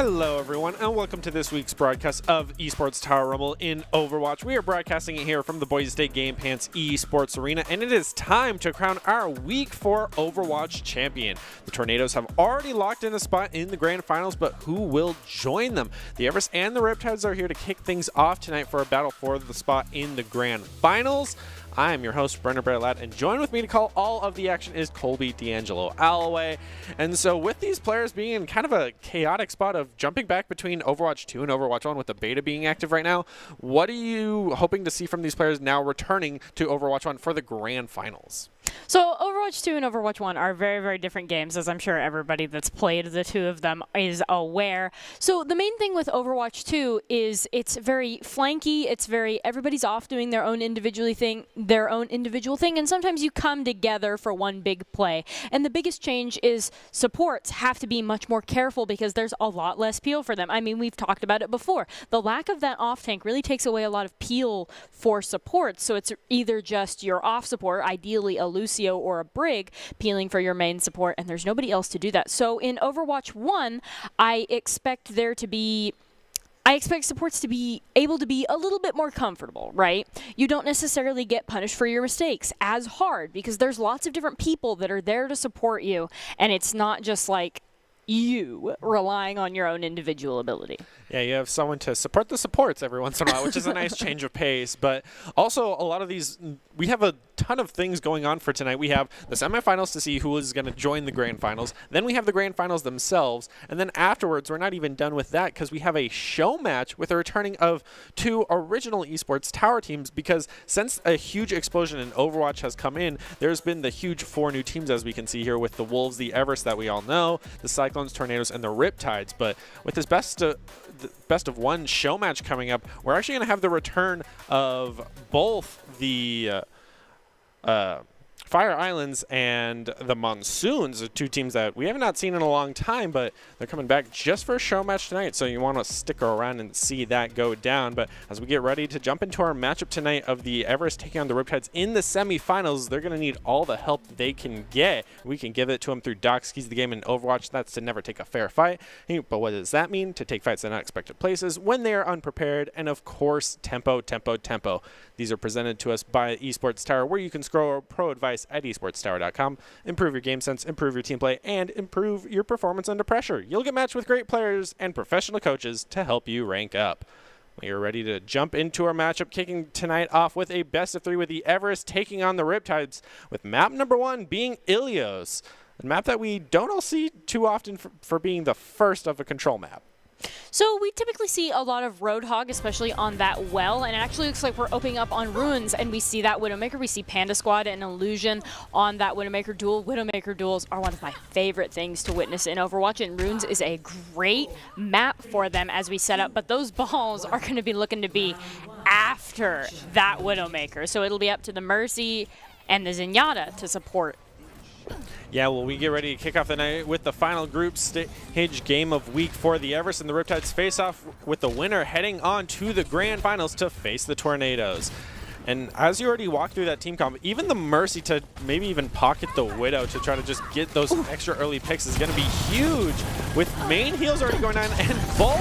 Hello everyone, and welcome to this week's broadcast of Esports Tower Rumble in Overwatch. We are broadcasting it here from the Boise State Game Pants Esports Arena, and it is time to crown our Week 4 Overwatch champion. The Tornadoes have already locked in a spot in the Grand Finals, but who will join them? The Everest and the Riptides are here to kick things off tonight for a battle for the spot in the Grand Finals. I am your host, Brenner Bearlat, and join with me to call all of the action is Colby D'Angelo Alloway. And so with these players being in kind of a chaotic spot of jumping back between Overwatch 2 and Overwatch 1 with the beta being active right now, what are you hoping to see from these players now returning to Overwatch 1 for the Grand Finals? So Overwatch 2 and Overwatch 1 are very, very different games, as I'm sure everybody that's played the two of them is aware. So the main thing with Overwatch 2 is it's very flanky. It's very everybody's off doing their own individual thing, and sometimes you come together for one big play. And the biggest change is supports have to be much more careful because there's a lot less peel for them. I mean, we've talked about it before. The lack of that off tank really takes away a lot of peel for supports. So it's either just your off support, ideally a Lucio or a Brig, peeling for your main support, and there's nobody else to do that. So in Overwatch 1, I expect supports to be able to be a little bit more comfortable, right? You don't necessarily get punished for your mistakes as hard because there's lots of different people that are there to support you, and it's not just like you relying on your own individual ability. Yeah, you have someone to support the supports every once in a while, which is a nice change of pace. But also, a lot of these, we have a ton of things going on for tonight. We have the semifinals to see who is going to join the Grand Finals. Then we have the Grand Finals themselves. And then afterwards, we're not even done with that because we have a show match with the returning of two original Esports Tower teams. Because since a huge explosion in Overwatch has come in, there's been the huge 4 new teams, as we can see here, with the Wolves, the Everest that we all know, the Cyclones, Tornadoes, and the Riptides. But with this best of one show match coming up, we're actually going to have the return of both the Fire Islands and the Monsoons, the two teams that we have not seen in a long time, but they're coming back just for a show match tonight, so you want to stick around and see that go down. But as we get ready to jump into our matchup tonight of the Everest taking on the Riptides in the semifinals, they're going to need all the help they can get. We can give it to them through Doc's Keys the game in Overwatch. That's to never take a fair fight. But what does that mean? To take fights in unexpected places when they are unprepared, and of course, tempo, tempo, tempo. These are presented to us by Esports Tower, where you can scroll pro advice at esportstower.com, improve your game sense, improve your team play, and improve your performance under pressure. You'll get matched with great players and professional coaches to help you rank up. We are ready to jump into our matchup, kicking tonight off with a best of 3 with the Everest taking on the Riptides, with map number 1 being Ilios, a map that we don't all see too often for being the first of a control map. So we typically see a lot of Roadhog, especially on that well, and it actually looks like we're opening up on Ruins, and we see that Widowmaker. We see Panda Squad and Illusion on that Widowmaker duel. Widowmaker duels are one of my favorite things to witness in Overwatch, and Ruins is a great map for them as we set up, but those balls are going to be looking to be after that Widowmaker. So it'll be up to the Mercy and the Zenyatta to support. Yeah, well, we get ready to kick off the night with the final group stage game of week 4. The Everest and the Riptides face off with the winner heading on to the Grand Finals to face the Tornadoes. And as you already walked through that team comp, even the Mercy to maybe even pocket the Widow to try to just get those extra early picks is going to be huge, with main heals already going on and Bull.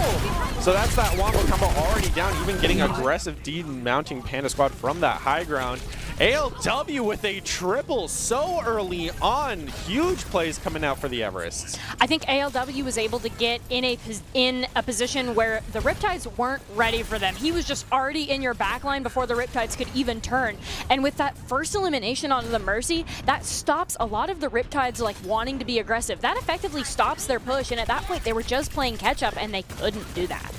So that's that Wombo combo already down, even getting aggressive D-mounting Panda Squad from that high ground. ALW with a triple so early on. Huge plays coming out for the Everests. I think ALW was able to get in a position where the Riptides weren't ready for them. He was just already in your backline before the Riptides could even turn. And with that first elimination onto the Mercy, that stops a lot of the Riptides like wanting to be aggressive. That effectively stops their push, and at that point they were just playing catch up and they couldn't do that.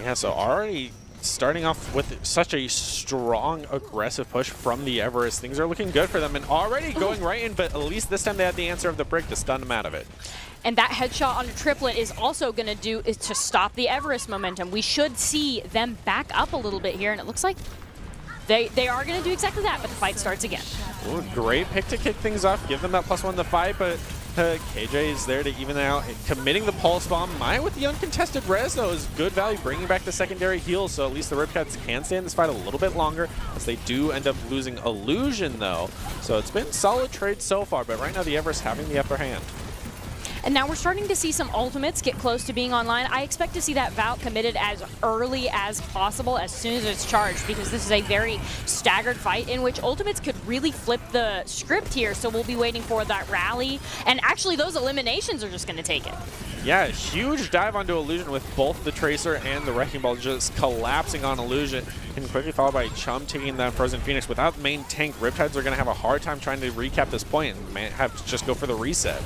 Yeah, so already starting off with such a strong, aggressive push from the Everest. Things are looking good for them and already going right in, but at least this time they had the answer of the Brig to stun them out of it. And that headshot on a triplet is also going to stop the Everest momentum. We should see them back up a little bit here, and it looks like they are going to do exactly that, but the fight starts again. Ooh, great pick to kick things off, give them that +1 to fight, but KJ is there to even out, committing the pulse bomb. Maya with the uncontested res, though, is good value, bringing back the secondary heal, so at least the Riptides can stay in this fight a little bit longer, as they do end up losing Illusion, though. So it's been solid trade so far, but right now the Everest having the upper hand. And now we're starting to see some ultimates get close to being online. I expect to see that Valk committed as early as possible, as soon as it's charged, because this is a very staggered fight in which ultimates could really flip the script here. So we'll be waiting for that rally. And actually, those eliminations are just going to take it. Yeah, huge dive onto Illusion with both the Tracer and the Wrecking Ball just collapsing on Illusion. And quickly followed by Chum taking down Frozen Phoenix. Without the main tank, Riptides are going to have a hard time trying to recap this point and may have to just go for the reset.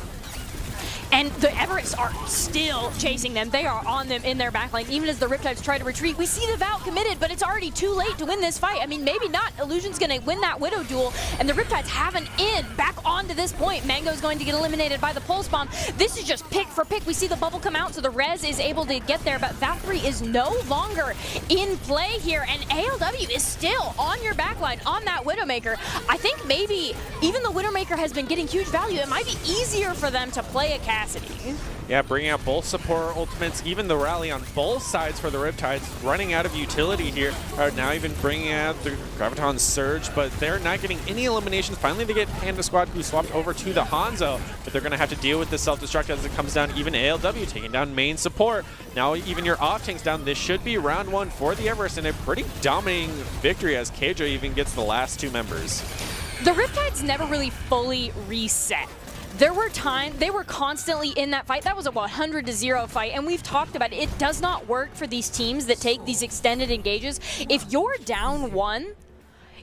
And the Everests are still chasing them. They are on them in their backline. Even as the Riptides try to retreat, we see the Valk committed, but it's already too late to win this fight. I mean, maybe not. Illusion's going to win that Widow duel, and the Riptides have an in back onto this point. Mango's going to get eliminated by the Pulse Bomb. This is just pick for pick. We see the bubble come out, so the Rez is able to get there, but Valkyrie is no longer in play here, and ALW is still on your backline on that Widowmaker. I think maybe even the Widowmaker has been getting huge value. It might be easier for them to play a Cassidy. Yeah, bringing out both support ultimates, even the rally on both sides for the Riptides, running out of utility here. Now even bringing out the Graviton Surge, but they're not getting any eliminations. Finally, they get Panda Squad, who swapped over to the Hanzo, but they're going to have to deal with the self-destruct as it comes down. Even ALW taking down main support. Now even your off-tank's down. This should be round one for the Everest, and a pretty dominating victory as Keijo even gets the last two members. The Riptides never really fully reset. There were times they were constantly in that fight. That was a 100-0 fight, and we've talked about it. It does not work for these teams that take these extended engages. If you're down one,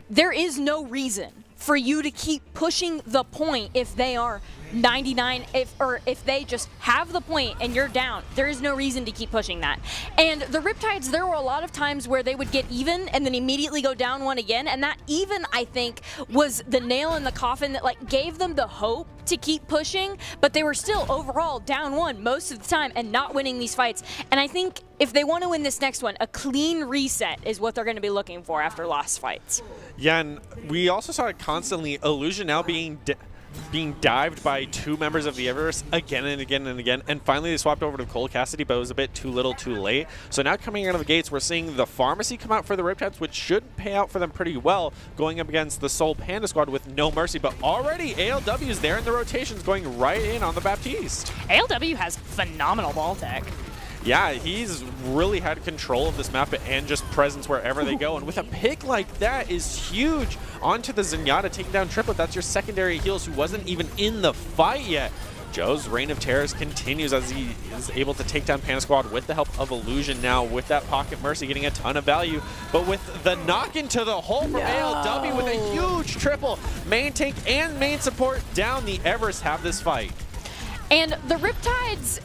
there is no reason for you to keep pushing the point if they are 99, if they just have the point and you're down. There is no reason to keep pushing that. And the Riptides, there were a lot of times where they would get even and then immediately go down one again, and that even, I think, was the nail in the coffin that like gave them the hope to keep pushing, but they were still overall down one most of the time and not winning these fights. And I think if they want to win this next one, a clean reset is what they're going to be looking for after lost fights. Yeah, and we also saw it constantly. Illusion now being dived by two members of the Everest again and again and again, and finally they swapped over to Cole Cassidy, but it was a bit too little too late. So now coming out of the gates, we're seeing the Pharmacy come out for the Riptides, which should pay out for them pretty well, going up against the Soul Panda Squad with no mercy. But already ALW is there in the rotations, going right in on the Baptiste. ALW has phenomenal ball tech. Yeah, he's really had control of this map and just presence wherever they go. And with a pick like that is huge. Onto the Zenyatta, taking down Triplet. That's your secondary heals who wasn't even in the fight yet. Joe's reign of terrors continues as he is able to take down Panda Squad with the help of Illusion now with that Pocket Mercy getting a ton of value. But with the knock into the hole from ALW with a huge triple. Main tank and main support down, the Everest have this fight. And the Riptides,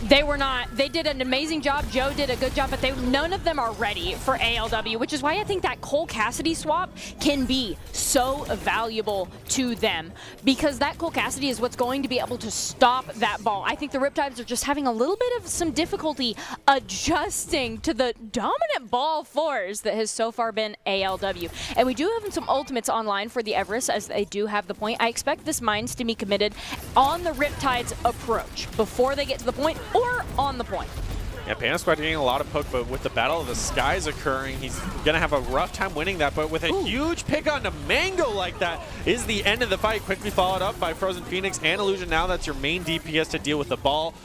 they did an amazing job. Joe did a good job, but none of them are ready for ALW, which is why I think that Cole Cassidy swap can be so valuable to them, because that Cole Cassidy is what's going to be able to stop that ball. I think the Riptides are just having a little bit of some difficulty adjusting to the dominant ball force that has so far been ALW. And we do have some ultimates online for the Everest, as they do have the point. I expect this Mines to be committed on the Riptides approach before they get to the point, or on the point. Yeah, Panda Squad getting a lot of poke, but with the Battle of the Skies occurring, he's going to have a rough time winning that. But with a huge pick onto Mango like that is the end of the fight. Quickly followed up by Frozen Phoenix and Illusion. Now that's your main DPS to deal with the ball.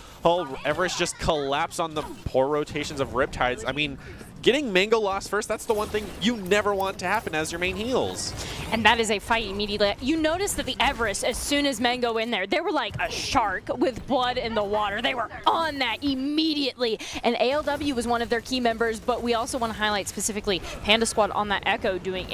Everest just collapsed on the poor rotations of Riptides. I mean, getting Mango lost first, that's the one thing you never want to happen as your main heals. And that is a fight immediately. You notice that the Everest, as soon as Mango in there, they were like a shark with blood in the water. They were on that immediately. And ALW was one of their key members, but we also want to highlight specifically Panda Squad on that Echo doing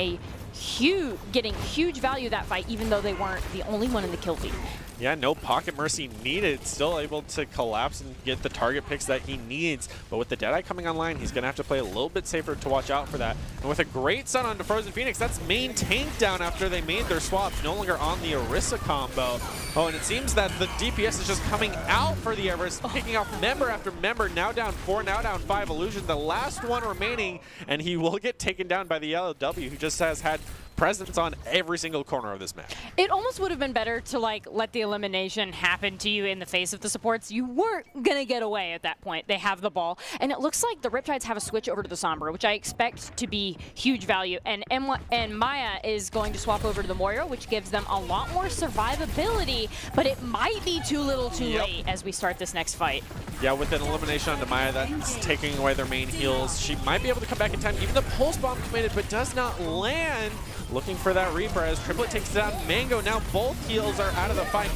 getting huge value that fight, even though they weren't the only one in the kill feed. Yeah, no Pocket Mercy needed. Still able to collapse and get the target picks that he needs. But with the Deadeye coming online, he's going to have to play a little bit safer to watch out for that. And with a great stun onto Frozen Phoenix, that's main tank down after they made their swaps. No longer on the Orisa combo. Oh, and it seems that the DPS is just coming out for the Everest, picking off member after member. Now down 4, now down 5. Illusion, the last one remaining, and he will get taken down by the LW, who just has had presence on every single corner of this map. It almost would have been better to like let the elimination happen to you in the face of the supports. You weren't going to get away at that point. They have the ball. And it looks like the Riptides have a switch over to the Sombra, which I expect to be huge value. And Maya is going to swap over to the Moira, which gives them a lot more survivability, but it might be too little too late as we start this next fight. Yeah, with an elimination onto Maya, that's taking away their main heals. She might be able to come back in time. Even the pulse bomb committed, but does not land. Looking for that Reaper as Triplet takes down Mango. Now both heals are out of the fight.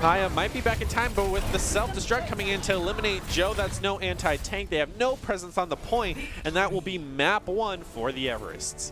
Maya might be back in time, but with the self-destruct coming in to eliminate Joe, that's no anti-tank. They have no presence on the point, and that will be map 1 for the Everests.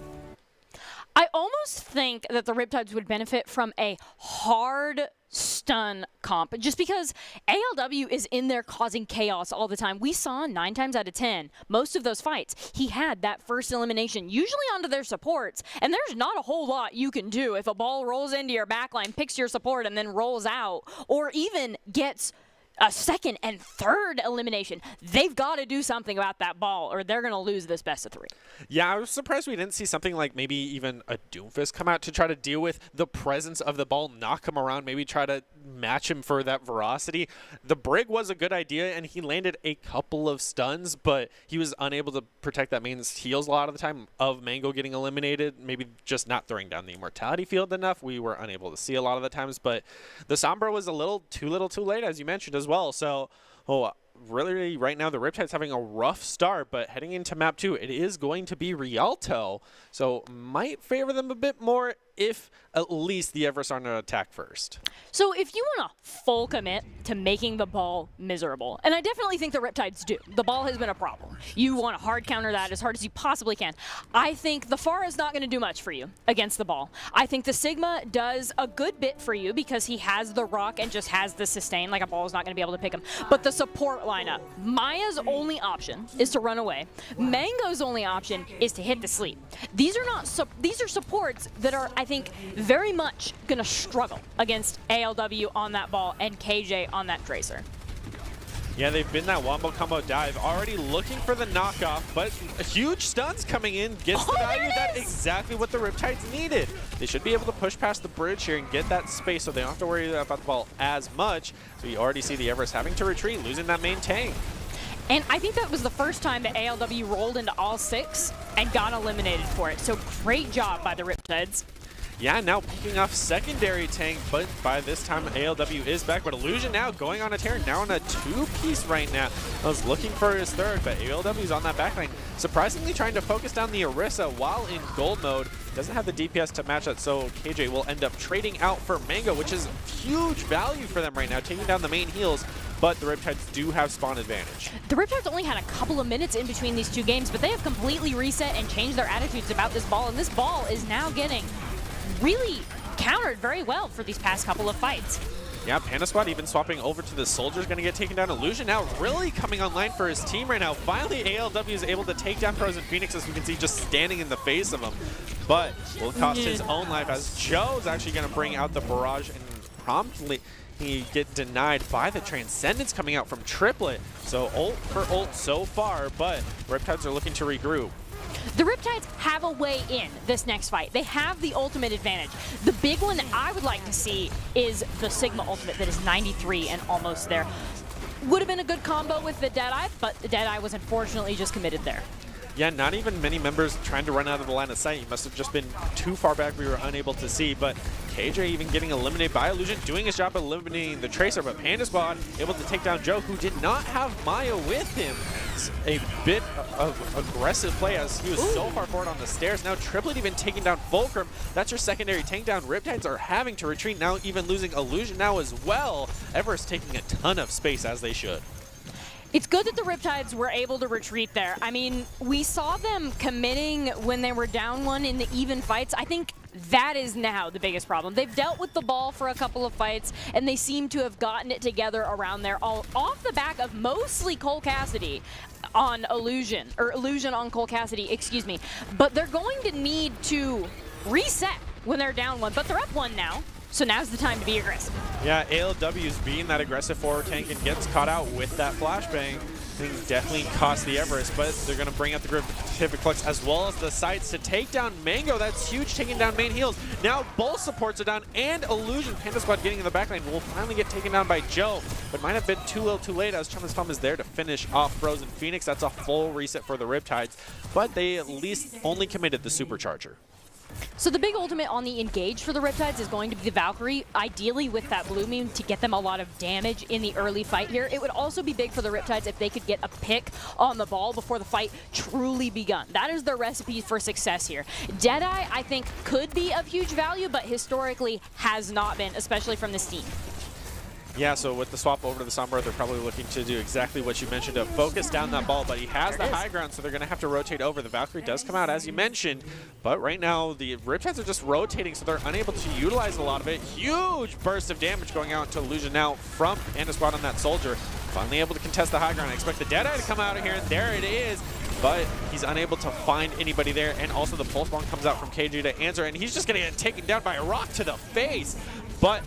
I almost think that the Riptides would benefit from a hard stun comp, just because ALW is in there causing chaos all the time. We saw 9 times out of 10, most of those fights, he had that first elimination, usually onto their supports, and there's not a whole lot you can do if a ball rolls into your backline, picks your support, and then rolls out, or even gets a second and third elimination. They've got to do something about that ball, or they're going to lose this best of 3. Yeah, I was surprised we didn't see something like maybe even a Doomfist come out to try to deal with the presence of the ball, knock him around, maybe try to match him for that veracity. The Brig was a good idea, and he landed a couple of stuns, but he was unable to protect that main heals a lot of the time of Mango getting eliminated, maybe just not throwing down the Immortality field enough. We were unable to see a lot of the times, but the Sombra was a little too late, as you mentioned as well. So, really, right now, the Riptide's having a rough start, but heading into map 2, it is going to be Rialto. So, might favor them a bit more if at least the Everests aren't going to attack first. So if you want to full commit to making the ball miserable, and I definitely think the Riptides do. The ball has been a problem. You want to hard counter that as hard as you possibly can. I think the Pharah is not going to do much for you against the ball. I think the Sigma does a good bit for you because he has the rock and just has the sustain, like a ball is not going to be able to pick him. But the support lineup, Maya's only option is to run away. Mango's only option is to hit the sleep. These are supports that are, I think, very much going to struggle against ALW on that ball and KJ on that Tracer. Yeah, they've been that wombo combo dive, already looking for the knockoff, but huge stuns coming in, gets the value. That's exactly what the Riptides needed. They should be able to push past the bridge here and get that space so they don't have to worry about the ball as much. So you already see the Everests having to retreat, losing that main tank. And I think that was the first time that ALW rolled into all 6 and got eliminated for it. So great job by the Riptides. Yeah, now picking off secondary tank, but by this time ALW is back. But Illusion now going on a tear, now on a 2-piece right now. I was looking for his third, but ALW's on that backline. Surprisingly trying to focus down the Orisa while in gold mode. Doesn't have the DPS to match that, so KJ will end up trading out for Mango, which is huge value for them right now, taking down the main heals. But the Riptides do have spawn advantage. The Riptides only had a couple of minutes in between these 2 games, but they have completely reset and changed their attitudes about this ball, and this ball is now getting really countered very well for these past couple of fights. Yeah, Panda Squad even swapping over to the Soldiers, going to get taken down. Illusion now really coming online for his team right now. Finally, ALW is able to take down Frozen Phoenix, as we can see, just standing in the face of him. But will cost his own life, as Joe's actually going to bring out the barrage and promptly he get denied by the Transcendence coming out from Triplet. So ult for ult so far, but Riptides are looking to regroup. The Riptides have a way in this next fight. They have the ultimate advantage. The big one that I would like to see is the Sigma ultimate that is 93 and almost there. Would have been a good combo with the Deadeye, but the Deadeye was unfortunately just committed there. Yeah, not even many members trying to run out of the line of sight. He must have just been too far back we were unable to see. But KJ even getting eliminated by Illusion, doing his job eliminating the Tracer. But Panda Squad able to take down Joe, who did not have Maya with him. It's a bit of aggressive play as he was so far forward on the stairs. Now Triplet even taking down Fulcrum. That's your secondary tank down. Riptides are having to retreat, now even losing Illusion now as well. Everest taking a ton of space, as they should. It's good that the Riptides were able to retreat there. I mean, we saw them committing when they were down 1 in the even fights. I think that is now the biggest problem. They've dealt with the ball for a couple of fights, and they seem to have gotten it together around there, all off the back of mostly Cole Cassidy on Illusion, or Illusion on Cole Cassidy, excuse me. But they're going to need to reset when they're down 1, but they're up 1 now. So now's the time to be aggressive. Yeah, ALW's being that aggressive forward tank and gets caught out with that flashbang. thing definitely cost the Everest, but they're going to bring out the Gratificlux as well as the sides to take down Mango. That's huge, taking down main heals. Now both supports are down, and Illusion, Panda Squad getting in the backline, will finally get taken down by Joe, but might have been too little too late as Chum Thumb is there to finish off Frozen Phoenix. That's a full reset for the Riptides, but they at least only committed the Supercharger. So the big ultimate on the engage for the Riptides is going to be the Valkyrie, ideally with that blue beam to get them a lot of damage in the early fight here. It would also be big for the Riptides if they could get a pick on the ball before the fight truly begun. That is their recipe for success here. Deadeye, I think, could be of huge value, but historically has not been, especially from this team. Yeah, so with the swap over to the Sombra, they're probably looking to do exactly what you mentioned, to focus down that ball, but he has the high ground, so they're going to have to rotate over. The Valkyrie does come out, as you mentioned, but right now the Riptides are just rotating, so they're unable to utilize a lot of it. Huge burst of damage going out to Illusion now from Panda Squad on that Soldier. Finally able to contest the high ground. I expect the Deadeye to come out of here, and there it is. But he's unable to find anybody there, and also the Pulse Bomb comes out from KJ to answer, and he's just going to get taken down by a rock to the face. But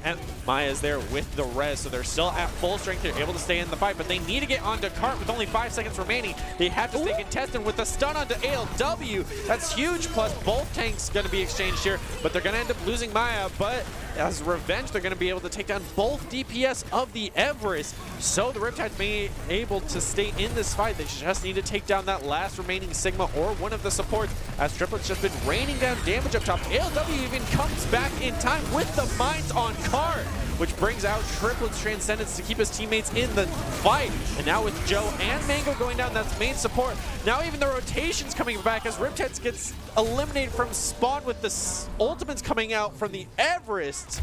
Maya is there with the res, so they're still at full strength. They're able to stay in the fight, but they need to get onto Cart with only 5 seconds remaining. They have to stay contested with a stun onto ALW. That's huge, plus both tanks going to be exchanged here, but they're going to end up losing Maya. But as revenge, they're going to be able to take down both DPS of the Everest. So the Riptides may be able to stay in this fight. They just need to take down that last remaining Sigma or one of the supports, as Triplet's just been raining down damage up top. ALW even comes back in time with the mines on Card, which brings out Triplet's Transcendence to keep his teammates in the fight. And now with Joe and Mango going down, that's main support. Now even the rotation's coming back as Riptides gets eliminated from spawn with the ultimates coming out from the Everest.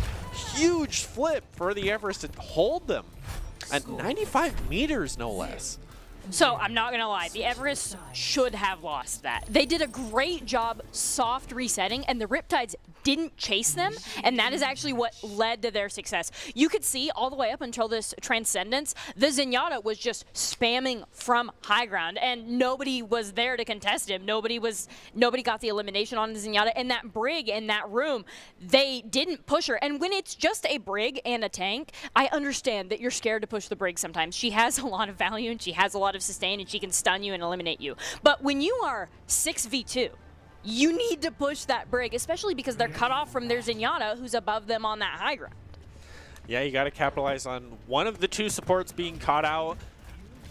Huge flip for the Everest to hold them at 95 meters, no less. So I'm not going to lie, the Everest should have lost that. They did a great job soft resetting, and the Riptides didn't chase them, and that is actually what led to their success. You could see all the way up until this Transcendence, the Zenyatta was just spamming from high ground, and nobody was there to contest him. Nobody got the elimination on the Zenyatta, and that Brig in that room, they didn't push her. And when it's just a Brig and a tank, I understand that you're scared to push the Brig sometimes. She has a lot of value, and she has a lot of sustain, and she can stun you and eliminate you. But when you are 6v2, you need to push that Brig, especially because they're cut off from their Zenyatta, who's above them on that high ground. Yeah, you got to capitalize on one of the two supports being caught out.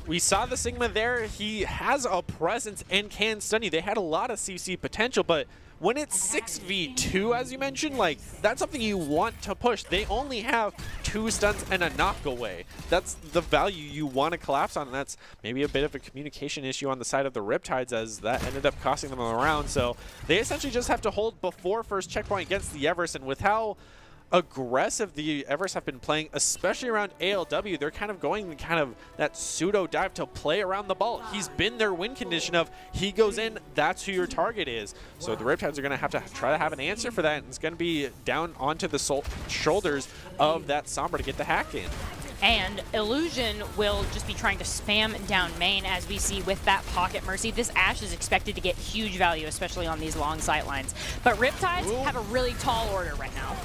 We saw the Sigma there. He has a presence and can stun you. They had a lot of CC potential, but when it's 6v2, as you mentioned, like, that's something you want to push. They only have 2 stuns and a knock away. That's the value you want to collapse on, and that's maybe a bit of a communication issue on the side of the Riptides, as that ended up costing them a round. So they essentially just have to hold before first checkpoint against the Everest, and with how aggressive the Everest have been playing, especially around ALW, they're kind of going kind of that pseudo dive to play around the ball. He's been their win condition of he goes in, that's who your target is. So the Riptides are going to have try to have an answer for that, and it's going to be down onto the shoulders of that Sombra to get the hack in. And Illusion will just be trying to spam down main, as we see with that Pocket Mercy. This Ashe is expected to get huge value, especially on these long sight lines. But Riptides have a really tall order right now.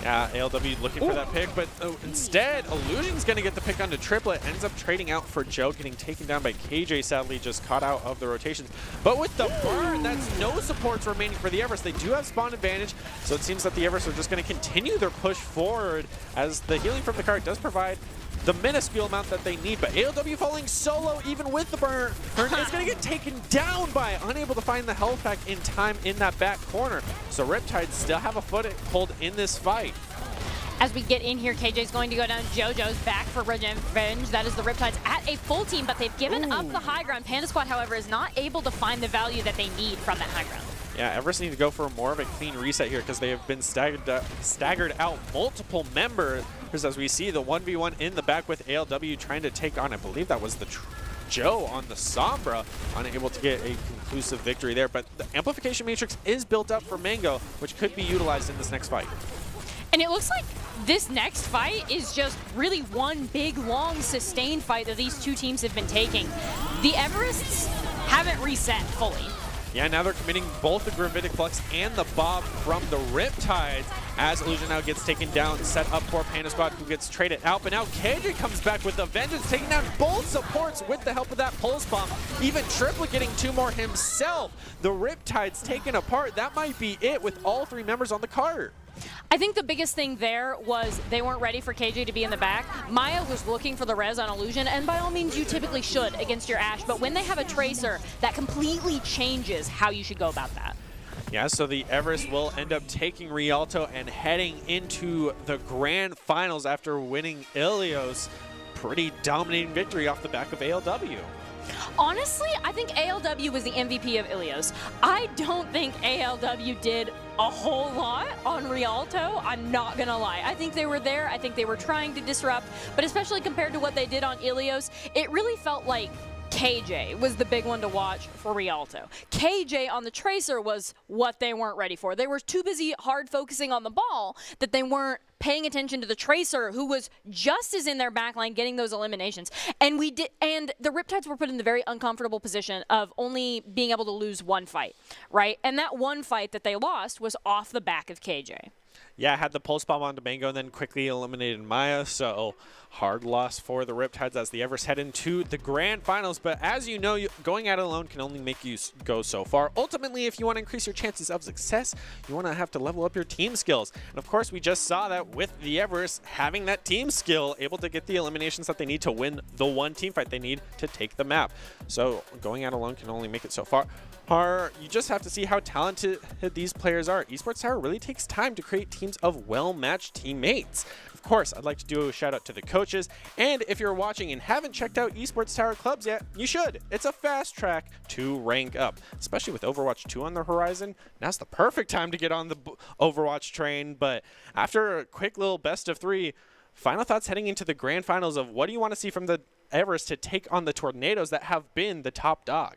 Yeah, ALW looking for that pick, but instead, Illusion's going to get the pick onto Triplet, ends up trading out for Joe, getting taken down by KJ, sadly just caught out of the rotations. But with the burn, that's no supports remaining for the Everest. They do have spawn advantage, so it seems that the Everest are just going to continue their push forward, as the healing from the card does provide the minuscule amount that they need. But ALW falling solo even with the burn is going to get taken down by unable to find the health pack in time in that back corner. So Riptides still have a foothold in this fight. As we get in here, KJ's going to go down. JoJo's back for revenge. That is the Riptides at a full team, but they've given up the high ground. Panda Squad, however, is not able to find the value that they need from that high ground. Yeah, Everest need to go for more of a clean reset here, because they have been staggered out multiple members, as we see the 1v1 in the back with ALW trying to take on, I believe that was the Joe on the Sombra, unable to get a conclusive victory there. But the amplification matrix is built up for Mango, which could be utilized in this next fight. And it looks like this next fight is just really one big, long, sustained fight that these two teams have been taking. The Everests haven't reset fully. Yeah, now they're committing both the Gravitic Flux and the Bob from the Riptides as Illusion now gets taken down, set up for Panda Squad, who gets traded out. But now KJ comes back with a vengeance, taking down both supports with the help of that Pulse Bomb. Even Triplet getting 2 more himself. The Riptides taken apart. That might be it with all 3 members on the cart. I think the biggest thing there was they weren't ready for KJ to be in the back. Maya was looking for the res on Illusion, and by all means you typically should against your Ashe, but when they have a Tracer, that completely changes how you should go about that. Yeah, so the Everest will end up taking Rialto and heading into the grand finals after winning Ilios. Pretty dominating victory off the back of ALW. Honestly, I think ALW was the MVP of Ilios. I don't think ALW did a whole lot on Rialto. I'm not going to lie. I think they were there. I think they were trying to disrupt. But especially compared to what they did on Ilios, it really felt like KJ was the big one to watch for Rialto. KJ on the Tracer was what they weren't ready for. They were too busy hard focusing on the ball that they weren't paying attention to the Tracer, who was just as in their backline getting those eliminations. And the Riptides were put in the very uncomfortable position of only being able to lose 1 fight, right? And that 1 fight that they lost was off the back of KJ. Yeah, had the Pulse Bomb on Domingo and then quickly eliminated Maya, so hard loss for the Riptides as the Everest head into the grand finals. But as you know, going at it alone can only make you go so far. Ultimately, if you want to increase your chances of success, you want to have to level up your team skills. And of course, we just saw that with the Everest having that team skill, able to get the eliminations that they need to win the 1 team fight they need to take the map. So going at it alone can only make it so far. You just have to see how talented these players are. Esports Tower really takes time to create teams of well-matched teammates. Of course, I'd like to do a shout out to the coaches, and if you're watching and haven't checked out Esports Tower clubs yet, you should. It's a fast track to rank up, especially with Overwatch 2 on the horizon. Now's the perfect time to get on the Overwatch train, but after a quick little best of 3, final thoughts heading into the grand finals of what do you want to see from the Everest to take on the Tornadoes that have been the top dog?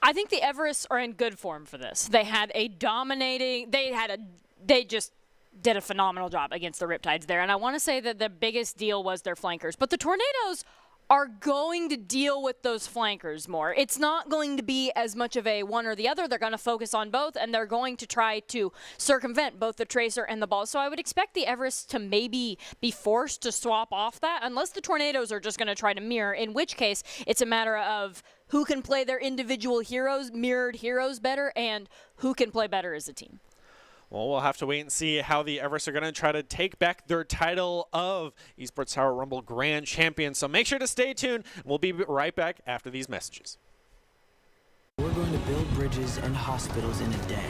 I think the Everests are in good form for this. They had a dominating, they just did a phenomenal job against the Riptides there. And I want to say that the biggest deal was their flankers. But the Tornadoes are going to deal with those flankers more. It's not going to be as much of a one or the other. They're going to focus on both, and they're going to try to circumvent both the Tracer and the ball. So I would expect the Everest to maybe be forced to swap off that, unless the Tornadoes are just going to try to mirror, in which case it's a matter of who can play their individual heroes, mirrored heroes better, and who can play better as a team. Well, we'll have to wait and see how the Everest are going to try to take back their title of Esports Tower Rumble Grand Champion. So make sure to stay tuned. We'll be right back after these messages. We're going to build bridges and hospitals in a day.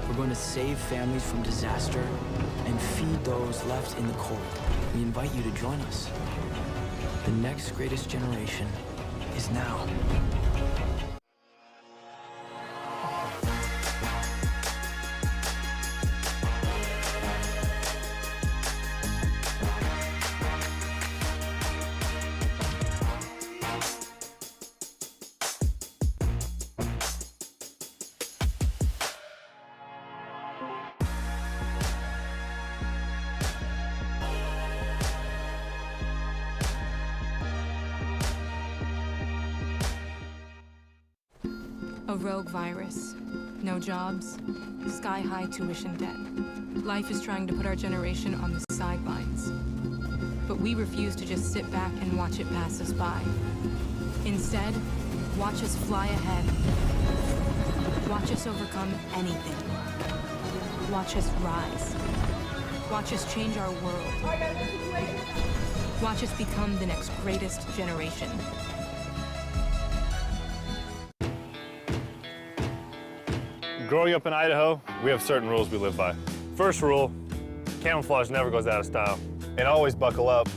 We're going to save families from disaster and feed those left in the cold. We invite you to join us. The next greatest generation is now. A rogue virus. No jobs. Sky-high tuition debt. Life is trying to put our generation on the sidelines. But we refuse to just sit back and watch it pass us by. Instead, watch us fly ahead. Watch us overcome anything. Watch us rise. Watch us change our world. Watch us become the next greatest generation. Growing up in Idaho, we have certain rules we live by. First rule, camouflage never goes out of style. And always buckle up.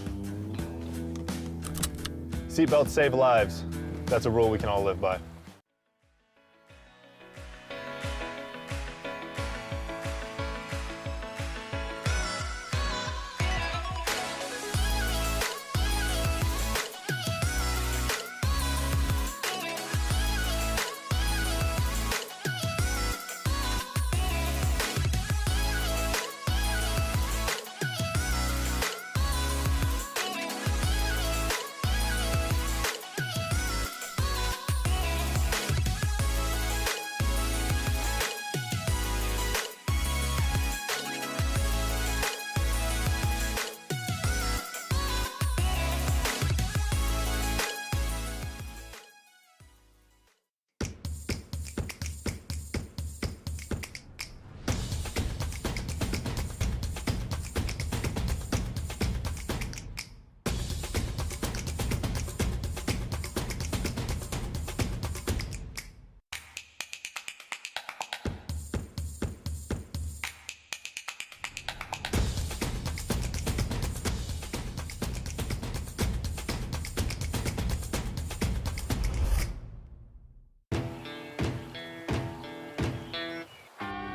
Seatbelts save lives. That's a rule we can all live by.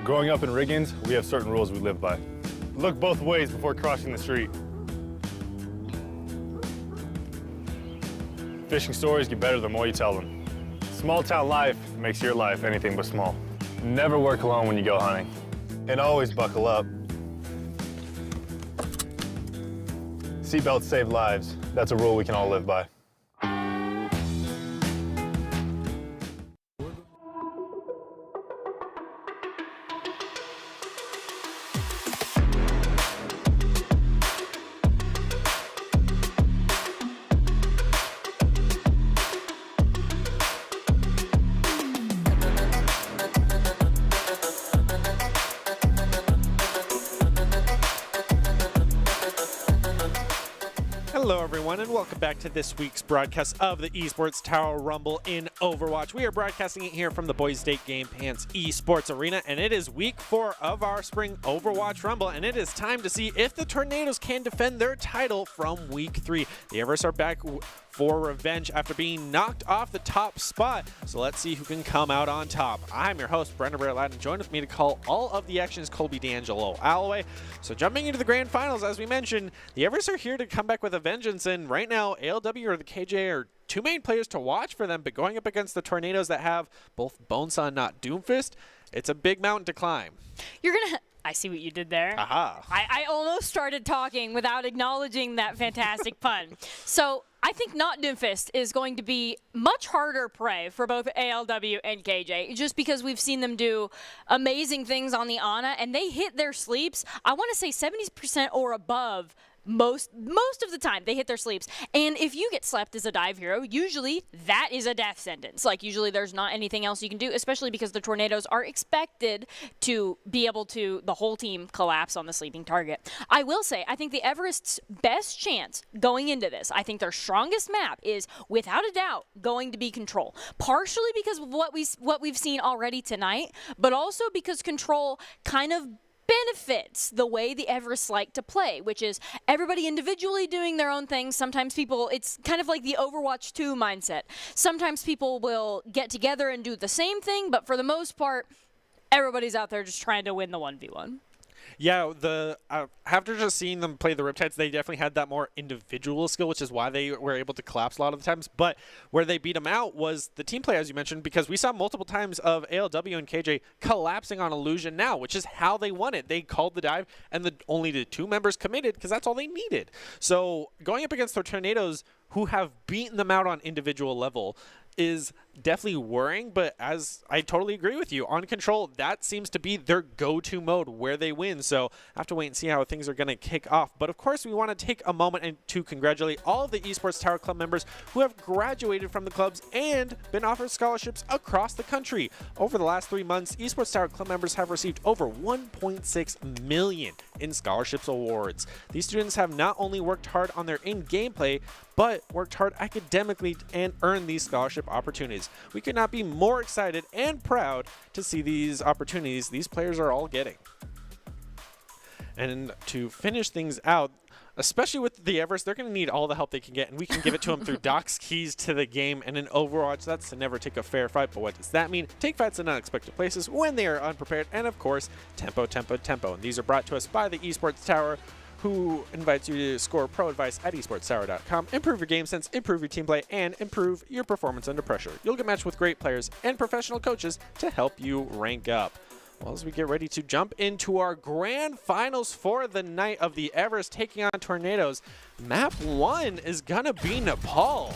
Growing up in Riggins, we have certain rules we live by. Look both ways before crossing the street. Fishing stories get better the more you tell them. Small town life makes your life anything but small. Never work alone when you go hunting. And always buckle up. Seatbelts save lives. That's a rule we can all live by. Hello everyone and welcome back to this week's broadcast of the Esports Tower Rumble in Overwatch. We are broadcasting it here from the Boise State Game Pants Esports Arena, and it is week 4 of our spring Overwatch Rumble, and it is time to see if the Tornadoes can defend their title from week 3. The Everest are back for revenge after being knocked off the top spot, so let's see who can come out on top. I'm your host, Brendan Barrett, and joined with me to call all of the action is Colby D'Angelo Alloway. So jumping into the grand finals, as we mentioned, the Everest are here to come back with a vengeance, and right now ALW or the KJ are two main players to watch for them, but going up against the Tornadoes that have both Bonesaw, not Doomfist, it's a big mountain to climb. You're gonna. I see what you did there. Aha. I almost started talking without acknowledging that fantastic pun. So I think not Doomfist is going to be much harder prey for both ALW and KJ, just because we've seen them do amazing things on the Ana, and they hit their sleeps, I want to say 70% or above. Most of the time they hit their sleeps, and if you get slept as a dive hero, usually that is a death sentence. Like, usually there's not anything else you can do, especially because the Tornadoes are expected to be able to the whole team collapse on the sleeping target. I will say, I think the Everest's best chance going into this, I think their strongest map is without a doubt going to be Control, partially because of what we've seen already tonight, but also because Control kind of benefits the way the Everests like to play, which is everybody individually doing their own things. Sometimes people, it's kind of like the Overwatch 2 mindset. Sometimes people will get together and do the same thing, but for the most part, everybody's out there just trying to win the 1v1. Yeah, after just seeing them play the Riptides, they definitely had that more individual skill, which is why they were able to collapse a lot of the times. But where they beat them out was the team play, as you mentioned, because we saw multiple times of ALW and KJ collapsing on Illusion now, which is how they won it. They called the dive, and only the 2 members committed because that's all they needed. So going up against the Tornadoes, who have beaten them out on individual level, is definitely worrying, but as I totally agree with you, on Control, that seems to be their go-to mode where they win, so I have to wait and see how things are going to kick off. But of course, we want to take a moment to congratulate all of the Esports Tower Club members who have graduated from the clubs and been offered scholarships across the country. Over the last 3 months, Esports Tower Club members have received over $1.6 million in scholarships awards. These students have not only worked hard on their in-game play, but worked hard academically and earned these scholarship opportunities. We could not be more excited and proud to see these opportunities these players are all getting. And to finish things out, especially with the Everest, they're going to need all the help they can get, and we can give it to them through Doc's keys to the game. And in Overwatch, that's to never take a fair fight. But what does that mean? Take fights in unexpected places when they are unprepared, and of course, tempo, tempo, tempo. And these are brought to us by the Esports Tower, who invites you to score pro advice at esportstower.com. Improve your game sense, improve your team play, and improve your performance under pressure. You'll get matched with great players and professional coaches to help you rank up. Well, as we get ready to jump into our grand finals for the night of the Everest taking on Tornadoes, map 1 is gonna be Nepal.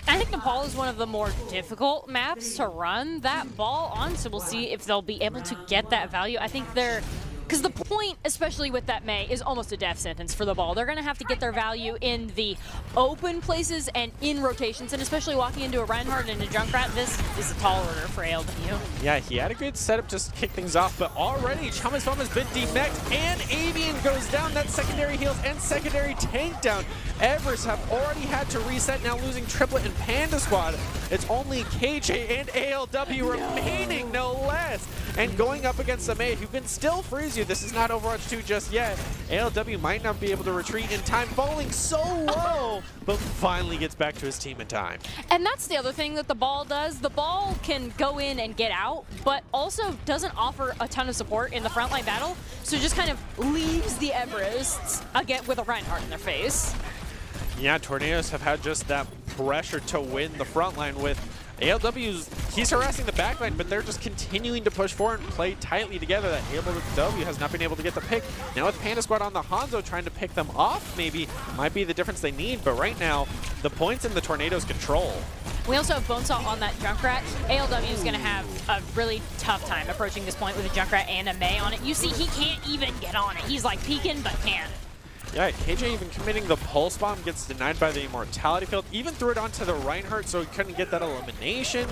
I think Nepal is one of the more difficult maps to run that ball on, so we'll see if they'll be able to get that value. I think they're Because the point, especially with that Mei, is almost a death sentence for the ball. They're going to have to get their value in the open places and in rotations, and especially walking into a Reinhardt and a Junkrat, this is a tall order for ALW. Yeah, he had a good setup just to kick things off, but already Chuma's Fum has been demexed, and Avian goes down. That secondary heals and secondary tank down. Everest have already had to reset, now losing Triplet and Panda Squad. It's only KJ and ALW remaining King, no less. And going up against the Mei, who can still freeze you. This is not Overwatch 2 just yet. ALW might not be able to retreat in time, falling so low, but finally gets back to his team in time. And that's the other thing that the ball does. The ball can go in and get out, but also doesn't offer a ton of support in the frontline battle, so just kind of leaves the Everests again with a Reinhardt in their face. Yeah, Tornadoes have had just that pressure to win the front line with ALW's. He's harassing the backline, but they're just continuing to push forward and play tightly together. That ALW has not been able to get the pick. Now with Panda Squad on the Hanzo trying to pick them off, maybe might be the difference they need, but right now, the point's in the Tornadoes' control. We also have Bonesaw on that Junkrat. ALW is going to have a really tough time approaching this point with a Junkrat and a Mei on it. You see, he can't even get on it. He's like peeking, but can't. Yeah, KJ even committing the pulse bomb gets denied by the immortality field. Even threw it onto the Reinhardt, so he couldn't get that elimination.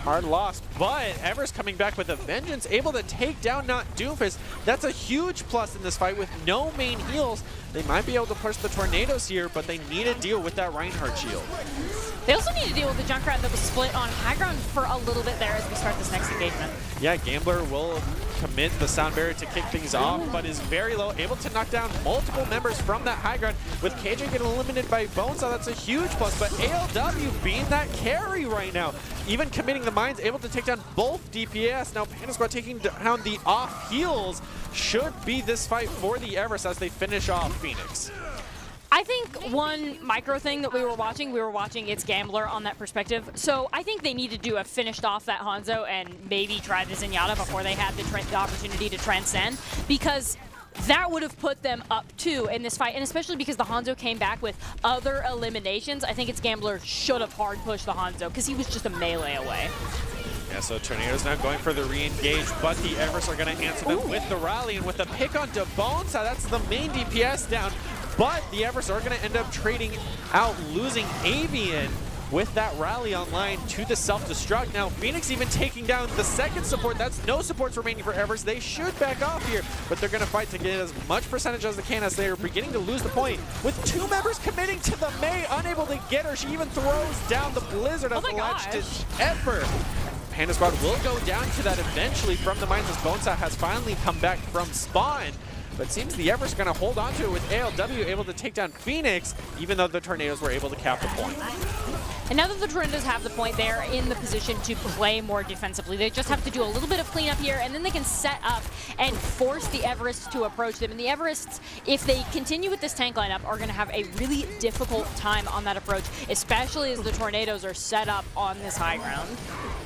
Hard loss, but Everest coming back with a vengeance, able to take down not Doomfist. That's a huge plus in this fight with no main heals. They might be able to push the Tornadoes here, but they need to deal with that Reinhardt shield. They also need to deal with the Junkrat that was split on high ground for a little bit there as we start this next engagement. Yeah, Gambler will commit the sound barrier to kick things off, but is very low, able to knock down multiple members from that high ground. With KJ getting eliminated by Bonesaw, that's a huge plus, but ALW being that carry right now. Even committing the mines, able to take down both DPS. Now Panda Squad taking down the off heals. Should be this fight for the Everest as they finish off Phoenix. I think one micro thing that we were watching its Gambler on that perspective. So I think they needed to have finished off that Hanzo and maybe try the Zenyatta before they had the opportunity to transcend, because that would have put them up too in this fight, and especially because the Hanzo came back with other eliminations. I think its Gambler should have hard pushed the Hanzo because he was just a melee away. Yeah, so Tornado's now going for the re-engage, but the Everest are going to answer them with the rally, and with the pick onto Bonesaw, that's the main DPS down. But the Everest are going to end up trading out, losing Avian with that rally online to the self-destruct. Now, Phoenix even taking down the second support. That's no supports remaining for Everest. They should back off here, but they're going to fight to get as much percentage as they can as they are beginning to lose the point. With two members committing to the Mei, unable to get her. She even throws down the Blizzard as the latch-ditch effort. Panda Squad will go down to that eventually from the mines as Bonesaw has finally come back from spawn. But it seems the Everest are going to hold on to it with ALW able to take down Phoenix, even though the Tornadoes were able to cap the point. And now that the Tornadoes have the point, they're in the position to play more defensively. They just have to do a little bit of cleanup here, and then they can set up and force the Everests to approach them. And the Everests, if they continue with this tank lineup, are going to have a really difficult time on that approach, especially as the Tornadoes are set up on this high ground.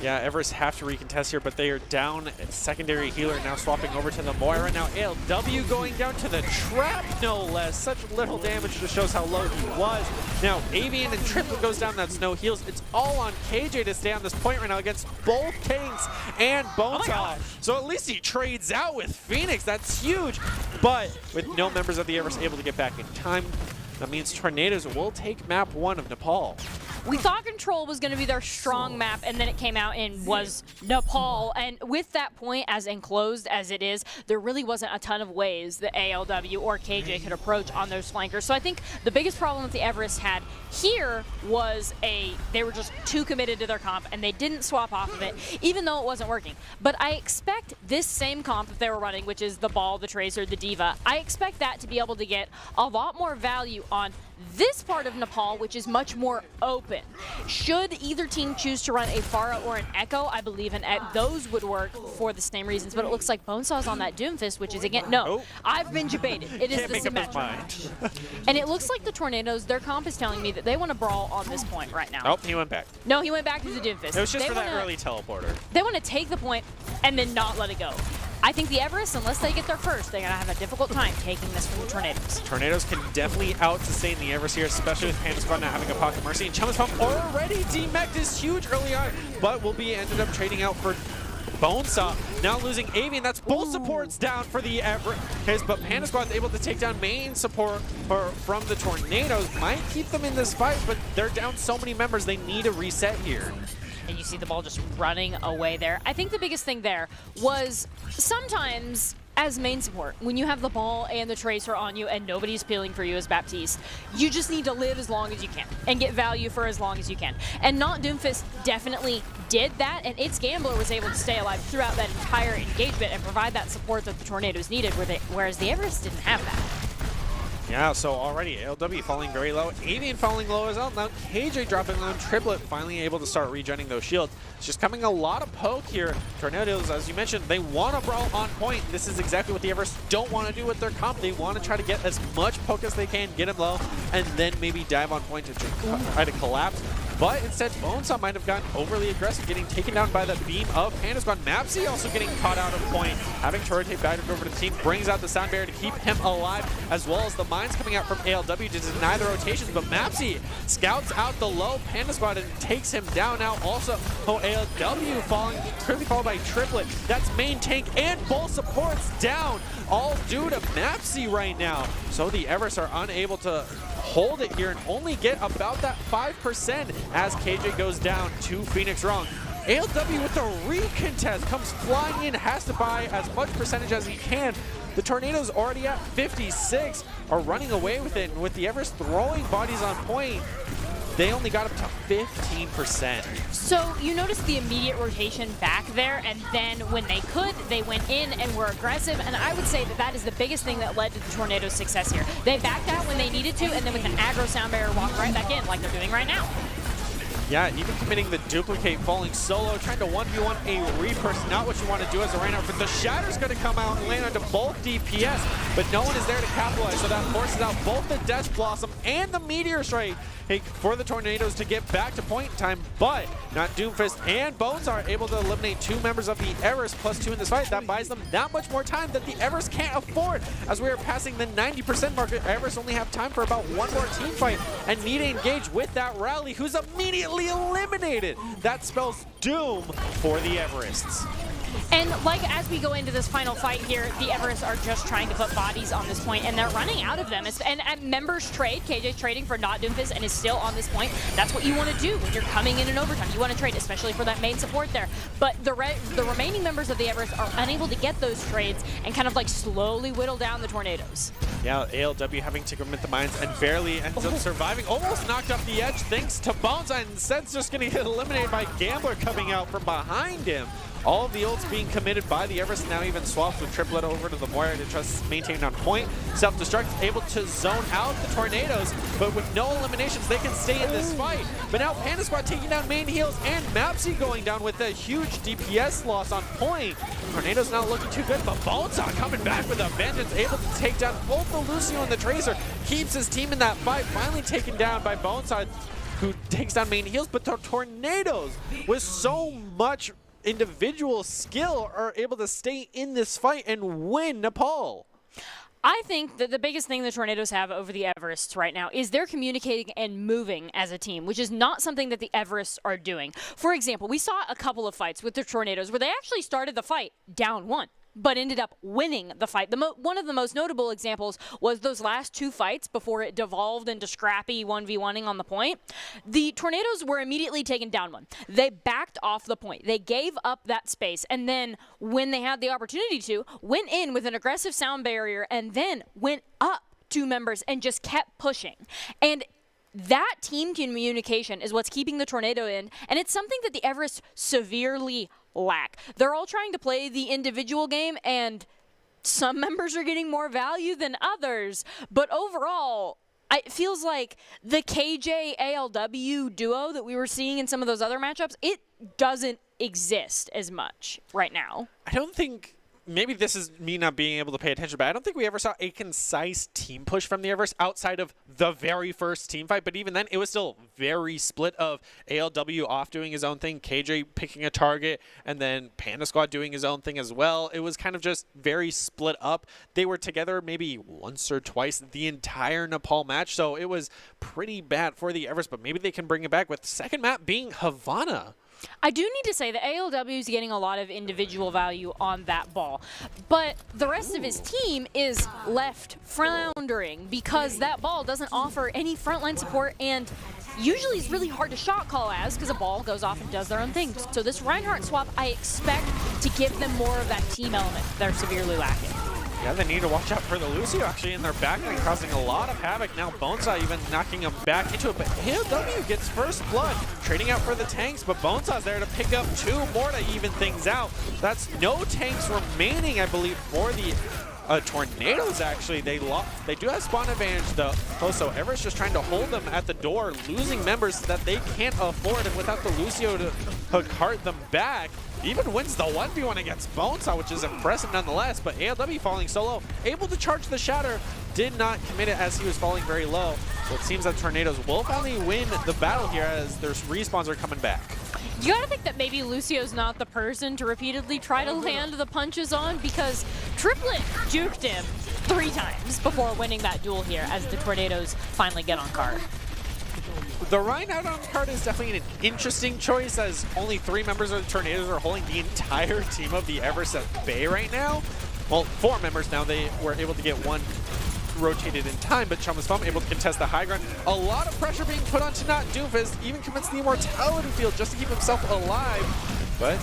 Yeah, Everest have to recontest here, but they are down at secondary healer, now swapping over to the Moira. Now ALW going down to the trap, no less. Such little damage just shows how low he was. Now Avian and Triple goes down, that's no heals. It's all on KJ to stay on this point right now against both Tanks and Bonesaw. So at least he trades out with Phoenix, that's huge. But with no members of the Everest able to get back in time, that means Tornadoes will take map 1 of Nepal. We thought Control was going to be their strong map, and then it came out and was Nepal. And with that point, as enclosed as it is, there really wasn't a ton of ways that ALW or KJ could approach on those flankers. So I think the biggest problem that the Everest had here was they were just too committed to their comp, and they didn't swap off of it, even though it wasn't working. But I expect this same comp that they were running, which is the Ball, the Tracer, the Diva, I expect that to be able to get a lot more value on this part of Nepal, which is much more open. Should either team choose to run a Pharah or an Echo, I believe those would work for the same reasons, but it looks like Bonesaw's on that Doomfist, which is, again, no, I've been debated. It is the symmetric. And it looks like the Tornadoes, their comp is telling me that they want to brawl on this point right now. Oh, he went back. No, he went back to the Doomfist. It was just for that early teleporter. They want to take the point and then not let it go. I think the Everest, unless they get there first, they're going to have a difficult time taking this from the Tornadoes. Tornadoes can definitely out-sustain the Everest here, especially with Panda Squad not having a Pocket Mercy. And Chum's Pump already demeched is huge early on, but will be ended up trading out for Bonesaw. Now losing Avian, that's both supports down for the Everest, but Panda Squad able to take down main support from the Tornadoes. Might keep them in this fight, but they're down so many members, they need a reset here. And you see the ball just running away there. I think the biggest thing there was sometimes as main support, when you have the ball and the tracer on you and nobody's peeling for you as Baptiste, you just need to live as long as you can and get value for as long as you can. And Not Doomfist definitely did that, and its Gambler was able to stay alive throughout that entire engagement and provide that support that the Tornadoes needed, whereas the Everest didn't have that. Yeah, so already ALW falling very low, Avian falling low as well. Now KJ dropping low, and Triplet finally able to start regenning those shields. It's just coming a lot of poke here. Tornadoes, as you mentioned, they want to brawl on point. This is exactly what the Everest don't want to do with their comp. They want to try to get as much poke as they can, get him low, and then maybe dive on point to try to collapse. But instead, Bonesaw might have gotten overly aggressive, getting taken down by the beam of Panda Squad. Mapsy also getting caught out of point. Having Turret back over to the team brings out the sound barrier to keep him alive, as well as the mines coming out from ALW to deny the rotations. But Mapsy scouts out the low Panda Squad and takes him down. Now also ALW falling, quickly followed by Triplet. That's main tank and both supports down, all due to Mapsy right now. So the Everest are unable to hold it here and only get about that 5% as KJ goes down to Phoenix Wrong. ALW with the recontest comes flying in, has to buy as much percentage as he can. The Tornadoes already at 56 are running away with it, and with the Everest throwing bodies on point, they only got up to 15%. So you notice the immediate rotation back there, and then when they could, they went in and were aggressive, and I would say that that is the biggest thing that led to the Tornadoes' success here. They backed out when they needed to, and then with an aggro sound barrier walk right back in like they're doing right now. Yeah, even committing the duplicate, falling solo, trying to 1v1 a Reaper, not what you want to do as a right now, but the Shatter's going to come out and land onto both DPS, but no one is there to capitalize, so that forces out both the Death Blossom and the Meteor Strike for the Tornadoes to get back to point time, but not Doomfist and Bones are able to eliminate 2 members of the Everest plus 2 in this fight. That buys them that much more time that the Everest can't afford. As we are passing the 90% mark, Everest only have time for about 1 more team fight and need to engage with that Rally, who's immediately eliminated. That spells doom for the Everests. And like as we go into this final fight here, the Everests are just trying to put bodies on this point, and they're running out of them. And at members trade, KJ's trading for Not Doomfist and is still on this point. That's what you want to do when you're coming in overtime. You want to trade, especially for that main support there. But the remaining members of the Everest are unable to get those trades and kind of like slowly whittle down the Tornadoes. Yeah, ALW having to commit the mines and barely ends up surviving. Almost knocked off the edge thanks to Bones, and instead just going to get eliminated by Gambler coming out from behind him. All of the ults being committed by the Everest, now even swaps with Triplet over to the Moira to just maintain on point. Self-destruct able to zone out the Tornadoes, but with no eliminations, they can stay in this fight. But now Panda Squad taking down main heals and Mapsy going down with a huge DPS loss on point. Tornadoes not looking too good, but Bonesaw coming back with a vengeance, able to take down both the Lucio and the Tracer, keeps his team in that fight, finally taken down by Bonesaw, who takes down main heals, but the Tornadoes with so much individual skill are able to stay in this fight and win Nepal. I think that the biggest thing the Tornadoes have over the Everests right now is they're communicating and moving as a team, which is not something that the Everests are doing. For example, we saw a couple of fights with the Tornadoes where they actually started the fight down 1. But ended up winning the fight. One of the most notable examples was those last 2 fights before it devolved into scrappy 1v1ing on the point. The Tornadoes were immediately taken down 1. They backed off the point. They gave up that space, and then when they had the opportunity to, went in with an aggressive sound barrier and then went up 2 members and just kept pushing. And that team communication is what's keeping the Tornado in, and it's something that the Everest severely lack. They're all trying to play the individual game, and some members are getting more value than others. But overall, it feels like the KJ-ALW duo that we were seeing in some of those other matchups, it doesn't exist as much right now. I don't think, maybe this is me not being able to pay attention, but I don't think we ever saw a concise team push from the Everest outside of the very first team fight. But even then, it was still very split of ALW off doing his own thing, KJ picking a target, and then Panda Squad doing his own thing as well. It was kind of just very split up. They were together maybe once or twice the entire Nepal match, so it was pretty bad for the Everest, but maybe they can bring it back with the second map being Havana. I do need to say that ALW is getting a lot of individual value on that ball, but the rest of his team is left floundering because that ball doesn't offer any frontline support, and usually is really hard to shot call as because a ball goes off and does their own thing. So this Reinhardt swap, I expect to give them more of that team element they're severely lacking. Yeah, they need to watch out for the Lucio actually in their backline, causing a lot of havoc. Now Bonesaw even knocking him back into it, but AOW gets first blood, trading out for the tanks, but Bonesaw's there to pick up 2 more to even things out. That's no tanks remaining, I believe, for the Tornadoes. Actually, they do have spawn advantage though. So Everest just trying to hold them at the door, losing members that they can't afford, and without the Lucio to cart them back, even wins the 1v1 against Bonesaw, which is impressive nonetheless. But ALW falling solo, able to charge the Shatter, did not commit it as he was falling very low. So it seems that Tornadoes will finally win the battle here as their respawns are coming back. You gotta think that maybe Lucio's not the person to repeatedly try to land the punches on, because Triplet juked him 3 times before winning that duel here as the Tornadoes finally get on card. The Reinhardt on card is definitely an interesting choice, as only 3 members of the Tornadoes are holding the entire team of the Everest at bay right now. Well, 4 members now. They were able to get 1 rotated in time, but Chum was able to contest the high ground. A lot of pressure being put onto not Doomfist, even commits the immortality field just to keep himself alive, but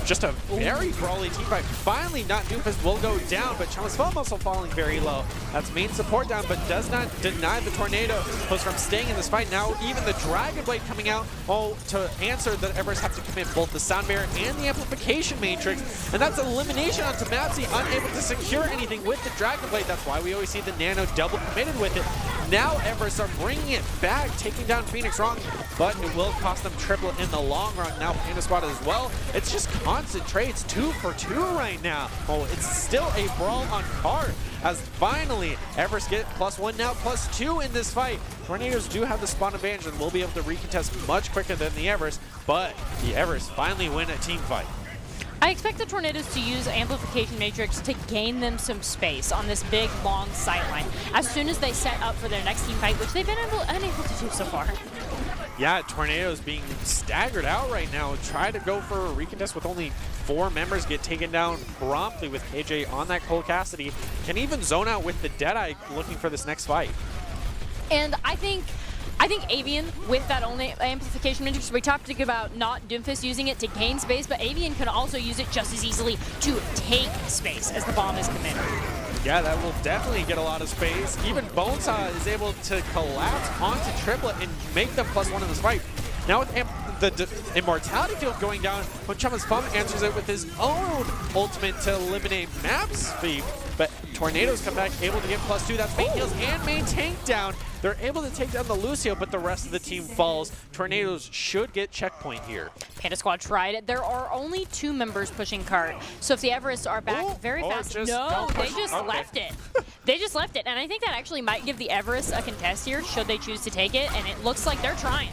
just a very brawly team fight. Finally, not Doomfist will go down, but Chum also falling very low. That's main support down, but does not deny the Tornado from staying in this fight. Now even the Dragon Blade coming out to answer that Everest have to commit both the Sound Barrier and the Amplification Matrix, and that's elimination onto Mapsy, unable to secure anything with the Dragon Blade. That's why we always see the Nano double committed with it. Now Everest are bringing it back, taking down Phoenix Wrong, but it will cost them Triplet in the long run. Now Panda Squad as well. It's just constant trades, 2 for 2 right now. It's still a brawl on card, as finally Everest get +1 now +2 in this fight. Tornadoes do have the spawn advantage and will be able to recontest much quicker than the Everest, but the Everest finally win a team fight. I expect the Tornadoes to use Amplification Matrix to gain them some space on this big, long sightline as soon as they set up for their next team fight, which they've been unable to do so far. Yeah, Tornadoes being staggered out right now. Try to go for a recontest with only 4 members, get taken down promptly with KJ on that Cole Cassidy. Can even zone out with the Deadeye looking for this next fight. And I think Avian, with that only Amplification Matrix, we talked about not Doomfist using it to gain space, but Avian can also use it just as easily to take space as the bomb is committed. Yeah, that will definitely get a lot of space. Even Bonesaw is able to collapse onto Triplet and make them +1 in this fight. Now with the Immortality Field going down, when Chum answers it with his own ultimate to eliminate Mapsy, but Tornadoes come back, able to get +2. That's main heals and main tank down. They're able to take down the Lucio, but the rest of the team falls. Tornadoes should get checkpoint here. Panda Squad tried it. There are only 2 members pushing cart, so if the Everest are back very fast, they just left it. They just left it, and I think that actually might give the Everest a contest here, should they choose to take it, and it looks like they're trying.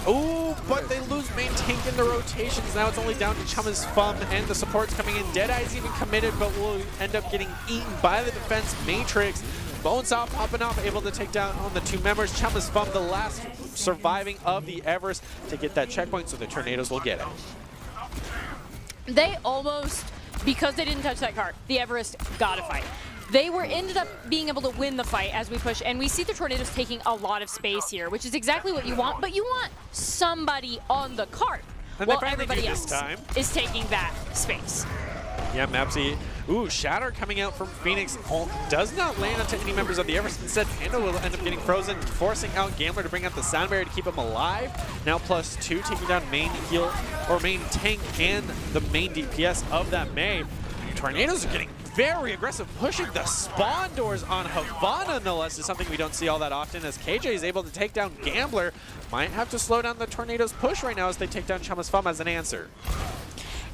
Oh, but they lose main tank in the rotations. Now it's only down to Chum's Fum, and the support's coming in. Deadeye's even committed, but will end up getting eaten by the defense matrix. Bonesaw popping off, able to take down on the 2 members. Chum's Fum, the last surviving of the Everest, to get that checkpoint, so the Tornadoes will get it. They almost, because they didn't touch that cart, the Everest got a fight. They ended up being able to win the fight as we push, and we see the Tornadoes taking a lot of space here, which is exactly what you want, but you want somebody on the cart while everybody else is taking that space. Yeah, Mapsy. Ooh, Shatter coming out from Phoenix does not land onto any members of the Everest. Instead, Panda will end up getting frozen, forcing out Gambler to bring out the Sound Barrier to keep him alive. Now +2, taking down main heal, or main tank, and the main DPS of that May. Tornadoes are getting very aggressive, pushing the spawn doors on Havana, no less, is something we don't see all that often, as KJ is able to take down Gambler. Might have to slow down the Tornadoes push right now as they take down Chum's Fum as an answer.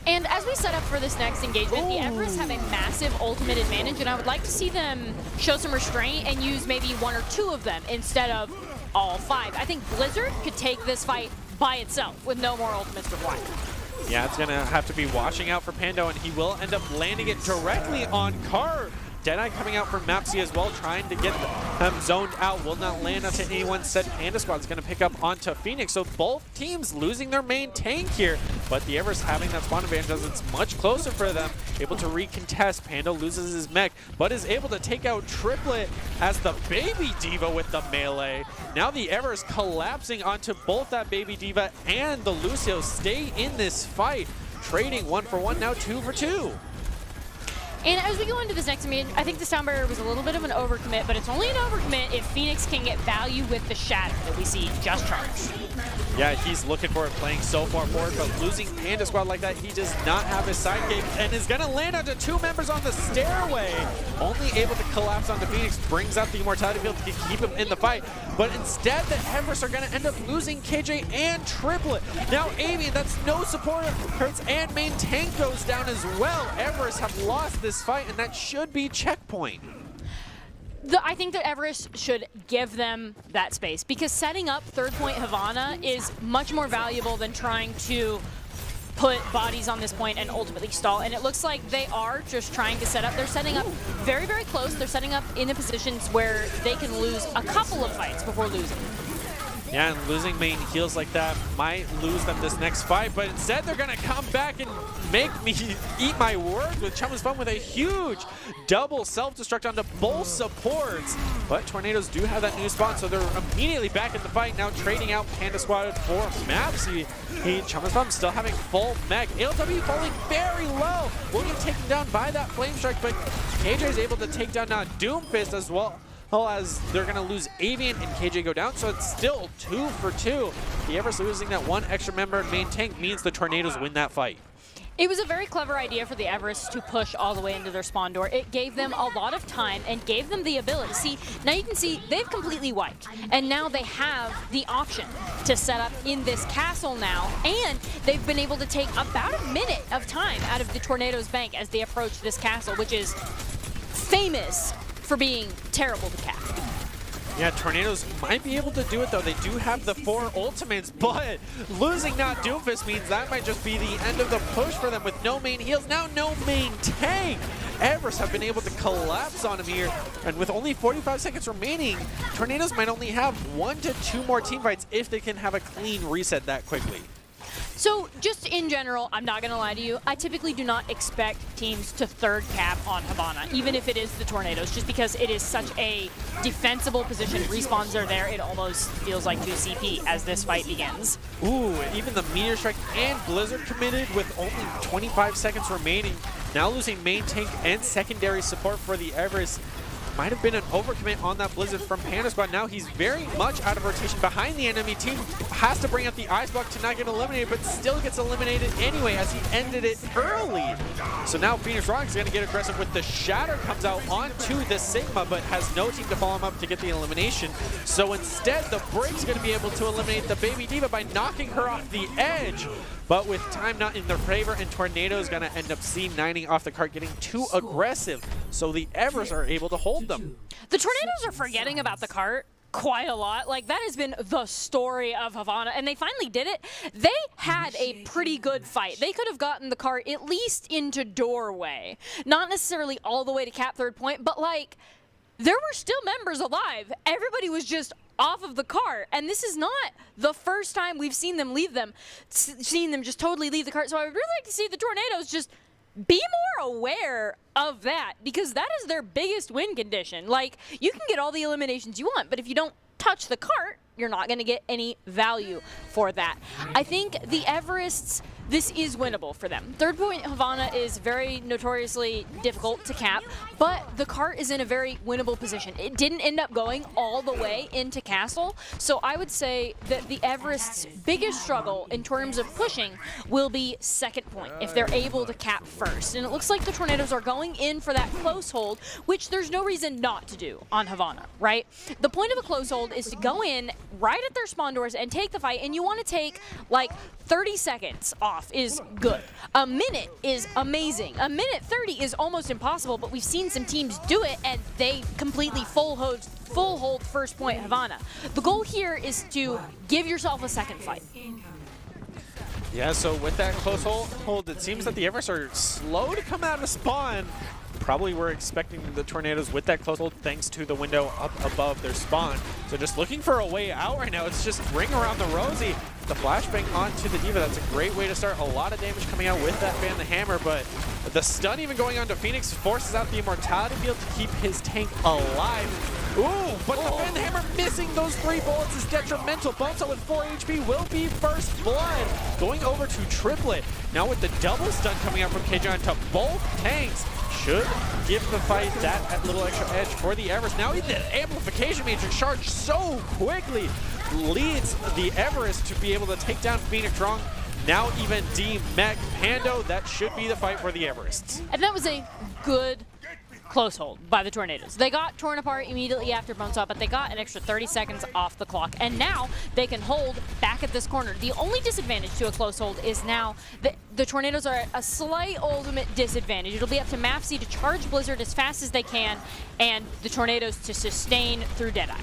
And as we set up for this next engagement, the Everest have a massive ultimate advantage, and I would like to see them show some restraint and use maybe 1 or 2 of them instead of all 5. I think Blizzard could take this fight by itself with no more ultimates required. Yeah, it's going to have to be watching out for Pando, and he will end up landing it directly on Carr. Deadeye coming out from Mapsy as well, trying to get them zoned out. Will not land onto anyone. Said Panda Squad is going to pick up onto Phoenix. So both teams losing their main tank here, but the Everest having that spawn advantage as it's much closer for them. Able to recontest. Panda loses his mech, but is able to take out Triplet as the Baby Diva with the melee. Now the Everest collapsing onto both that Baby Diva and the Lucio stay in this fight. Trading 1 for 1, now 2 for 2. And as we go into this next meet, I think the sound barrier was a little bit of an overcommit, but it's only an overcommit if Phoenix can get value with the shatter that we see just charged. Yeah, he's looking for it, playing so far forward, but losing Panda Squad like that, he does not have his sidekick and is going to land onto 2 members on the stairway. Only able to collapse onto Phoenix, brings out the Immortality field to keep him in the fight, but instead the Everest are going to end up losing KJ and Triplet. Now Avian, that's no support, hurts, and main tank goes down as well. Everest have lost this fight, and that should be checkpoint. I think that Everest should give them that space, because setting up third point Havana is much more valuable than trying to put bodies on this point and ultimately stall. And it looks like they are just trying to set up. They're setting up very, very close. They're setting up in the positions where they can lose a couple of fights before losing. Yeah, and losing main heals like that might lose them this next fight, but instead they're going to come back and make me eat my words with Chum is Fun with a huge double self-destruct onto both supports. But Tornadoes do have that new spawn, so they're immediately back in the fight, now trading out Panda Squad for Mapsy. Chum is Fun still having full mech. ALW falling very low. Will get taken down by that Flame Strike, but KJ is able to take down now Doomfist as well. As they're going to lose Avian and KJ go down, so it's still 2 for 2. The Everest losing that 1 extra member in main tank means the Tornadoes win that fight. It was a very clever idea for the Everest to push all the way into their spawn door. It gave them a lot of time and gave them the ability. See, now you can see they've completely wiped, and now they have the option to set up in this castle now, and they've been able to take about a minute of time out of the Tornadoes bank as they approach this castle, which is famous for being terrible to cap. Yeah, Tornadoes might be able to do it though. They do have the 4 ultimates, but losing not Doomfist means that might just be the end of the push for them with no main heals, now no main tank. Everest have been able to collapse on him here, and with only 45 seconds remaining, Tornadoes might only have 1 to 2 more team fights if they can have a clean reset that quickly. So just in general, I'm not going to lie to you, I typically do not expect teams to third cap on Havana, even if it is the Tornadoes, just because it is such a defensible position. Respawns are there. It almost feels like 2 CP as this fight begins. Ooh, even the Meteor Strike and Blizzard committed with only 25 seconds remaining. Now losing main tank and secondary support for the Everest. Might have been an overcommit on that Blizzard from Panda Squad. Now he's very much out of rotation behind the enemy team. Has to bring up the Ice Block to not get eliminated, but still gets eliminated anyway as he ended it early. So now Phoenix Rock is going to get aggressive with the Shatter, comes out onto the Sigma, but has no team to follow him up to get the elimination. So instead, the Break's going to be able to eliminate the Baby Diva by knocking her off the edge. But with time not in their favor, and Tornado's going to end up C9ing off the cart, getting too aggressive. So the Everest are able to hold them. The Tornadoes are forgetting about the cart quite a lot. Like, that has been the story of Havana, and they finally did it. They had a pretty good fight. They could have gotten the cart at least into doorway. Not necessarily all the way to cap third point, but like, there were still members alive. Everybody was just off of the cart, and this is not the first time we've seen them just totally leave the cart. So I would really like to see the Tornadoes just be more aware of that, because that is their biggest win condition. Like, you can get all the eliminations you want, but if you don't touch the cart, you're not going to get any value for that. I think the Everests, this is winnable for them. Third point Havana is very notoriously difficult to cap, but the cart is in a very winnable position. It didn't end up going all the way into Castle, so I would say that the Everest's biggest struggle in terms of pushing will be second point, if they're able to cap first. And it looks like the Tornadoes are going in for that close hold, which there's no reason not to do on Havana, right? The point of a close hold is to go in right at their spawn doors and take the fight, and you want to take like 30 seconds off is good. A minute is amazing. A minute 30 is almost impossible, but we've seen some teams do it and they completely full hold first point Havana. The goal here is to give yourself a second fight. Yeah, so with that close hold, it seems that the Everest are slow to come out of spawn. probably were expecting the Tornadoes with that close hold thanks to the window up above their spawn. So just looking for a way out right now. It's just ring around the Rosie. The flashbang onto the D.Va. That's a great way to start. A lot of damage coming out with that Fan the Hammer, but the stun even going onto Phoenix forces out the Immortality field to keep his tank alive. Ooh, but the Fan the Hammer missing those 3 bullets is detrimental. Bonesaw with 4 HP will be first blood. Going over to Triplet. Now with the double stun coming out from KJ onto both tanks. Should give the fight that little extra edge for the Everest. Now the Amplification Matrix charge so quickly leads the Everest to be able to take down Phoenix Strong. Now even D-Mech Pando, that should be the fight for the Everests. And that was a good close hold by the Tornadoes. They got torn apart immediately after Bonesaw, but they got an extra 30 seconds off the clock. And now they can hold back at this corner. The only disadvantage to a close hold is now the Tornadoes are at a slight ultimate disadvantage. It'll be up to Mapsy to charge Blizzard as fast as they can and the Tornadoes to sustain through Deadeye.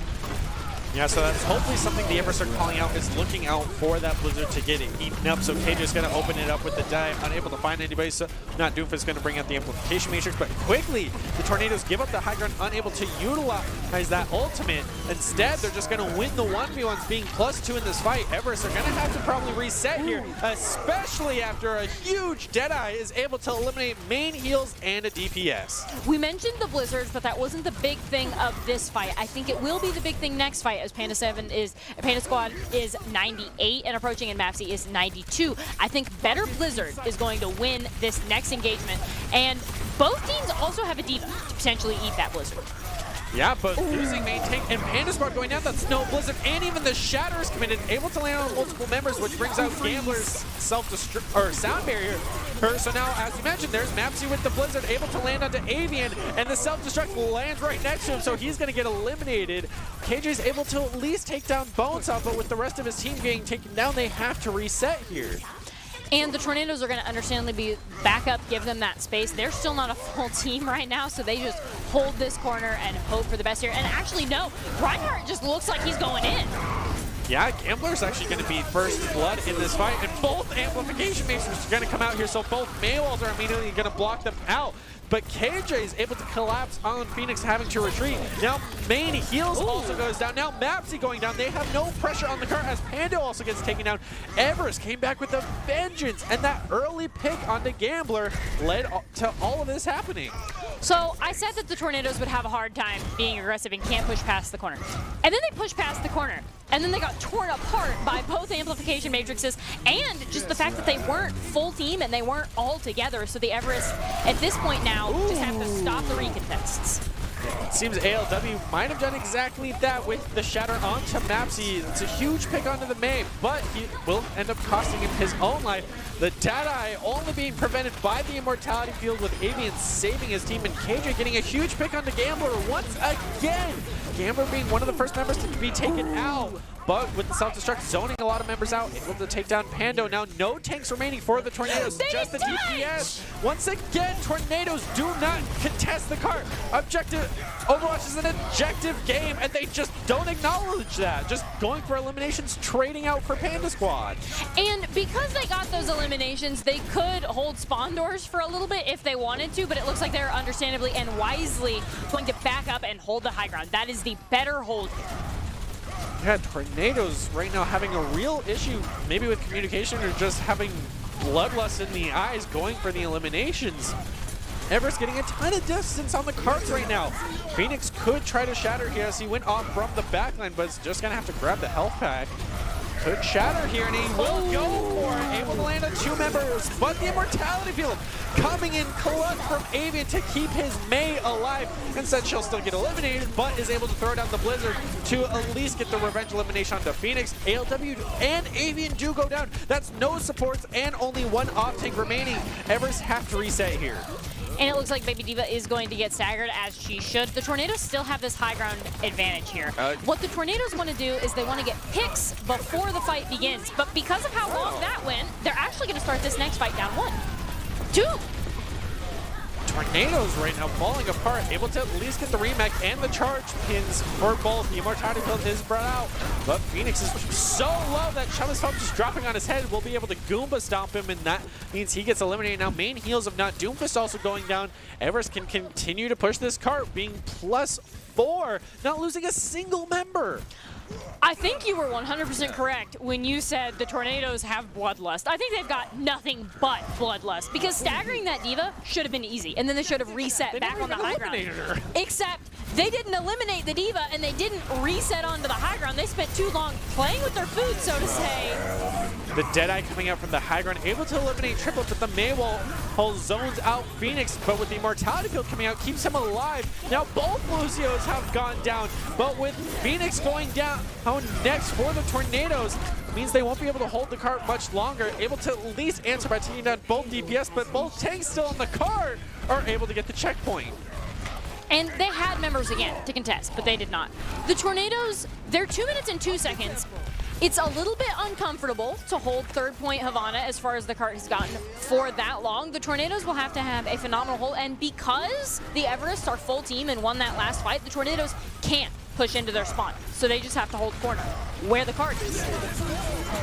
Yeah, so that's hopefully something the Everest are calling out, is looking out for that Blizzard to get it eaten up. So KJ is going to open it up with the dive, unable to find anybody. So not Doomfist is going to bring out the Amplification Matrix, but quickly the Tornadoes give up the high ground, unable to utilize that ultimate. Instead, they're just going to win the 1v1s, being +2 in this fight. Everest are going to have to probably reset here, especially after a huge Deadeye is able to eliminate main heals and a DPS. We mentioned the Blizzards, but that wasn't the big thing of this fight. I think it will be the big thing next fight, as Panda Squad is 98 and approaching, and Mapsy is 92. I think better Blizzard is going to win this next engagement, and both teams also have a D.Va to potentially eat that Blizzard. Yeah, but losing main tank and Panda Squad going down, that's no Blizzard, and even the Shatter is committed, able to land on multiple members, which brings out Gambler's self-destruct or sound barrier. So now, as you mentioned, there's Mapsy with the Blizzard, able to land onto Avian, and the self-destruct lands right next to him, so he's going to get eliminated. KJ's able to at least take down Bonesaw, but with the rest of his team getting taken down, they have to reset here. And the Tornadoes are going to understandably be back up, give them that space. They're still not a full team right now, so they just hold this corner and hope for the best here. And actually, no, Reinhardt just looks like he's going in. Yeah, Gambler's actually going to be first blood in this fight, and both Amplification Matrix are going to come out here, so both Maywalls are immediately going to block them out. But KJ is able to collapse on Phoenix, having to retreat. Now main heals also goes down. Now Mapsy going down. They have no pressure on the car as Pando also gets taken down. Everest came back with a vengeance, and that early pick onto Gambler led to all of this happening. So I said that the Tornadoes would have a hard time being aggressive and can't push past the corner. And then they pushed past the corner. And then they got torn apart by both Amplification Matrices and just the fact that they weren't full team and they weren't all together. So the Everest, at this point now, just have to stop the recontests. It seems ALW might have done exactly that with the Shatter onto Mapsy. It's a huge pick onto the main, but he will end up costing him his own life. The Deadeye only being prevented by the Immortality field, with Avian saving his team, and KJ getting a huge pick onto Gambler once again. Gambler being one of the first members to be taken out, but with the self-destruct zoning a lot of members out, able to take down Pando. Now no tanks remaining for the Tornadoes, just the DPS. Once again, Tornadoes do not contest the cart. Overwatch is an objective game, and they just don't acknowledge that. Just going for eliminations, trading out for Panda Squad. And because they got those eliminations, they could hold spawn doors for a little bit if they wanted to, but it looks like they're understandably and wisely going to back up and hold the high ground. That is the better hold here. Yeah, Tornadoes right now having a real issue, maybe with communication or just having bloodlust in the eyes, going for the eliminations. Everest getting a ton of distance on the carts right now. Phoenix could try to Shatter here as he went off from the backline, but is just going to have to grab the health pack. Could Shatter here, and he will go for it. Able to land on 2 members, but the Immortality field coming in clutch from Avian to keep his Mei alive. Instead, she'll still get eliminated, but is able to throw down the Blizzard to at least get the revenge elimination onto Phoenix. ALW and Avian do go down. That's no supports and only 1 off tank remaining. Everest have to reset here. And it looks like Baby D.Va is going to get staggered, as she should. The Tornadoes still have this high ground advantage here. What the Tornadoes want to do is they want to get picks before the fight begins. But because of how long that went, they're actually going to start this next fight down 1. 2. Tornadoes right now falling apart, able to at least get the remake and the charge pins for both. The Immortality build is brought out, but Phoenix is so low that Chumma's Foam just dropping on his head will be able to Goomba stomp him, and that means he gets eliminated. Now main heals of not Doomfist also going down. Everest can continue to push this cart, being +4, not losing a single member. I think you were 100% correct when you said the Tornadoes have Bloodlust. I think they've got nothing but Bloodlust, because staggering that D.Va should have been easy, and then they should have reset back on the high ground. Her. Except they didn't eliminate the D.Va, and they didn't reset onto the high ground. They spent too long playing with their food, so to say. The Deadeye coming out from the high ground, able to eliminate Triplet, but the Maywall zones out Phoenix, but with the Immortality field coming out, keeps him alive. Now both Lucios have gone down, but with Phoenix going down next for the Tornadoes, means they won't be able to hold the cart much longer. Able to at least answer by taking down both DPS, but both tanks still on the cart are able to get the checkpoint. And they had members again to contest, but they did not. The Tornadoes, they're 2 minutes and 2 seconds. It's a little bit uncomfortable to hold third point Havana as far as the cart has gotten for that long. The Tornadoes will have to have a phenomenal hold, and because the Everests are full team and won that last fight, the Tornadoes can't push into their spawn. So they just have to hold corner where the cart is.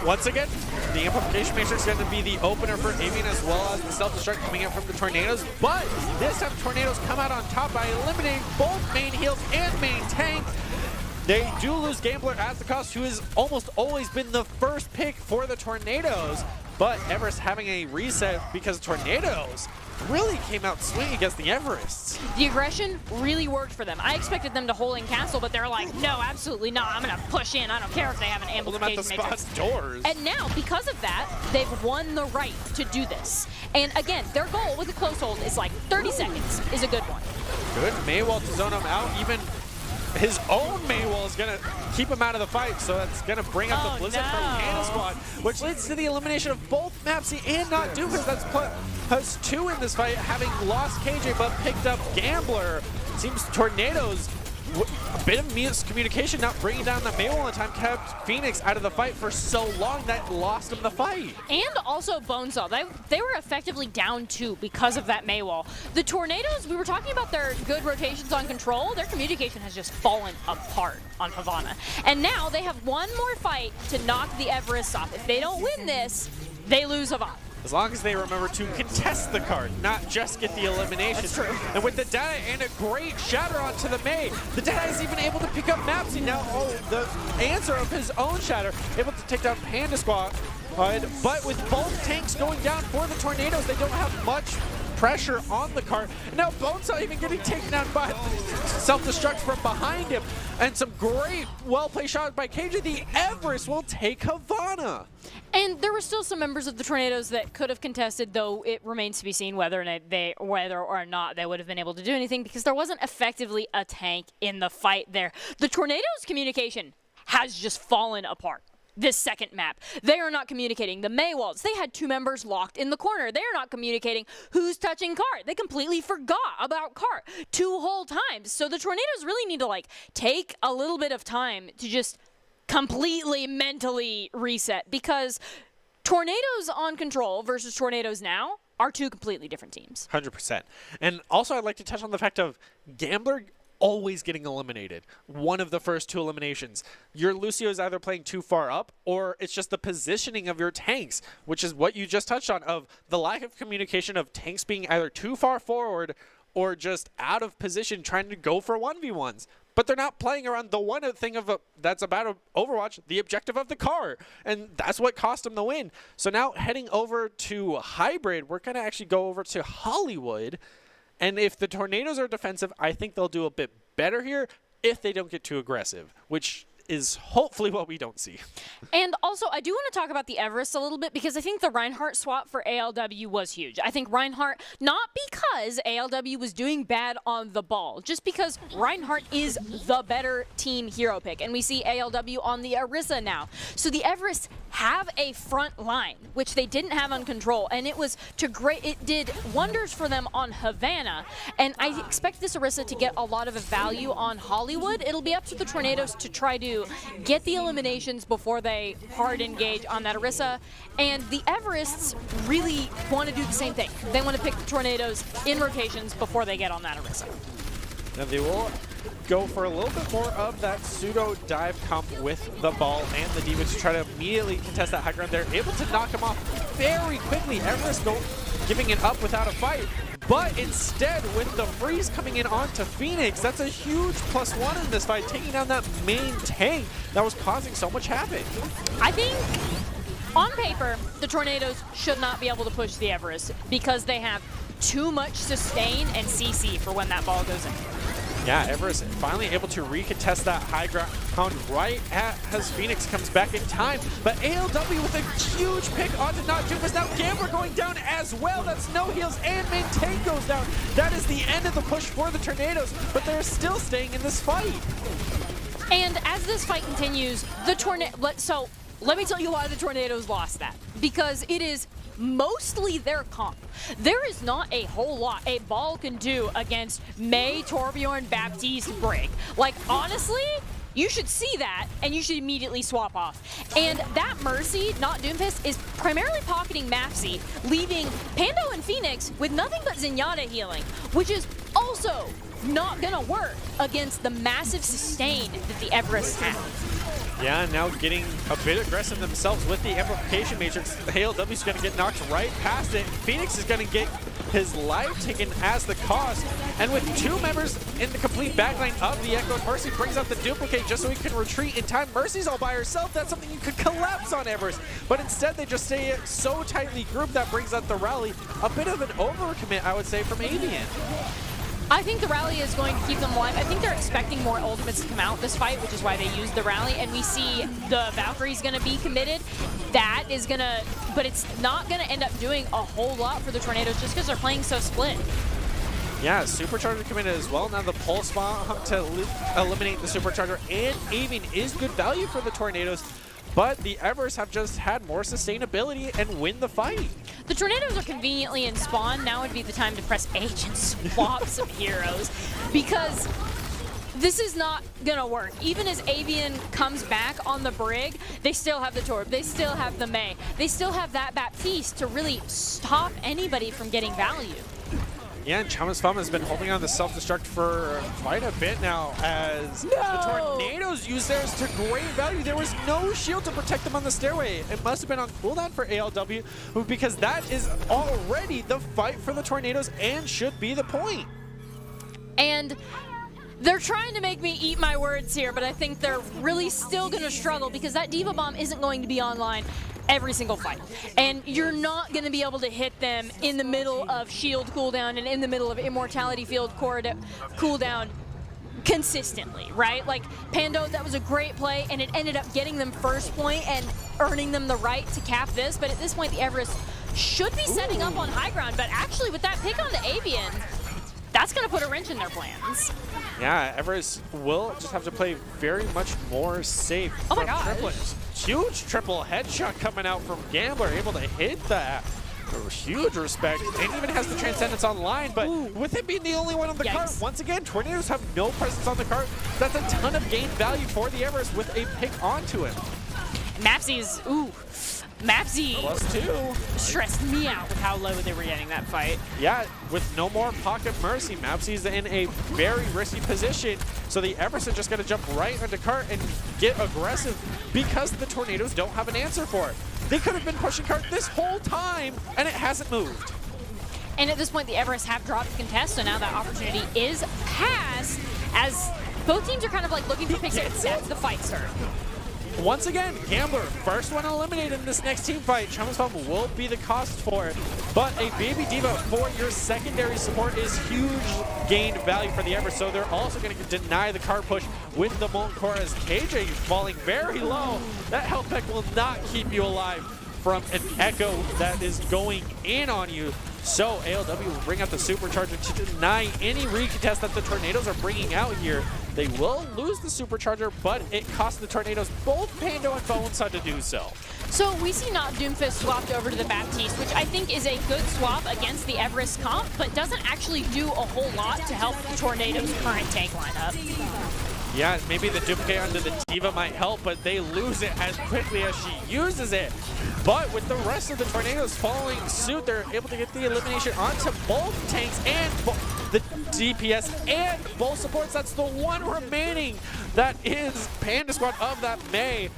Once again, the Amplification Matrix is going to be the opener for Avian, as well as the Self-Destruct coming out from the Tornadoes. But this time, Tornadoes come out on top by eliminating both main heals and main tank. They do lose Gambler at the cost, who has almost always been the first pick for the Tornadoes. But Everest having a reset because Tornadoes really came out swinging against the Everests. The aggression really worked for them. I expected them to hold in castle, but they're like, no, absolutely not. I'm going to push in. I don't care if they have an amplification matrix. At the spot's doors. And now, because of that, they've won the right to do this. And again, their goal with a close hold is like 30 seconds is a good one. Good Maywall to zone him out. Even his own Maywall is going to keep him out of the fight, so that's going to bring up the Blizzard from Panda Squad, which leads to the elimination of both Mapsy and not Doofus. That's plus 2 in this fight, having lost KJ but picked up Gambler. Seems Tornadoes, a bit of miscommunication, not bringing down the Maywall in time, kept Phoenix out of the fight for so long that lost him the fight. And also Bonesaw. They were effectively down 2 because of that Maywall. The Tornadoes, we were talking about their good rotations on control. Their communication has just fallen apart on Havana. And now they have one more fight to knock the Everests off. If they don't win this, they lose Havana. As long as they remember to contest the card, not just get the elimination. That's true. And with the Deadeye and a great shatter onto the May, the Deadeye is even able to pick up Mapsy. Now, the answer of his own shatter, able to take down Panda Squad. But with both tanks going down for the Tornadoes, they don't have much pressure on the cart. And now Bonesaw even getting taken down by Self-Destruct from behind him. And some great well-played shots by KJ. The Everest will take Havana. And there were still some members of the Tornadoes that could have contested, though it remains to be seen whether or not they would have been able to do anything, because there wasn't effectively a tank in the fight there. The Tornadoes' communication has just fallen apart. This second map, they are not communicating. The Maywalls, they had 2 members locked in the corner. They are not communicating who's touching cart. They completely forgot about cart 2 whole times. So the Tornadoes really need to like take a little bit of time to just completely mentally reset, because Tornadoes on control versus Tornadoes now are 2 completely different teams. 100%. And also I'd like to touch on the fact of Gambler always getting eliminated. One of the first 2 eliminations. Your Lucio is either playing too far up, or it's just the positioning of your tanks, which is what you just touched on, of the lack of communication of tanks being either too far forward or just out of position trying to go for 1v1s. But they're not playing around the one thing of that's about Overwatch, the objective of the car. And that's what cost them the win. So now heading over to Hybrid, we're going to actually go over to Hollywood. And if the Tornadoes are defensive, I think they'll do a bit better here if they don't get too aggressive, which is hopefully what we don't see. And also, I do want to talk about the Everest a little bit, because I think the Reinhardt swap for ALW was huge. I think Reinhardt, not because ALW was doing bad on the ball, just because Reinhardt is the better team hero pick, and we see ALW on the Orisa now. So the Everest have a front line, which they didn't have on control, and it did wonders for them on Havana, and I expect this Orisa to get a lot of value on Hollywood. It'll be up to the Tornadoes to try to to get the eliminations before they hard engage on that Orisa. And the Everests really want to do the same thing. They want to pick the Tornadoes in rotations before they get on that Orisa. Now they will go for a little bit more of that pseudo dive comp with the ball and the D.Va to try to immediately contest that high ground. They're able to knock him off very quickly. Everest don't giving it up without a fight. But instead, with the freeze coming in onto Phoenix, that's a huge +1 in this fight, taking down that main tank that was causing so much havoc. I think, on paper, the Tornadoes should not be able to push the Everest because they have too much sustain and CC for when that ball goes in. Yeah, Everest finally able to recontest that high ground right as Phoenix comes back in time. But ALW with a huge pick onto Not Doom. Now Gambler going down as well. That's no heals and main tank goes down. That is the end of the push for the Tornadoes, but they're still staying in this fight. And as this fight continues, so let me tell you why the Tornadoes lost that. Because it is mostly their comp. There is not a whole lot a ball can do against May, Torbjorn, Baptiste, Brig. Like, honestly, you should see that, and you should immediately swap off. And that Mercy, not Doomfist, is primarily pocketing Mapsy, leaving Pando and Phoenix with nothing but Zenyatta healing, which is also not gonna work against the massive sustain that the Everest have. Yeah, now getting a bit aggressive themselves with the Amplification Matrix. ALW's going to get knocked right past it. Phoenix is going to get his life taken as the cost. And with two members in the complete backline of the Echo, Mercy brings out the duplicate just so he can retreat in time. Mercy's all by herself. That's something you could collapse on Everest. But instead, they just stay so tightly grouped that brings out the rally. A bit of an overcommit, I would say, from Avian. I think the rally is going to keep them alive. I think they're expecting more ultimates to come out this fight, which is why they used the rally. And we see the Valkyrie's going to be committed. That is going to, but it's not going to end up doing a whole lot for the Tornadoes just because they're playing so split. Yeah, Supercharger committed as well. Now the Pulse Bomb to eliminate the Supercharger and Avian is good value for the Tornadoes. But the Evers have just had more sustainability and win the fight. The Tornadoes are conveniently in spawn. Now would be the time to press H and swap some heroes because this is not gonna work. Even as Avian comes back on the Brig, they still have the Torb, they still have the May, they still have that Baptiste to really stop anybody from getting value. Yeah, and Chamas Fum has been holding on to self-destruct for quite a bit now as the Tornadoes use theirs to great value. There was no shield to protect them on the stairway. It must have been on cooldown for ALW because that is already the fight for the Tornadoes and should be the point. And they're trying to make me eat my words here, but I think they're really still going to struggle because that D.Va Bomb isn't going to be online every single fight. And you're not going to be able to hit them in the middle of shield cooldown and in the middle of immortality field cooldown consistently, right? Like, Pando, that was a great play, and it ended up getting them first point and earning them the right to cap this, but at this point, the Everest should be setting up on high ground, but actually with that pick on the Avian, that's going to put a wrench in their plans. Yeah, Everest will just have to play very much more safe. Oh my gosh. Huge triple headshot coming out from Gambler, able to hit that. Huge respect, and even has the Transcendence online, but with it being the only one on the cart, once again, Tornadoes have no presence on the cart. That's a ton of gain value for the Everest with a pick onto him. Mapsy's, Mapsy +2 stressed me out with how low they were getting that fight. Yeah, with no more Pocket Mercy, Mapsy's in a very risky position, so the Everest are just going to jump right into cart and get aggressive because the Tornadoes don't have an answer for it. They could have been pushing cart this whole time, and it hasn't moved. And at this point, the Everest have dropped the contest, so now that opportunity is passed as both teams are kind of like looking for picks as the fight starts. Once again, Gambler, first one eliminated in this next team fight. Chamas Fum will be the cost for it, but a Baby D.Va for your secondary support is huge gain value for the Everest, so they're also going to deny the card push with the Molten Core as KJ falling very low. That health pack will not keep you alive from an Echo that is going in on you. So ALW will bring out the Supercharger to deny any recontest that the Tornadoes are bringing out here. They will lose the Supercharger, but it costs the Tornadoes both Pando and Boneside to do so. So we see Not Doomfist swapped over to the Baptiste, which I think is a good swap against the Everest comp, but doesn't actually do a whole lot to help the Tornadoes' current tank lineup. Yeah, maybe the duplicate onto the Diva might help, but they lose it as quickly as she uses it. But with the rest of the Tornadoes following suit, they're able to get the elimination onto both tanks and the DPS and both supports. That's the one remaining that is Panda Squad of that May.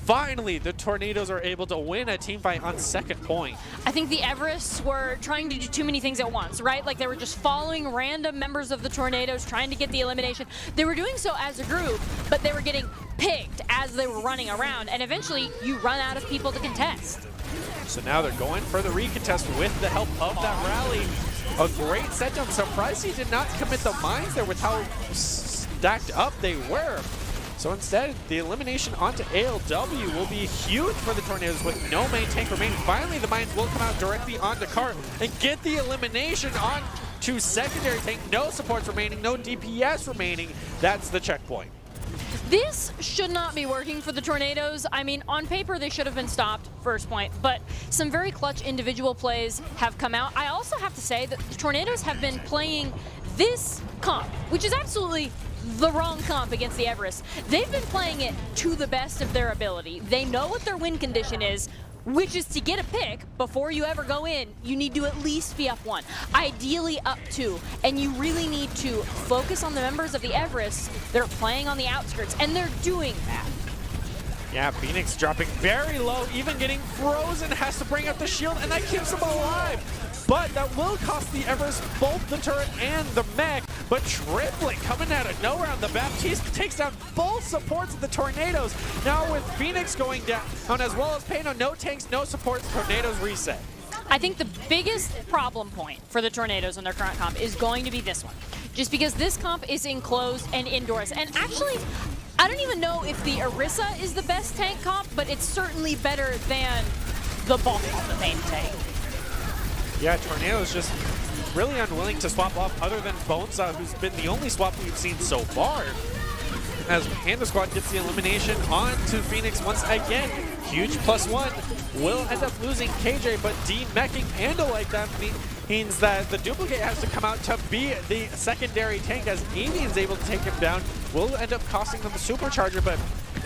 Finally, the Tornadoes are able to win a team fight on second point. I think the Everests were trying to do too many things at once, right? Like they were just following random members of the Tornadoes, trying to get the elimination. They were doing so as a group, but they were getting picked as they were running around, and eventually you run out of people to contest. So now they're going for the recontest with the help of that rally. A great set down. Surprised he did not commit the mines there with how stacked up they were. So instead, the elimination onto ALW will be huge for the Tornadoes with no main tank remaining. Finally, the mines will come out directly onto Cart and get the elimination on to secondary tank. No supports remaining, no DPS remaining. That's the checkpoint. This should not be working for the Tornadoes. I mean, on paper, they should have been stopped, first point, but some very clutch individual plays have come out. I also have to say that the Tornadoes have been playing this comp, which is absolutely the wrong comp against the Everest. They've been playing it to the best of their ability. They know what their win condition is, which is to get a pick before you ever go in. You need to at least be up 1, ideally up 2, and you really need to focus on the members of the Everest that are playing on the outskirts, and they're doing that. Yeah, Phoenix dropping very low, even getting frozen, has to bring up the shield, and that keeps him alive. But that will cost the Everest both the turret and the mech. But Triplet coming out of nowhere on the Baptiste takes down both supports of the Tornadoes. Now with Phoenix going down, as well as Pano, no tanks, no supports, Tornadoes reset. I think the biggest problem point for the Tornadoes in their current comp is going to be this one. Just because this comp is enclosed and indoors. And actually, I don't even know if the Orisa is the best tank comp, but it's certainly better than the bulk of the main tank. Yeah, Tornadoes just really unwilling to swap off other than Bonesaw, who's been the only swap we've seen so far. As Panda Squad gets the elimination on to Phoenix once again. Huge +1. Will end up losing KJ, but demeching Panda like that means that the duplicate has to come out to be the secondary tank as Avian's able to take him down. Will end up costing them the supercharger, but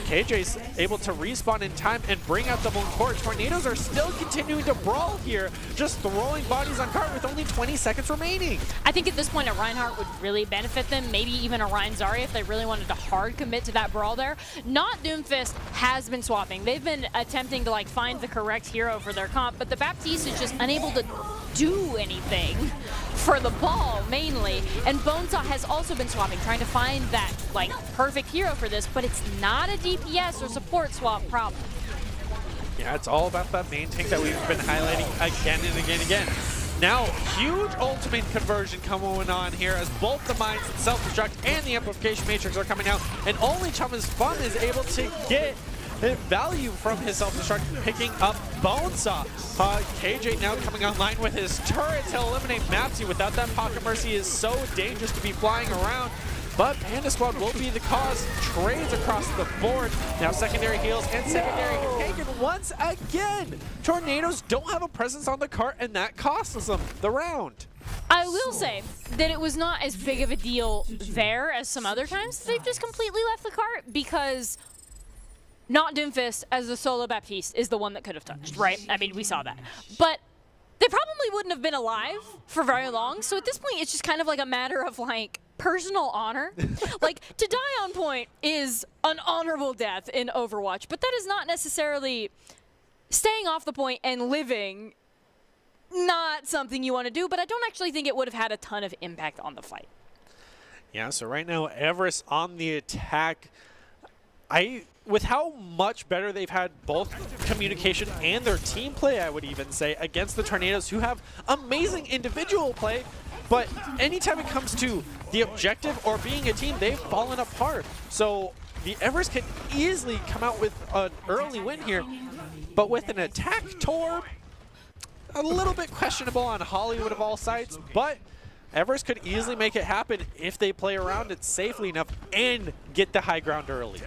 KJ's able to respawn in time and bring out the Moon Court. Tornadoes are still continuing to brawl here, just throwing bodies on Cart with only 20 seconds remaining. I think at this point a Reinhardt would really benefit them, maybe even a Rein Zarya if they really wanted to hard commit to that brawl there. Not Doomfist has been swapping. They've been attempting to like find the correct hero for their comp, but the Baptiste is just unable to do anything for the ball mainly. And Bonesaw has also been swapping, trying to find that like perfect hero for this, but it's not a DPS or support swap problem. Yeah, it's all about that main tank that we've been highlighting again and again and again. Now, huge ultimate conversion coming on here as both the mines and self-destruct and the amplification matrix are coming out, and only Chuma's Fun is able to get value from his self-destruct, picking up Bonesaw. KJ now coming online with his turret to eliminate Mapsy. Without that Pocket Mercy is so dangerous to be flying around. But Panda Squad will be the cause. Trades across the board. Now secondary heals and secondary taken once again. Tornadoes don't have a presence on the cart, and that costs them the round. I will say that it was not as big of a deal there as some other times. They've just completely left the cart because not Doomfist as the solo Baptiste is the one that could have touched, right? I mean, we saw that. But they probably wouldn't have been alive for very long. So at this point, it's just kind of like a matter of like personal honor. Like to die on point is an honorable death in Overwatch, but that is not necessarily staying off the point and living. Not something you want to do, but I don't actually think it would have had a ton of impact on the fight. Yeah, so right now, Everest on the attack. With how much better they've had both communication and their team play, I would even say, against the Tornadoes, who have amazing individual play, but anytime it comes to the objective or being a team, they've fallen apart. So the Everest can easily come out with an early win here, but with an attack Torb, a little bit questionable on Hollywood of all sites, but Everest could easily make it happen if they play around it safely enough and get the high ground early.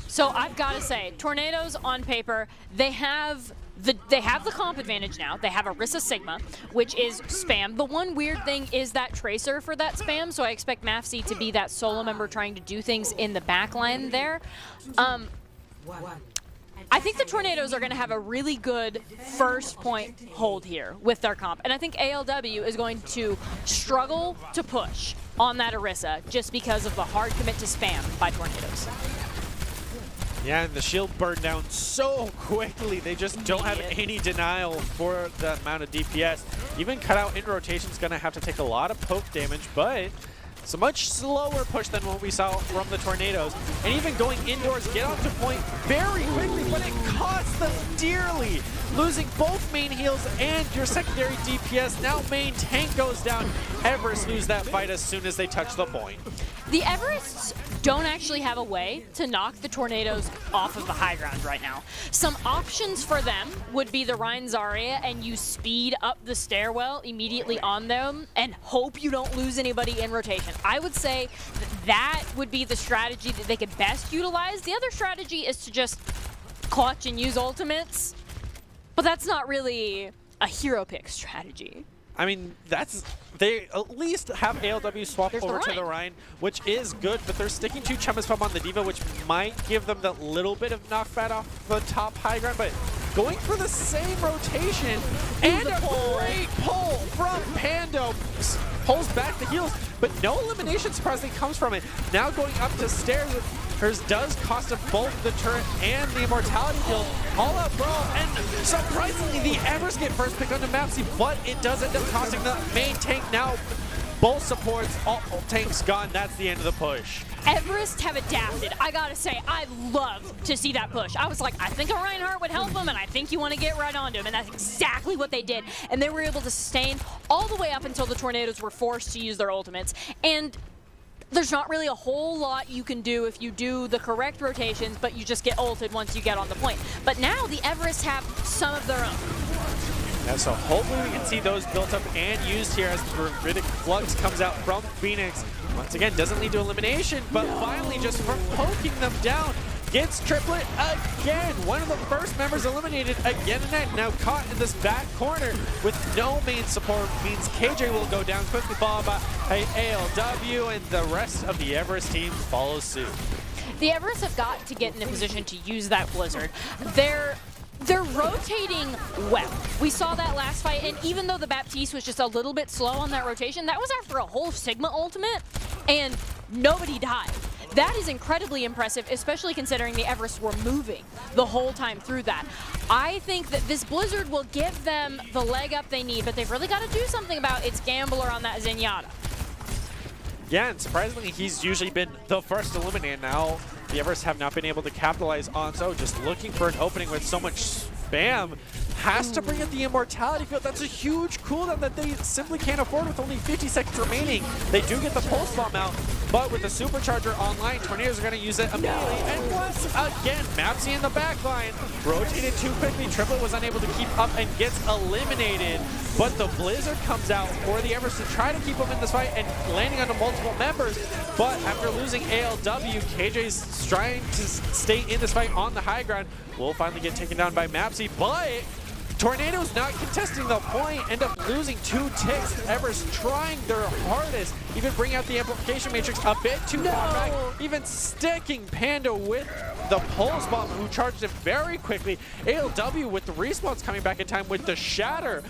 So I've got to say, Tornadoes on paper, they have they have the comp advantage now. They have Orisa Sigma, which is spam. The one weird thing is that Tracer for that spam, so I expect Mafsy to be that solo member trying to do things in the backline there. I think the Tornadoes are going to have a really good first point hold here with their comp. And I think ALW is going to struggle to push on that Orisa just because of the hard commit to spam by Tornadoes. Yeah, and the shield burned down so quickly. They just don't have any denial for the amount of DPS. Even cutout in rotation is going to have to take a lot of poke damage, but it's a much slower push than what we saw from the Tornadoes. And even going indoors, get onto point very quickly, but it costs them dearly. Losing both main heals and your secondary DPS. Now main tank goes down. Everest lose that fight as soon as they touch the point. The Everests don't actually have a way to knock the Tornadoes off of the high ground right now. Some options for them would be the Rein Zarya, and you speed up the stairwell immediately on them and hope you don't lose anybody in rotation. I would say that would be the strategy that they could best utilize. The other strategy is to just clutch and use ultimates, but that's not really a hero pick strategy. I mean, they at least have ALW swap over to the Rein, which is good, but they're sticking to Chumma's Pump on the Diva, which might give them that little bit of knockback off the top high ground, but going for the same rotation and a great pull from Pando. Pulls back the heals, but no elimination surprisingly comes from it. Now going up to stairs, hers does cost him both the turret and the immortality build. All out brawl, and surprisingly the Everest get first pick onto Mapsy, but it does end up costing the main tank. Now both supports, all tanks gone. That's the end of the push. Everest have adapted. I gotta say, I loved to see that push. I was like, I think a Reinhardt would help him, and I think you want to get right onto him, and that's exactly what they did. And they were able to sustain all the way up until the Tornadoes were forced to use their ultimates. And there's not really a whole lot you can do if you do the correct rotations, but you just get ulted once you get on the point. But now the Everest have some of their own. Yeah, so hopefully we can see those built up and used here as the Gravitic Flux comes out from Phoenix. Once again, doesn't lead to elimination, but finally just from poking them down, gets Triplet again. One of the first members eliminated again and again. Now caught in this back corner with no main support means KJ will go down quickly, followed by ALW, and the rest of the Everest team follows suit. The Everest have got to get in a position to use that Blizzard. They're rotating well. We saw that last fight, and even though the Baptiste was just a little bit slow on that rotation, that was after a whole Sigma ultimate, and nobody died. That is incredibly impressive, especially considering the Everest were moving the whole time through that. I think that this Blizzard will give them the leg up they need, but they've really got to do something about its Gambler on that Zenyatta. Yeah, and surprisingly, he's usually been the first eliminated. Now the Everest have not been able to capitalize on, so just looking for an opening with so much spam. Has to bring in the immortality field. That's a huge cooldown that they simply can't afford with only 50 seconds remaining. They do get the pulse bomb out, but with the supercharger online, Tornadoes are going to use it immediately. And once again, Mapsy in the back line, rotated too quickly. Triplet was unable to keep up and gets eliminated. But the Blizzard comes out for the Everest to try to keep them in this fight and landing onto multiple members. But after losing ALW, KJ's trying to stay in this fight on the high ground. Will finally get taken down by Mapsy, but Tornadoes not contesting the point, end up losing 2 ticks. Everest trying their hardest, even bring out the amplification matrix a bit too far back, even sticking Panda with the pulse bomb, who charged it very quickly. ALW with the respawns coming back in time with the shatter.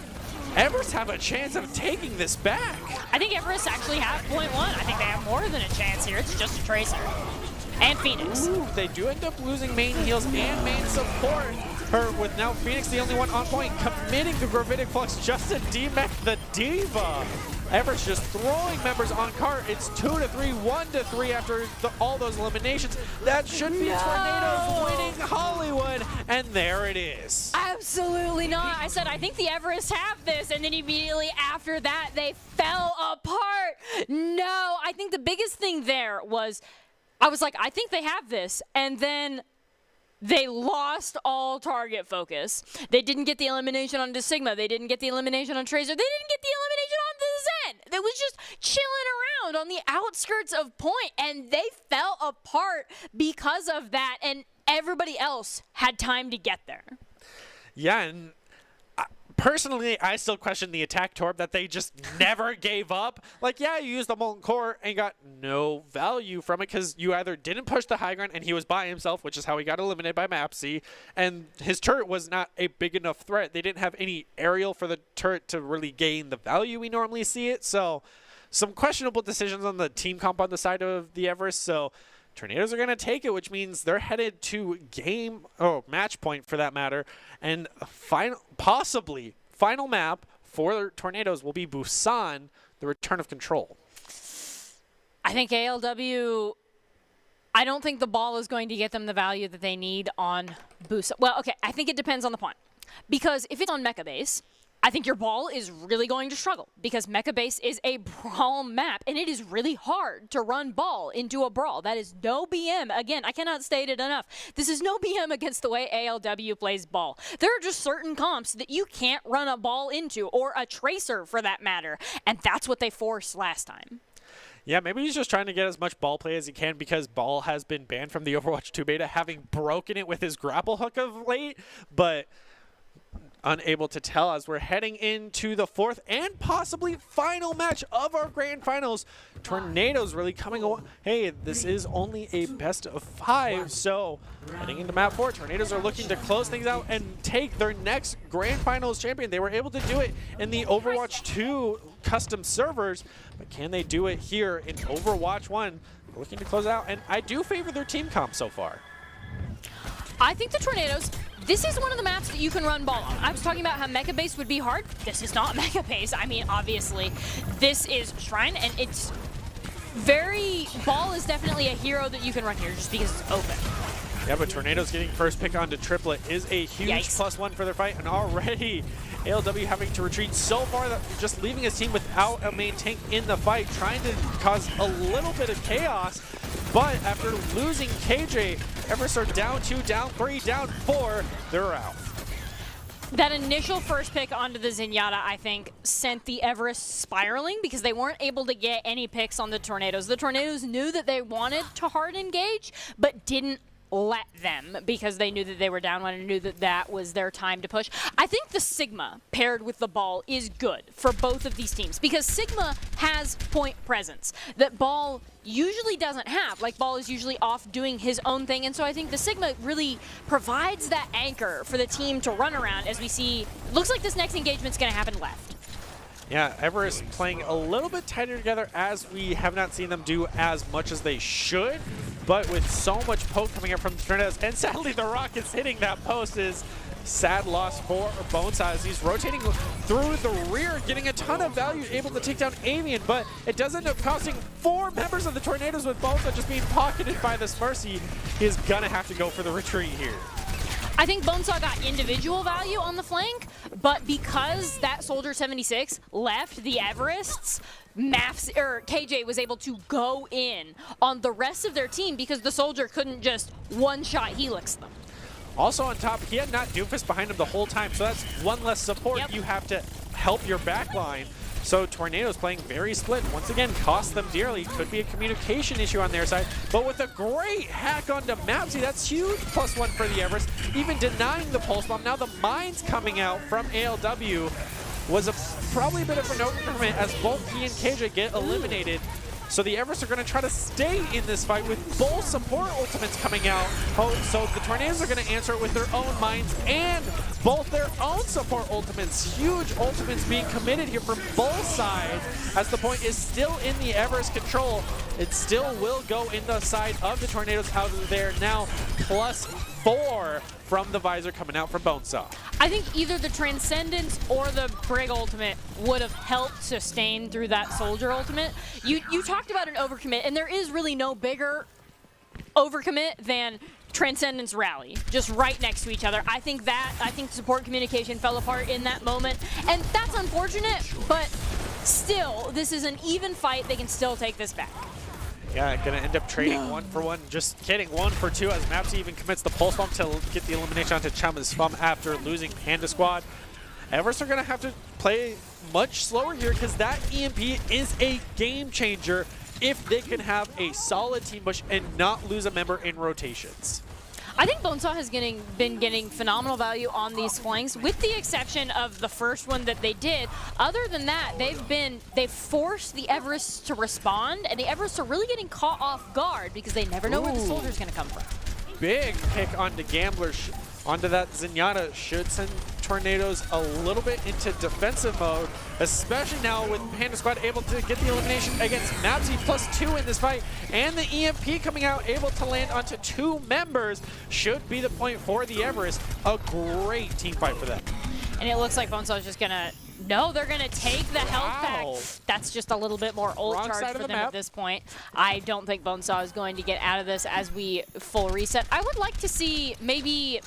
Everest have a chance of taking this back. I think Everest actually have point one. I think they have more than a chance here. It's just a Tracer. And Phoenix. Ooh, they do end up losing main heals and main support. Her with now Phoenix the only one on point, committing to Gravitic Flux just to demech the Diva. Everest just throwing members on cart. It's 2-3, 1-3 after all those eliminations. That should be Tornadoes winning Hollywood, and there it is. Absolutely not. I said, I think the Everest have this, and then immediately after that, they fell apart. No, I think the biggest thing there was, I was like, I think they have this, and then they lost all target focus. They didn't get the elimination on Sigma. They didn't get the elimination on Tracer. They didn't get the elimination on the Zen. They was just chilling around on the outskirts of point, and they fell apart because of that, and everybody else had time to get there. Yeah, and personally, I still question the attack torp that they just never gave up. Like, yeah, you used the molten core and got no value from it because you either didn't push the high ground and he was by himself, which is how he got eliminated by Mapsy, and his turret was not a big enough threat. They didn't have any aerial for the turret to really gain the value we normally see it. So some questionable decisions on the team comp on the side of the Everest. So Tornadoes are going to take it, which means they're headed to match point for that matter. And possibly final map for Tornadoes will be Busan, the return of control. I think ALW, I don't think the ball is going to get them the value that they need on Busan. Well, okay, I think it depends on the point. Because if it's on Mecha Base, I think your ball is really going to struggle because Mecha Base is a brawl map, and it is really hard to run ball into a brawl. That is no BM. Again, I cannot state it enough. This is no BM against the way ALW plays ball. There are just certain comps that you can't run a ball into, or a tracer for that matter, and that's what they forced last time. Yeah, maybe he's just trying to get as much ball play as he can because ball has been banned from the Overwatch 2 beta, having broken it with his grapple hook of late, but unable to tell as we're heading into the fourth and possibly final match of our grand finals. Tornadoes really coming away. Hey, this is only a best of 5, so heading into map 4, Tornadoes are looking to close things out and take their next grand finals champion. They were able to do it in the Overwatch 2 custom servers, but can they do it here in Overwatch 1? They're looking to close out, and I do favor their team comp so far. I think the Tornadoes, this is one of the maps that you can run ball on. I was talking about how Mecha Base would be hard. This is not Mecha Base. I mean, obviously, this is Shrine, and it's ball is definitely a hero that you can run here just because it's open. Yeah, but Tornadoes getting first pick onto Triplet is a huge +1 for their fight, and already ALW having to retreat so far that just leaving his team without a main tank in the fight, trying to cause a little bit of chaos. But after losing KJ, Everest are down 2, down 3, down 4, they're out. That initial first pick onto the Zenyatta, I think, sent the Everest spiraling because they weren't able to get any picks on the Tornadoes. The Tornadoes knew that they wanted to hard engage, but didn't let them because they knew that they were down 1 and knew that that was their time to push. I think the Sigma paired with the Ball is good for both of these teams because Sigma has point presence that Ball usually doesn't have. Like, Ball is usually off doing his own thing, and so I think the Sigma really provides that anchor for the team to run around as we see. Looks like this next engagement's going to happen left. Yeah, Everest playing a little bit tighter together as we have not seen them do as much as they should, but with so much poke coming up from the Tornadoes, and sadly the Rockets hitting that post is sad loss for Bonesaw as he's rotating through the rear, getting a ton of value, able to take down Avian, but it does end up costing 4 members of the Tornadoes with Bonesaw just being pocketed by this Mercy. He is gonna have to go for the retreat here. I think Bonesaw got individual value on the flank, but because that Soldier 76 left the Everests, KJ was able to go in on the rest of their team because the Soldier couldn't just one-shot Helix them. Also on top, he had not Doofus behind him the whole time, so that's one less support you have to help your backline. So Tornadoes playing very split. Once again, cost them dearly. Could be a communication issue on their side. But with a great hack onto Mapsy, that's huge +1 for the Everest. Even denying the Pulse Bomb. Now the mines coming out from ALW was probably a bit of an overcommitment as both he and KJ get eliminated. So the Everest are going to try to stay in this fight with both support ultimates coming out. So the Tornadoes are going to answer it with their own mines and both their own support ultimates. Huge ultimates being committed here from both sides as the point is still in the Everest control. It still will go in the side of the Tornadoes out of there now, +4 from the Visor coming out from Bonesaw. I think either the Transcendence or the Brig ultimate would have helped sustain through that Soldier ultimate. You talked about an overcommit, and there is really no bigger overcommit than Transcendence Rally, just right next to each other. I think support communication fell apart in that moment, and that's unfortunate, but still, this is an even fight. They can still take this back. Yeah, gonna end up trading 1 for 1. Just kidding, 1 for 2 as Mapsy even commits the Pulse Bomb to get the elimination onto Chama's Fum after losing Panda Squad. Everest are gonna have to play much slower here because that EMP is a game changer if they can have a solid team push and not lose a member in rotations. I think Bonesaw has been getting phenomenal value on these flanks, with the exception of the first one that they did. Other than that, they've forced the Everest to respond, and the Everest are really getting caught off guard because they never know where the soldier's going to come from. Big pick onto Gambler, onto that Zenyatta should send Tornadoes a little bit into defensive mode, especially now with Panda Squad able to get the elimination against Mapsy +2 in this fight, and the EMP coming out able to land onto 2 members should be the point for the Everest. A great team fight for them. And it looks like Bonesaw is just going to... No, they're going to take the health pack. That's just a little bit more ult charge for them at this point. I don't think Bonesaw is going to get out of this as we full reset. I would like to see maybe...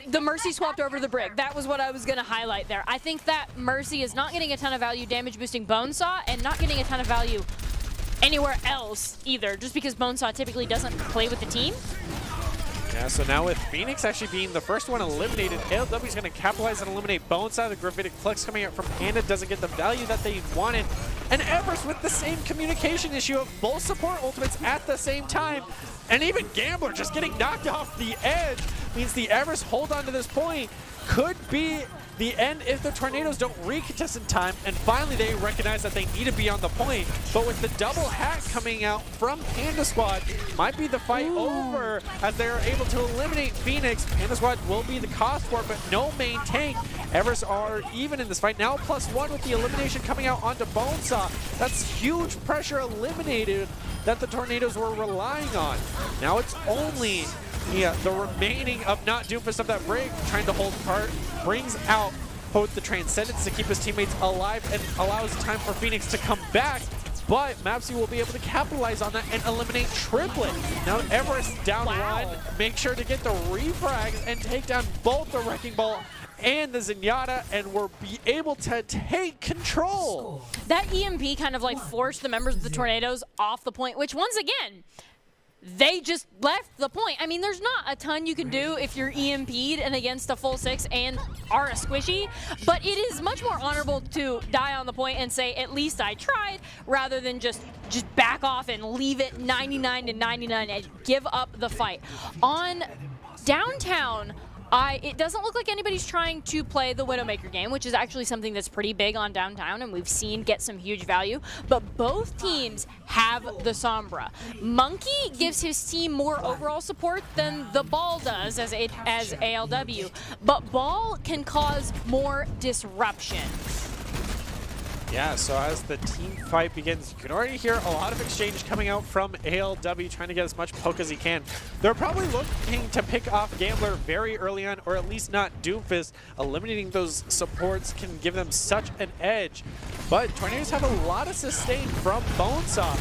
the Mercy swapped over the Brig. That was what I was going to highlight there. I think that Mercy is not getting a ton of value damage boosting Bonesaw and not getting a ton of value anywhere else either, just because Bonesaw typically doesn't play with the team. Yeah, so now with Phoenix actually being the first one eliminated, ALW is going to capitalize and eliminate Bonesaw. The Gravitic Flex coming out from Panda doesn't get the value that they wanted. And Everest with the same communication issue of both support ultimates at the same time. And even Gambler just getting knocked off the edge means the Everest hold on to this point could be the end if the Tornadoes don't recontest in time, and finally they recognize that they need to be on the point. But with the double hack coming out from Panda Squad, might be the fight over as they're able to eliminate Phoenix. Panda Squad will be the cost for it, but no main tank. Everest are even in this fight. Now +1 with the elimination coming out onto Bonesaw. That's huge pressure eliminated that the Tornadoes were relying on. Now it's only the remaining of not Doomfist of that Brig trying to hold part, brings out both the Transcendence to keep his teammates alive and allows time for Phoenix to come back, but Mapsy will be able to capitalize on that and eliminate Triplet. Now Everest down one, make sure to get the refrags and take down both the Wrecking Ball and the Zenyatta, and we'll be able to take control. That EMP kind of like forced the members of the Tornadoes off the point, which once again, they just left the point. I mean, there's not a ton you can do if you're EMP'd and against a full 6 and are a squishy, but it is much more honorable to die on the point and say, at least I tried, rather than just back off and leave it 99 to 99 and give up the fight. On Downtown, it doesn't look like anybody's trying to play the Widowmaker game, which is actually something that's pretty big on Downtown and we've seen get some huge value, but both teams have the Sombra. Monkey gives his team more overall support than the Ball does as ALW, but Ball can cause more disruption. Yeah, so as the team fight begins, you can already hear a lot of exchange coming out from ALW trying to get as much poke as he can. They're probably looking to pick off Gambler very early on, or at least not Doomfist. Eliminating those supports can give them such an edge. But Tornadoes have a lot of sustain from Bonesaw,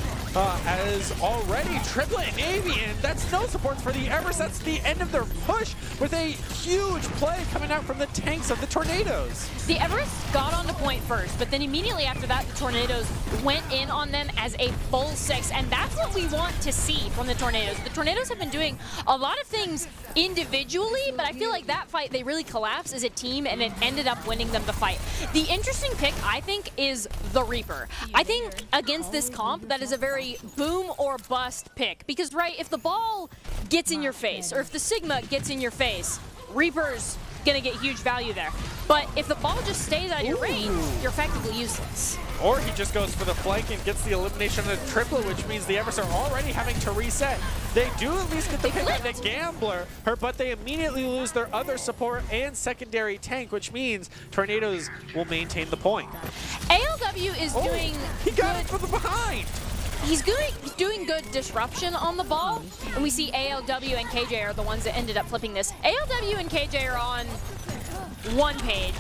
as already Triplet and Avian. That's no supports for the Everest. That's the end of their push with a huge play coming out from the tanks of the Tornadoes. The Everest got on the point first, but then immediately after that, the Tornadoes went in on them as a full 6, and that's what we want to see from the Tornadoes. The Tornadoes have been doing a lot of things individually, but I feel like that fight, they really collapsed as a team, and it ended up winning them the fight. The interesting pick, I think, is the Reaper. I think against this comp, that is a very boom or bust pick, because, right, if the Ball gets in your face, or if the Sigma gets in your face, Reaper's gonna get huge value there. But if the Ball just stays out of your range, you're effectively useless. Or he just goes for the flank and gets the elimination of the Triplet, which means the Everest are already having to reset. They do at least get the pick on the Gambler, but they immediately lose their other support and secondary tank, which means Tornadoes will maintain the point. ALW is doing He got it from the behind! He's doing good disruption on the Ball, and we see ALW and KJ are the ones that ended up flipping this. ALW and KJ are on one page,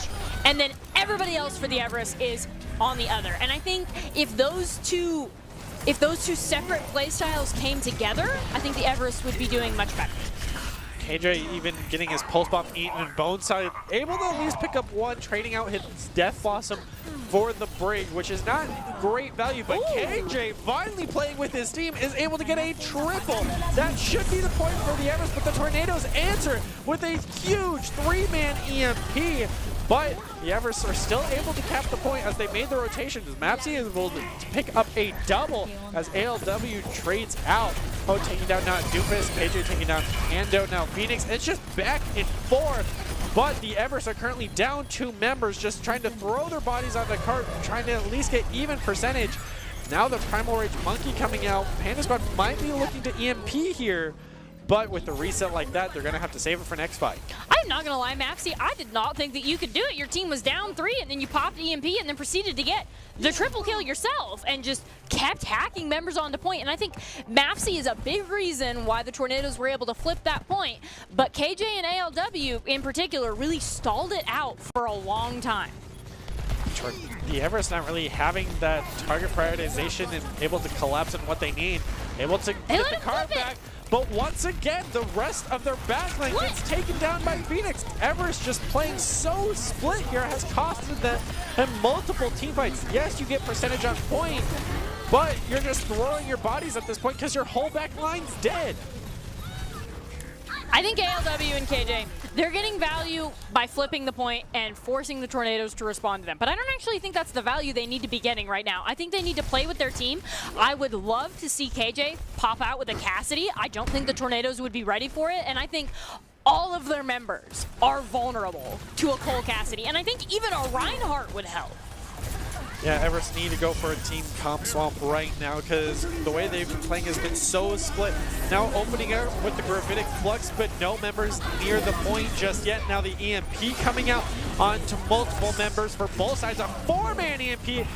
and then everybody else for the Everest is on the other. And I think if those two separate playstyles came together, I think the Everest would be doing much better. KJ even getting his pulse bomb eaten and Boneside, able to at least pick up one, trading out his Death Blossom for the Brig, which is not great value, but KJ finally playing with his team is able to get a triple. That should be the point for the Everest, but the Tornadoes answer with a huge 3-man EMP. but the Everest are still able to cap the point as they made the rotation. Mapsy is able to pick up a double as ALW trades out. Oh, taking down now Doofus, KJ taking down Ando, now Phoenix. It's just back and forth, but the Everest are currently down 2 members, just trying to throw their bodies on the cart, trying to at least get even percentage. Now the Primal Rage Monkey coming out. Panda Squad might be looking to EMP here, but with the reset like that, they're going to have to save it for next fight. I'm not going to lie, Mapsy, I did not think that you could do it. Your team was down 3, and then you popped EMP, and then proceeded to get the triple kill yourself, and just kept hacking members onto point. And I think Mapsy is a big reason why the Tornadoes were able to flip that point. But KJ and ALW, in particular, really stalled it out for a long time. The Everest not really having that target prioritization and able to collapse on what they need. Able to get the card back. But once again, the rest of their backline gets taken down by Phoenix. Everest just playing so split here has costed them multiple team fights. Yes, you get percentage on point, but you're just throwing your bodies at this point because your whole back line's dead. I think ALW and KJ, they're getting value by flipping the point and forcing the Tornadoes to respond to them. But I don't actually think that's the value they need to be getting right now. I think they need to play with their team. I would love to see KJ pop out with a Cassidy. I don't think the Tornadoes would be ready for it. And I think all of their members are vulnerable to a Cole Cassidy. And I think even a Reinhardt would help. Yeah, Everest need to go for a team comp swamp right now because the way they've been playing has been so split. Now opening out with the Gravitic Flux, but no members near the point just yet. Now the EMP coming out onto multiple members for both sides. A 4-man EMP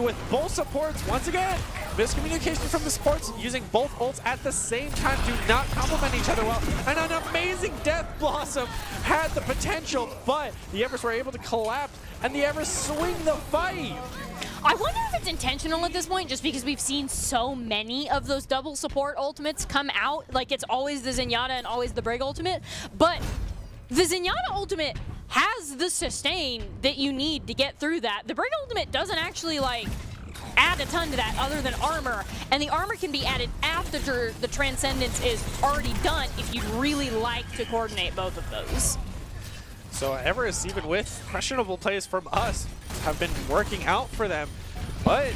with both supports. Once again, miscommunication from the supports using both ults at the same time do not complement each other well. And an amazing Death Blossom had the potential, but the Everest were able to collapse and the Everest swing the fight. I wonder if it's intentional at this point, just because we've seen so many of those double support ultimates come out. Like, it's always the Zenyatta and always the Brig ultimate. But the Zenyatta ultimate has the sustain that you need to get through that. The Brig ultimate doesn't actually, like, add a ton to that other than armor. And the armor can be added after the Transcendence is already done if you'd really like to coordinate both of those. So Everest, even with questionable plays from us, have been working out for them, but it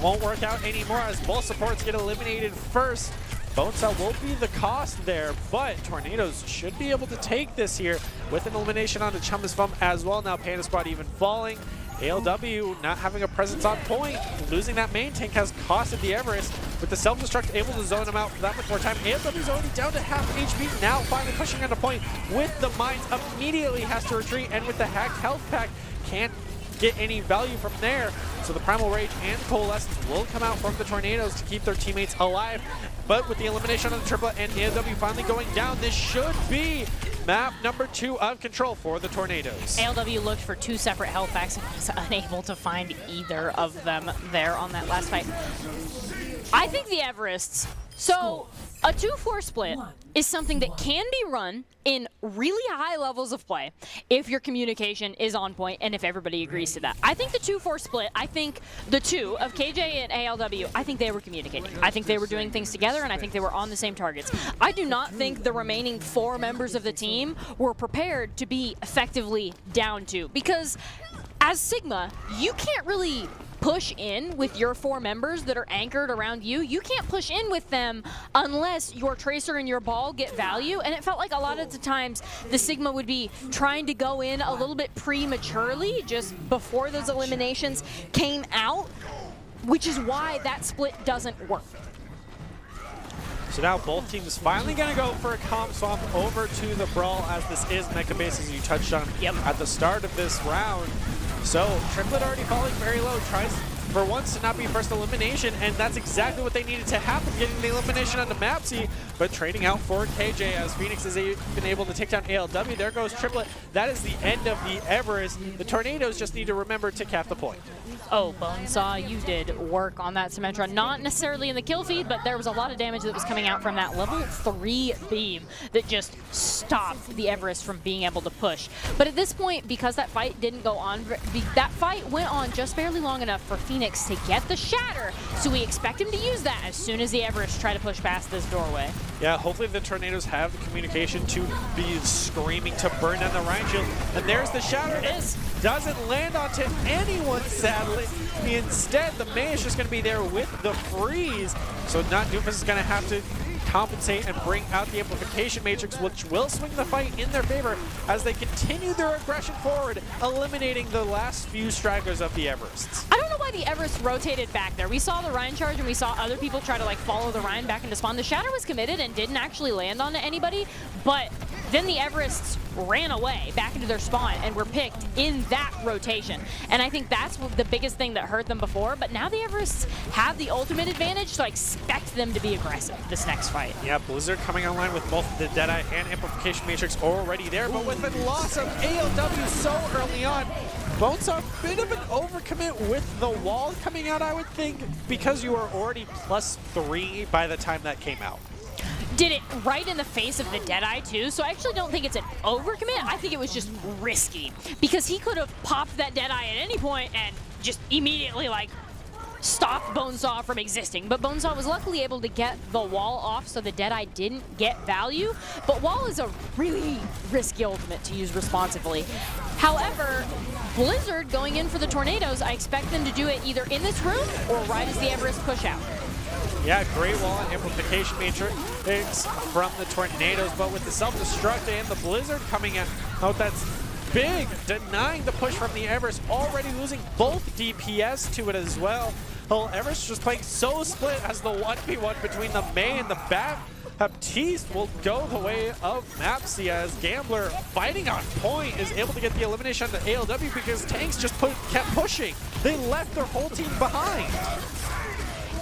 won't work out anymore as both supports get eliminated first. Bone Cell will be the cost there, but Tornadoes should be able to take this here with an elimination onto Chumbus Fum as well. Now Panda Squad even falling. ALW not having a presence on point. Losing that main tank has costed the Everest. With the self-destruct able to zone him out for that much more time. ALW's already down to half HP. Now finally pushing on the point with the mines. Immediately has to retreat, and with the hacked health pack, can't get any value from there. So the Primal Rage and Coalescence will come out from the Tornadoes to keep their teammates alive. But with the elimination of the triplet and ALW finally going down, this should be map number 2 of Control for the Tornadoes. ALW looked for 2 separate health packs and was unable to find either of them there on that last fight. I think the Everests, so a 2-4 split is something that can be run in really high levels of play if your communication is on point and if everybody agrees to that. I think the 2-4 split, I think the 2 of KJ and ALW, I think they were communicating. I think they were doing things together, and I think they were on the same targets. I do not think the remaining 4 members of the team were prepared to be effectively down 2, because as Sigma, you can't really push in with your 4 members that are anchored around you. You can't push in with them unless your Tracer and your Ball get value, and it felt like a lot of the times the Sigma would be trying to go in a little bit prematurely just before those eliminations came out, which is why that split doesn't work. So now both teams finally going to go for a comp swap over to the Brawl, as this is mecha base, as you touched on at the start of this round. So Triplet already falling very low, tries for once to not be first elimination, and that's exactly what they needed to happen, getting the elimination onto Mapsy, but trading out for KJ as Phoenix has been able to take down ALW. There goes Triplet. That is the end of the Everest. The Tornadoes just need to remember to cap the point. Oh, Bonesaw, you did work on that Symmetra. Not necessarily in the kill feed, but there was a lot of damage that was coming out from that level 3 beam that just stopped the Everest from being able to push. But at this point, because that fight didn't go on, that fight went on just barely long enough for Phoenix Phoenix to get the shatter, so we expect him to use that as soon as the Everest try to push past this doorway. Yeah, hopefully the Tornadoes have the communication to be screaming to burn down the Rhine Shield. And there's the shatter. This doesn't land onto anyone, sadly. Instead, the May is just going to be there with the freeze. So not Doomfist is going to have to compensate and bring out the Amplification Matrix, which will swing the fight in their favor as they continue their aggression forward, eliminating the last few stragglers of the Everests. I don't know why the Everest rotated back there. We saw the Rhine charge and we saw other people try to like follow the Rhine back into spawn. The shatter was committed and didn't actually land onto anybody, but then the Everests ran away back into their spawn and were picked in that rotation. And I think that's the biggest thing that hurt them before, but now the Everests have the ultimate advantage, so I expect them to be aggressive this next fight. Yeah, Blizzard coming online with both the Deadeye and Amplification Matrix already there, but with the loss of ALW so early on, Bonesaw a bit of an overcommit with the wall coming out, I would think, because you were already +3 by the time that came out. Did it right in the face of the Deadeye too, so I actually don't think it's an overcommit. I think it was just risky because he could have popped that Deadeye at any point and just immediately like stopped Bonesaw from existing. But Bonesaw was luckily able to get the wall off so the Deadeye didn't get value. But wall is a really risky ultimate to use responsibly. However, Blizzard going in for the Tornadoes, I expect them to do it either in this room or right as the Everest push out. Yeah, great wall and Amplification Matrix from the Tornadoes, but with the self-destruct and the Blizzard coming out, that's big, denying the push from the Everest, already losing both DPS to it as well. Well, Everest just playing so split as the 1v1 between the May and the Baptiste will go the way of Mapsia as Gambler fighting on point is able to get the elimination on the ALW because tanks just kept pushing. They left their whole team behind.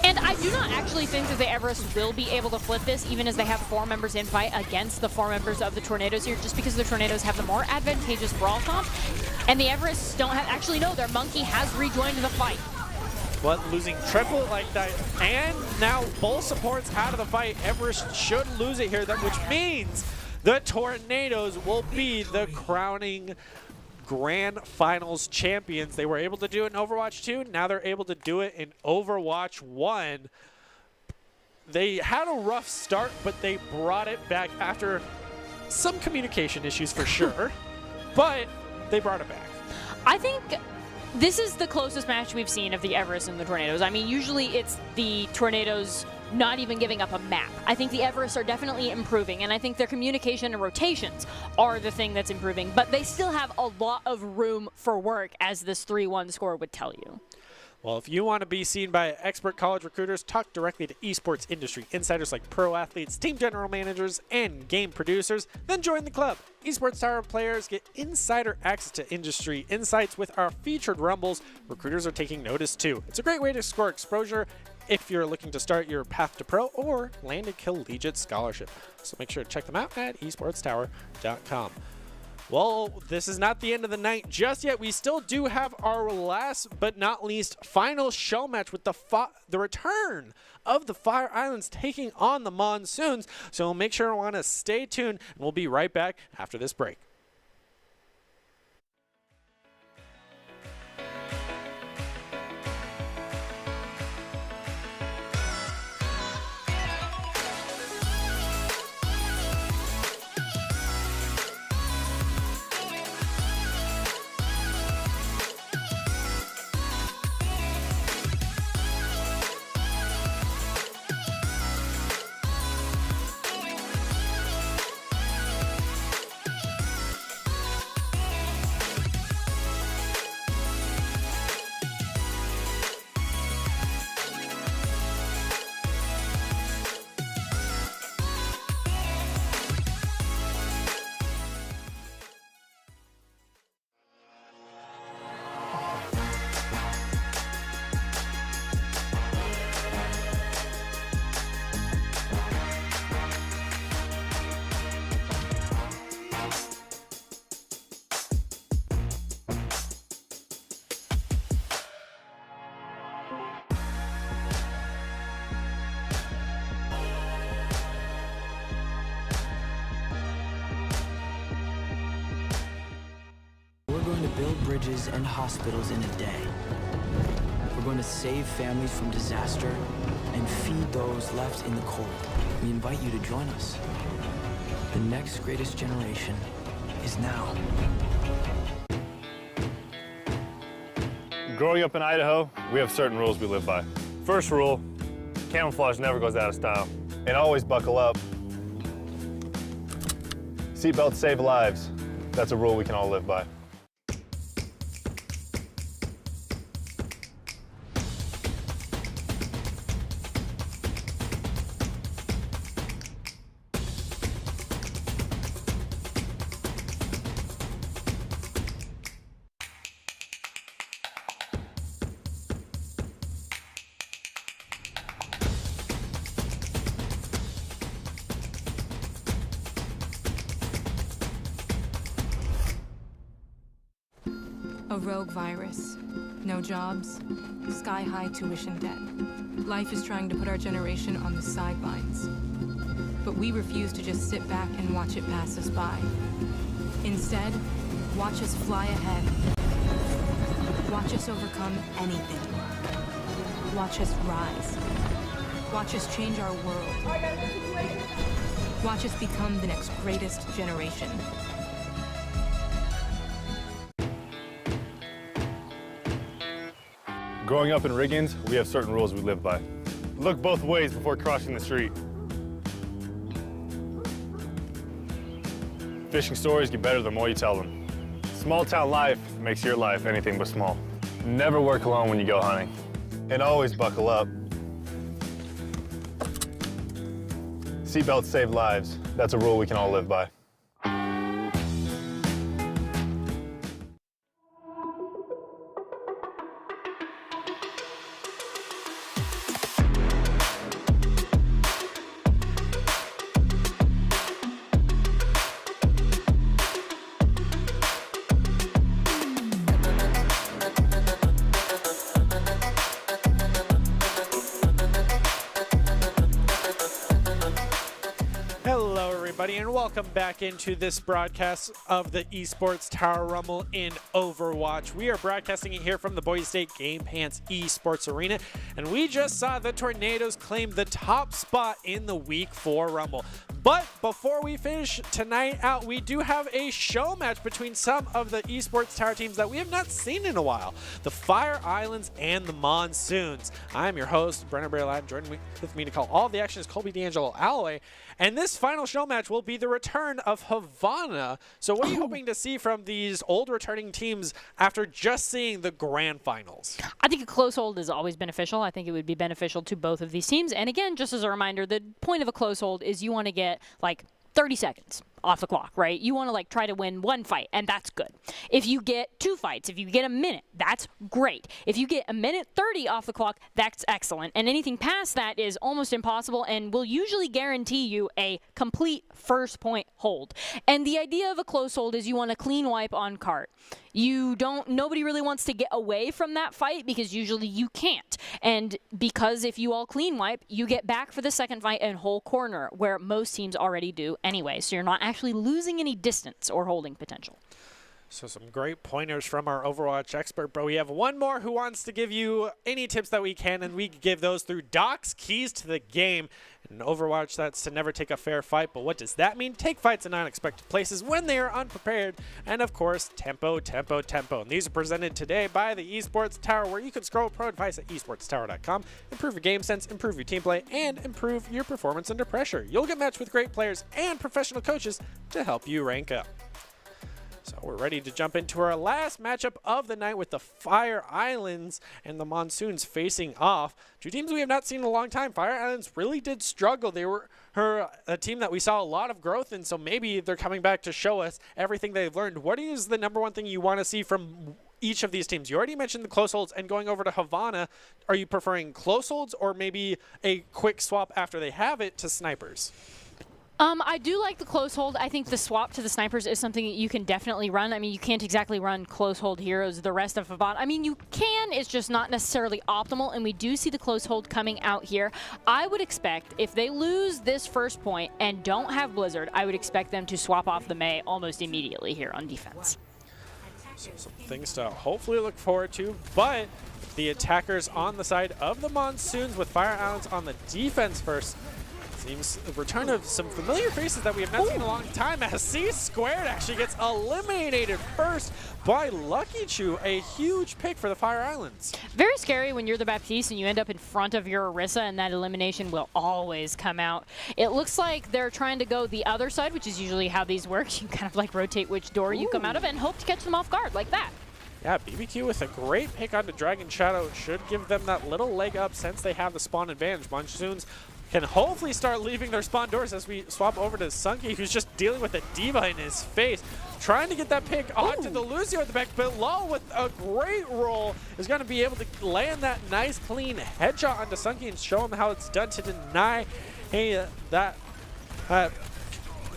And I do not actually think that the Everest will be able to flip this, even as they have 4 members in fight against the 4 members of the Tornadoes here, just because the Tornadoes have the more advantageous brawl comp, and the Everests don't have, actually no, their Monkey has rejoined the fight. But losing triple like that, and now both supports out of the fight, Everest should lose it here, which means the Tornadoes will be the crowning Grand Finals champions. They were able to do it in Overwatch 2. Now they're able to do it in Overwatch 1. They had a rough start, but they brought it back after some communication issues for sure, but they brought it back. I think this is the closest match we've seen of the Everest and the Tornadoes. I mean, usually it's the Tornadoes not even giving up a map. I think the Everests are definitely improving, and I think their communication and rotations are the thing that's improving, but they still have a lot of room for work, as this 3-1 score would tell you. Well, if you want to be seen by expert college recruiters, talk directly to esports industry insiders like pro athletes, team general managers, and game producers, then join the club. Esports Tower players get insider access to industry insights with our featured rumbles. Recruiters are taking notice too. It's a great way to score exposure if you're looking to start your path to pro or land a collegiate scholarship. So make sure to check them out at esportstower.com. Well, this is not the end of the night just yet. We still do have our last but not least final show match with the return of the Fire Islands taking on the Monsoons. So make sure to stay tuned, and we'll be right back after this break. We're going to build bridges and hospitals in a day. We're going to save families from disaster and feed those left in the cold. We invite you to join us. The next greatest generation is now. Growing up in Idaho, we have certain rules we live by. First rule, camouflage never goes out of style. And always buckle up. Seatbelts save lives. That's a rule we can all live by. A rogue virus. No jobs. Sky-high tuition debt. Life is trying to put our generation on the sidelines. But we refuse to just sit back and watch it pass us by. Instead, watch us fly ahead. Watch us overcome anything. Watch us rise. Watch us change our world. Watch us become the next greatest generation. Growing up in Riggins, we have certain rules we live by. Look both ways before crossing the street. Fishing stories get better the more you tell them. Small town life makes your life anything but small. Never work alone when you go hunting. And always buckle up. Seatbelts save lives. That's a rule we can all live by. And welcome back into this broadcast of the Esports Tower Rumble in Overwatch. We are broadcasting it here from the Boise State Game Pants Esports Arena, and we just saw the Tornadoes claim the top spot in the Week 4 Rumble. But before we finish tonight out, we do have a show match between some of the Esports Tower teams that we have not seen in a while, the Fire Islands and the Monsoons. I'm your host, Brenner Bearlad. Joining with me to call all the action is Colby D'Angelo Alloway, and this final show match will be the return of Havana. So what are you hoping to see from these old returning teams after just seeing the grand finals? I think a close hold is always beneficial. I think it would be beneficial to both of these teams. And again, just as a reminder, the point of a close hold is you want to get like 30 seconds off the clock, right? You want to like try to win one fight, and that's good. If you get 2 fights, if you get a minute, that's great. If you get a minute 30 off the clock, that's excellent. And anything past that is almost impossible and will usually guarantee you a complete first point hold. And the idea of a close hold is you want a clean wipe on cart. Nobody really wants to get away from that fight because usually you can't. And because if you all clean wipe, you get back for the second fight and whole corner, where most teams already do anyway. So you're not actually losing any distance or holding potential. So some great pointers from our Overwatch expert, but we have one more who wants to give you any tips that we can, and we give those through Doc's Keys to the Game. In Overwatch, that's to never take a fair fight, but what does that mean? Take fights in unexpected places when they are unprepared, and of course, tempo, tempo, tempo. And these are presented today by the Esports Tower, where you can scroll pro advice at esportstower.com, improve your game sense, improve your team play, and improve your performance under pressure. You'll get matched with great players and professional coaches to help you rank up. So we're ready to jump into our last matchup of the night with the Fire Islands and the Monsoons facing off. Two teams we have not seen in a long time. Fire Islands really did struggle. They were a team that we saw a lot of growth in, so maybe they're coming back to show us everything they've learned. What is the number one thing you want to see from each of these teams? You already mentioned the close holds, and going over to Havana, are you preferring close holds or maybe a quick swap after they have it to snipers? I do like the close hold. I think the swap to the snipers is something that you can definitely run. I mean, you can't exactly run close hold heroes the rest of Havana. I mean, you can, it's just not necessarily optimal, and we do see the close hold coming out here. I would expect if they lose this first point and don't have Blizzard, I would expect them to swap off the Mei almost immediately here on defense. So some things to hopefully look forward to, but the attackers on the side of the Monsoons with Fire Islands on the defense first. Seems the return of some familiar faces that we have not seen in a long time, as C Squared actually gets eliminated first by Lucky Chew, a huge pick for the Fire Islands. Very scary when you're the Baptiste and you end up in front of your Orisa, and that elimination will always come out. It looks like they're trying to go the other side, which is usually how these work. You kind of like rotate which door you come out of and hope to catch them off guard like that. Yeah, BBQ with a great pick onto Dragon Shadow should give them that little leg up since they have the spawn advantage. Monsoons can hopefully start leaving their spawn doors as we swap over to Sunky, who's just dealing with a diva in his face. Trying to get that pick onto the Lucio at the back, but Law with a great roll is going to be able to land that nice clean headshot onto Sunky and show him how it's done to deny that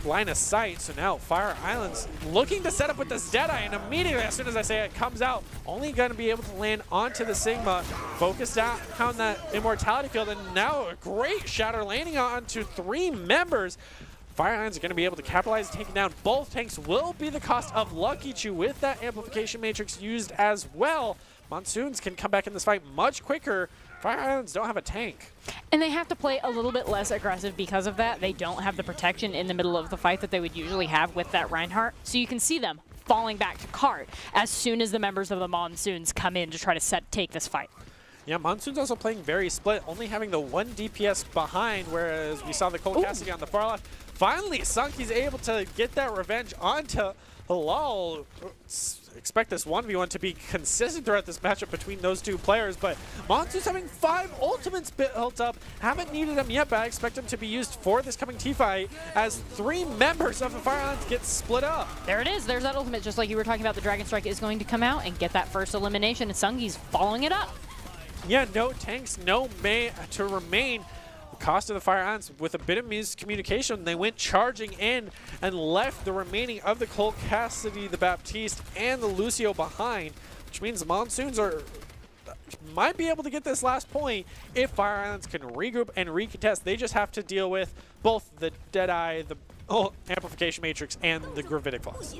line of sight. So now Fire Islands looking to set up with this Deadeye, and immediately as soon as I say it comes out, only going to be able to land onto the Sigma, focused out on that Immortality field, and now a great shatter landing onto 3 members. Fire Islands are going to be able to capitalize, taking down both tanks. Will be the cost of Lucky Chew with that amplification matrix used as well. Monsoons can come back in this fight much quicker. Fire Islands don't have a tank. And they have to play a little bit less aggressive because of that. They don't have the protection in the middle of the fight that they would usually have with that Reinhardt. So you can see them falling back to cart as soon as the members of the Monsoons come in to try to take this fight. Yeah, Monsoon's also playing very split, only having the 1 DPS behind, whereas we saw the Cole Cassidy on the far left. Finally, Sunky's able to get that revenge onto Halal. Expect this 1v1 to be consistent throughout this matchup between those 2 players, but Monsoon's having 5 ultimates built up. Haven't needed them yet, but I expect them to be used for this coming T-fight as 3 members of the Fire Islands get split up. There it is. There's that ultimate, just like you were talking about. The Dragon Strike is going to come out and get that first elimination, and Sungy's following it up. Yeah, no tanks, no May to remain. The cost of the Fire Islands with a bit of miscommunication, they went charging in and left the remaining of the Cole Cassidy, the Baptiste, and the Lucio behind, which means the Monsoons might be able to get this last point if Fire Islands can regroup and recontest. They just have to deal with both the Deadeye, the Amplification Matrix, and the Gravitic Flux.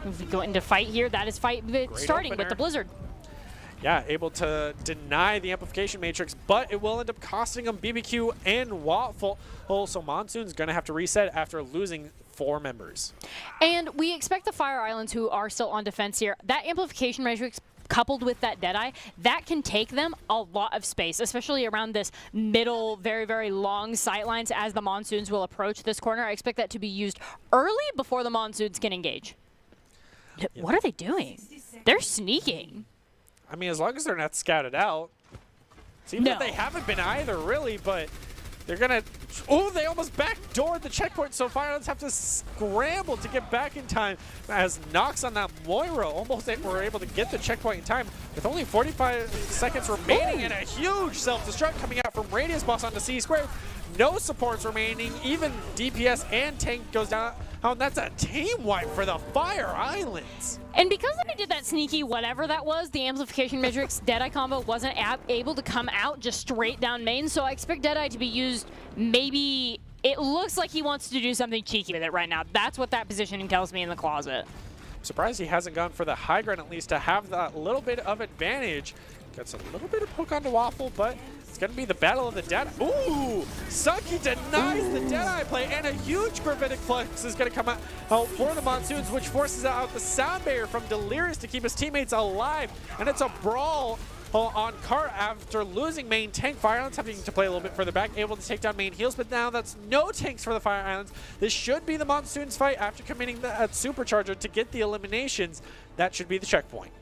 If we go into fight here, that is fight starting opener with the Blizzard. Yeah, able to deny the Amplification Matrix, but it will end up costing them BBQ and Waffle. So Monsoon's going to have to reset after losing 4 members. And we expect the Fire Islands, who are still on defense here, that Amplification Matrix coupled with that Deadeye, that can take them a lot of space, especially around this middle, very, very long sight lines as the Monsoons will approach this corner. I expect that to be used early before the Monsoons can engage. Yeah. What are they doing? They're sneaking. I mean, as long as they're not scouted out. Seems like they haven't been either, really, but they're going to... Oh, they almost backdoored the checkpoint, so Fire Islands have to scramble to get back in time as Nox on that Moira almost were able to get the checkpoint in time with only 45 seconds remaining and a huge self-destruct coming out from Radius Boss onto C Squared. No supports remaining, even DPS and tank goes down. Oh, that's a team wipe for the Fire Islands. And because they did that sneaky whatever that was, the Amplification Matrix Deadeye combo wasn't able to come out just straight down main, so I expect Deadeye to be used maybe... It looks like he wants to do something cheeky with it right now. That's what that positioning tells me in the closet. I'm surprised he hasn't gone for the high ground at least to have that little bit of advantage. Gets a little bit of poke onto Waffle, but it's going to be the battle of the Deadeye. Ooh! Sunky denies the Deadeye play, and a huge Gravitic Flux is going to come out for the Monsoons, which forces out the sound barrier from Delirious to keep his teammates alive. And it's a brawl on cart after losing main tank. Fire Islands having to play a little bit further back, able to take down main heals, but now that's no tanks for the Fire Islands. This should be the Monsoons fight after committing that supercharger to get the eliminations. That should be the checkpoint.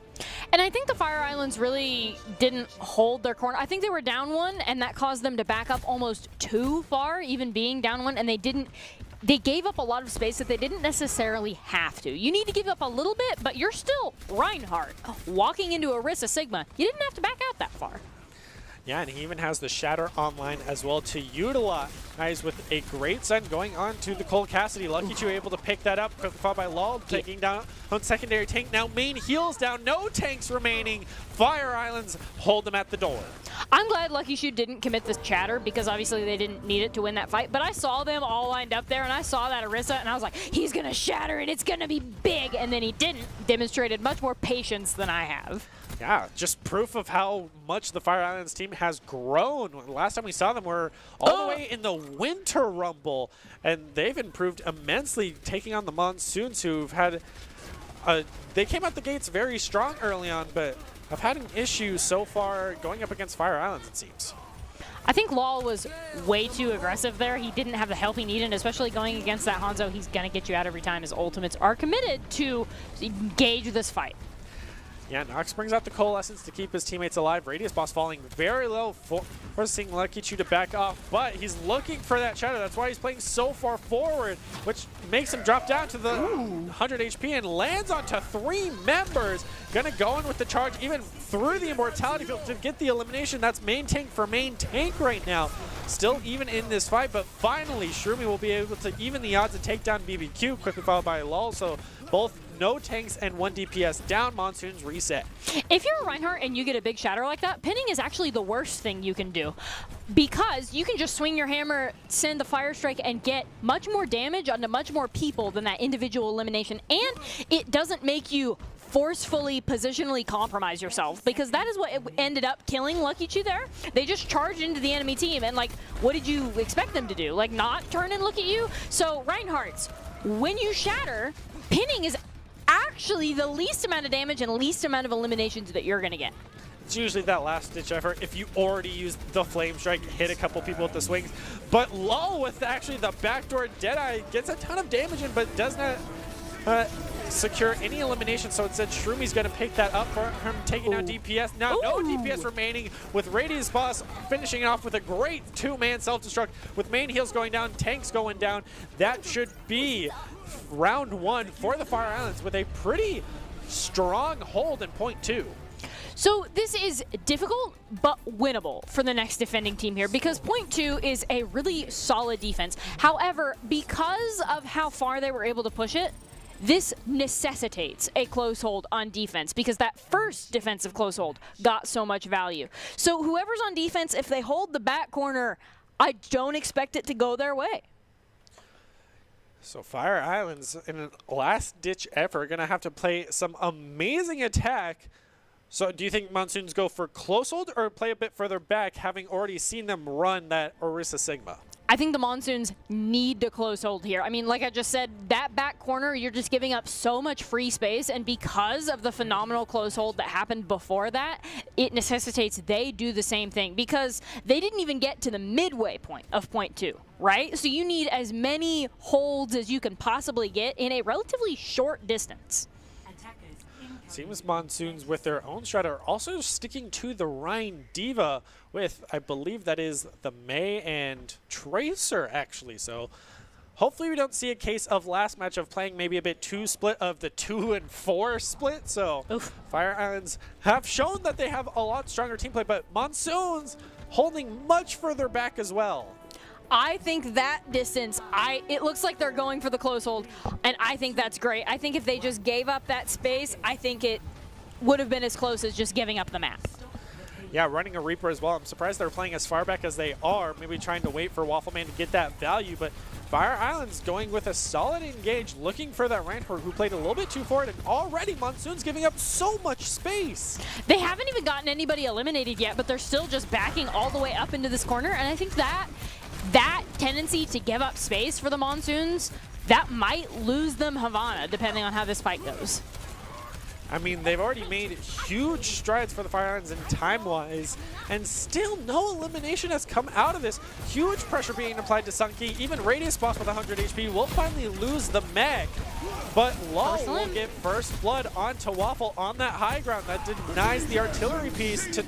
And I think the Fire Islands really didn't hold their corner. I think they were down 1, and that caused them to back up almost too far, even being down 1, and they gave up a lot of space that they didn't necessarily have to. You need to give up a little bit, but you're still Reinhardt walking into Orisa Sigma. You didn't have to back out that far. Yeah, and he even has the Shatter online as well to utilize with a great send going on to the Cole Cassidy. Lucky Chew able to pick that up. Quickly followed by Lol, taking down on secondary tank. Now main heals down, no tanks remaining. Fire Islands hold them at the door. I'm glad Lucky Shoe didn't commit the chatter because obviously they didn't need it to win that fight. But I saw them all lined up there, and I saw that Orisa, and I was like, he's going to shatter, and it's going to be big. And then he didn't. Demonstrated much more patience than I have. Yeah, just proof of how much the Fire Islands team has grown. Last time we saw them were all the way in the Winter Rumble, and they've improved immensely, taking on the Monsoons, who've had they came out the gates very strong early on, but have had an issue so far going up against Fire Islands, it seems. I think Lal was way too aggressive there. He didn't have the help he needed, especially going against that Hanzo. He's going to get you out every time. His ultimates are committed to engage this fight. Yeah, Nox brings out the Coalescence to keep his teammates alive. Radius Boss falling very low, forcing Lucky Chu to back off, but he's looking for that shadow. That's why he's playing so far forward, which makes him drop down to the 100 HP and lands onto 3 members. Gonna go in with the charge even through the Immortality field to get the elimination. That's main tank for main tank right now. Still even in this fight, but finally Shroomy will be able to even the odds and take down BBQ, quickly followed by Lul. So both no tanks and 1 DPS down. Monsoons reset. If you're a Reinhardt and you get a big shatter like that, pinning is actually the worst thing you can do because you can just swing your hammer, send the fire strike, and get much more damage onto much more people than that individual elimination, and it doesn't make you forcefully, positionally compromise yourself, because that is what ended up killing Lucky Chu there. They just charged into the enemy team, and like, what did you expect them to do? Like, not turn and look at you? So Reinhardt's, when you shatter, pinning is actually the least amount of damage and least amount of eliminations that you're gonna get. It's usually that last-ditch effort if you already used the Flame Strike, hit a couple people with the swings. But Lul with actually the backdoor Deadeye gets a ton of damage in, but does not secure any elimination. So instead, Shroomy's going to pick that up for him, taking out DPS. Now, no DPS remaining, with Radius Boss finishing it off with a great 2-man self-destruct. With main heals going down, tanks going down, that should be round 1 for the Fire Islands with a pretty strong hold in point 2. So this is difficult, but winnable for the next defending team here, because point 2 is a really solid defense. However, because of how far they were able to push it, this necessitates a close hold on defense, because that first defensive close hold got so much value. So whoever's on defense, if they hold the back corner, I don't expect it to go their way. So Fire Islands, in a last-ditch effort, going to have to play some amazing attack. So do you think Monsoons go for close hold or play a bit further back, having already seen them run that Orisa Sigma? I think the Monsoons need to close hold here. I mean, like I just said, that back corner, you're just giving up so much free space, and because of the phenomenal close hold that happened before that, it necessitates they do the same thing, because they didn't even get to the midway point of point 2, right? So you need as many holds as you can possibly get in a relatively short distance. Seems Monsoons with their own strat are also sticking to the Rein Diva with, I believe that is the Mei and Tracer actually. So hopefully we don't see a case of last match of playing maybe a bit too split of the 2 and 4 split. So Fire Islands have shown that they have a lot stronger team play, but Monsoons holding much further back as well. I think that distance, it looks like they're going for the close hold, and I think that's great. I think if they just gave up that space, I think it would have been as close as just giving up the map. Yeah, running a Reaper as well. I'm surprised they're playing as far back as they are, maybe trying to wait for Waffleman to get that value, but Fire Island's going with a solid engage, looking for that Reinhardt who played a little bit too forward, and already Monsoon's giving up so much space. They haven't even gotten anybody eliminated yet, but they're still just backing all the way up into this corner, and I think that tendency to give up space for the Monsoons, that might lose them Havana, depending on how this fight goes. I mean, they've already made huge strides for the Fire Islands in time-wise, and still no elimination has come out of this. Huge pressure being applied to Sunky. Even Radius Boss with 100 HP will finally lose the mech, but Lul will get first blood onto Waffle on that high ground. That denies the artillery piece to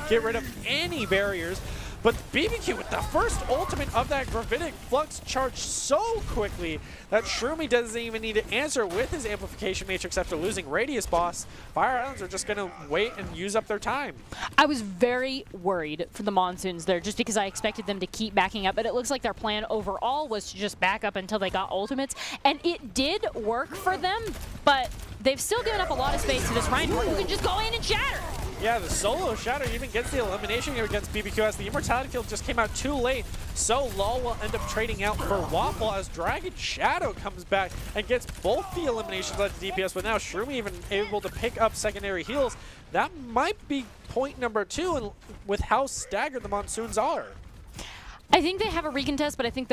get rid of any barriers. But BBQ with the first ultimate of that Gravitic Flux charged so quickly that Shroomy doesn't even need to answer with his Amplification Matrix after losing Radius Boss. Fire Islands are just going to wait and use up their time. I was very worried for the Monsoons there, just because I expected them to keep backing up, but it looks like their plan overall was to just back up until they got ultimates, and it did work for them, but they've still given up a lot of space to this Reinhardt who can just go in and shatter. Yeah, the solo Shadow even gets the elimination here against BBQ as the Immortality Field just came out too late. So LOL will end up trading out for Waffle as Dragon Shadow comes back and gets both the eliminations at the DPS, but now Shroomy even able to pick up secondary heals. That might be point number 2 and with how staggered the Monsoons are. I think they have a recontest, but I think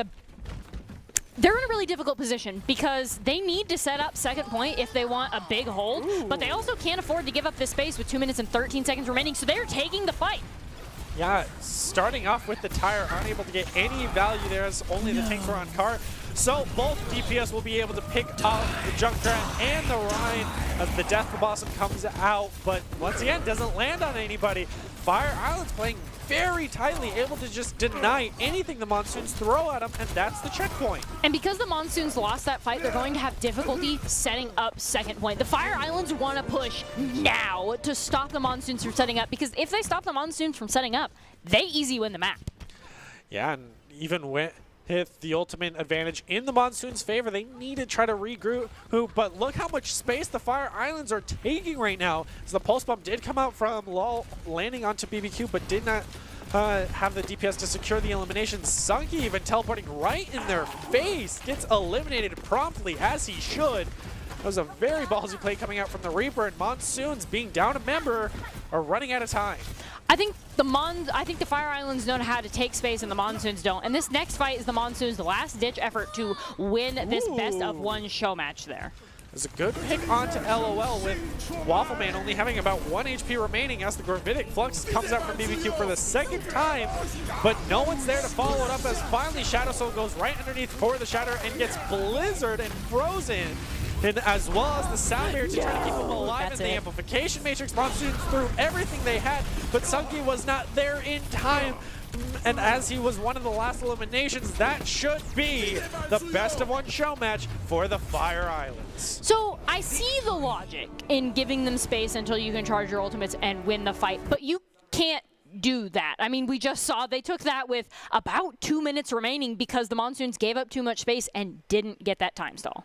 they're in a really difficult position because they need to set up second point if they want a big hold, but they also can't afford to give up this space with 2 minutes and 13 seconds remaining, so they're taking the fight. Yeah, starting off with the tire, unable to get any value there as only the tanks were on cart. So both DPS will be able to pick up the Junkrat and the Rhine as the Death Blossom comes out, but once again, doesn't land on anybody. Fire Island's playing very tightly, able to just deny anything the Monsoons throw at them, and that's the checkpoint. And because the Monsoons lost that fight, they're going to have difficulty setting up second point. The Fire Islands want to push now to stop the Monsoons from setting up, because if they stop the Monsoons from setting up, they easy win the map. Yeah, and even with the ultimate advantage in the Monsoons' favor, they need to try to regroup, but look how much space the Fire Islands are taking right now. So the Pulse Bomb did come out from LOL, landing onto BBQ, but did not have the DPS to secure the elimination. Sunky even teleporting right in their face, gets eliminated promptly, as he should. That was a very ballsy play coming out from the Reaper, and Monsoons, being down a member, are running out of time. I think the Fire Islands know how to take space and the Monsoons don't. And this next fight is the Monsoons' last-ditch effort to win this best-of-1 show match there. There's a good pick onto LOL with Waffleman only having about 1 HP remaining as the Gravitic Flux comes out from BBQ for the second time, but no one's there to follow it up as finally Shadow Soul goes right underneath for the Shatter and gets blizzard and frozen. And as well as the sound barrier to try to keep him alive in the amplification matrix. Monsoons threw everything they had, but Sunky was not there in time. And as he was one of the last eliminations, that should be the best-of-1 show match for the Fire Islands. So I see the logic in giving them space until you can charge your ultimates and win the fight, but you can't do that. I mean, we just saw they took that with about 2 minutes remaining because the Monsoons gave up too much space and didn't get that time stall.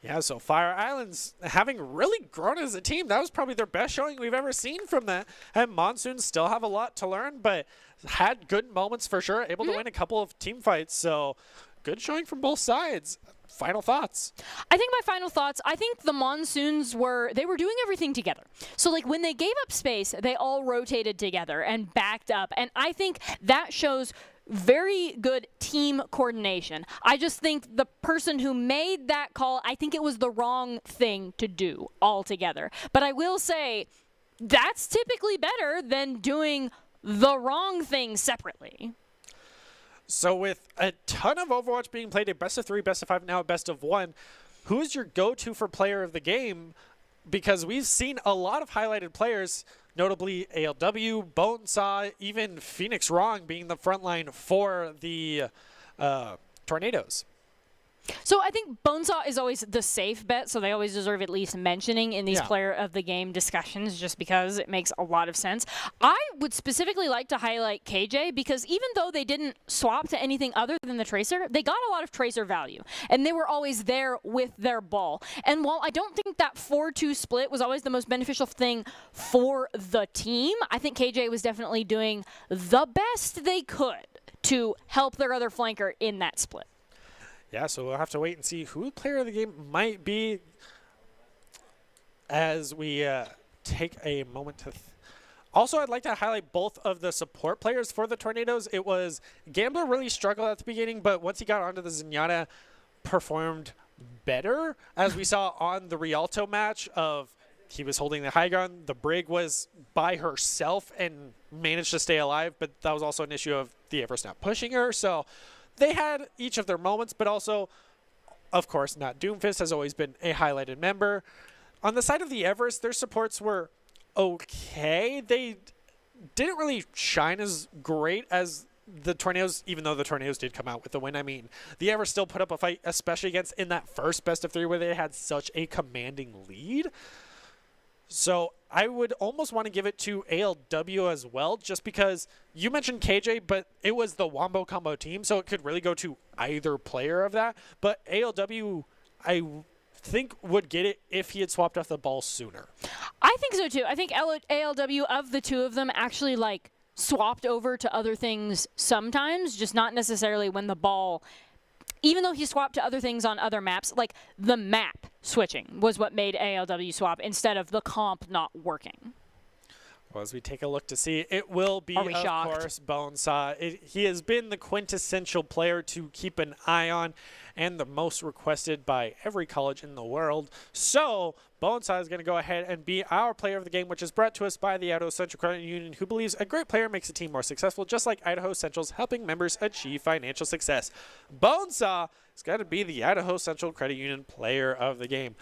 Yeah, so Fire Islands having really grown as a team. That was probably their best showing we've ever seen from that. And Monsoons still have a lot to learn, but had good moments for sure. Able to win a couple of team fights, so good showing from both sides. Final thoughts? I think my final thoughts, I think the Monsoons were doing everything together. So like when they gave up space, they all rotated together and backed up. And I think that shows very good team coordination. I just think the person who made that call, I think it was the wrong thing to do altogether. But I will say that's typically better than doing the wrong thing separately. So with a ton of Overwatch being played, a best of 3, best of 5, now a best of 1, who is your go-to for player of the game? Because we've seen a lot of highlighted players, notably ALW, Bonesaw, even Phoenix Wrong being the front line for the Tornadoes. So I think Bonesaw is always the safe bet, so they always deserve at least mentioning in these player of the game discussions just because it makes a lot of sense. I would specifically like to highlight KJ because even though they didn't swap to anything other than the Tracer, they got a lot of Tracer value, and they were always there with their ball. And while I don't think that 4-2 split was always the most beneficial thing for the team, I think KJ was definitely doing the best they could to help their other flanker in that split. Yeah, so we'll have to wait and see who the player of the game might be as we take a moment to... Also, I'd like to highlight both of the support players for the Tornadoes. It was Gambler really struggled at the beginning, but once he got onto the Zenyatta, performed better, as we saw on the Rialto match of he was holding the high ground. The Brig was by herself and managed to stay alive, but that was also an issue of the Everest not pushing her, so... They had each of their moments, but also, of course, not Doomfist has always been a highlighted member. On the side of the Everest, their supports were okay. They didn't really shine as great as the Tornadoes, even though the Tornadoes did come out with the win. I mean, the Everest still put up a fight, especially against in that first best of 3 where they had such a commanding lead. So I would almost want to give it to ALW as well, just because you mentioned KJ, but it was the Wombo Combo team, so it could really go to either player of that. But ALW, I think would get it if he had swapped off the ball sooner. I think so too. I think ALW, of the two of them, actually like swapped over to other things sometimes, just not necessarily when the ball, even though he swapped to other things on other maps, like the map switching was what made ALW swap instead of the comp not working. Well, as we take a look to see, it will be, of course, Bonesaw. He has been the quintessential player to keep an eye on and the most requested by every college in the world. So Bonesaw is going to go ahead and be our player of the game, which is brought to us by the Idaho Central Credit Union, who believes a great player makes a team more successful, just like Idaho Central's helping members achieve financial success. Bonesaw is going to be the Idaho Central Credit Union player of the game.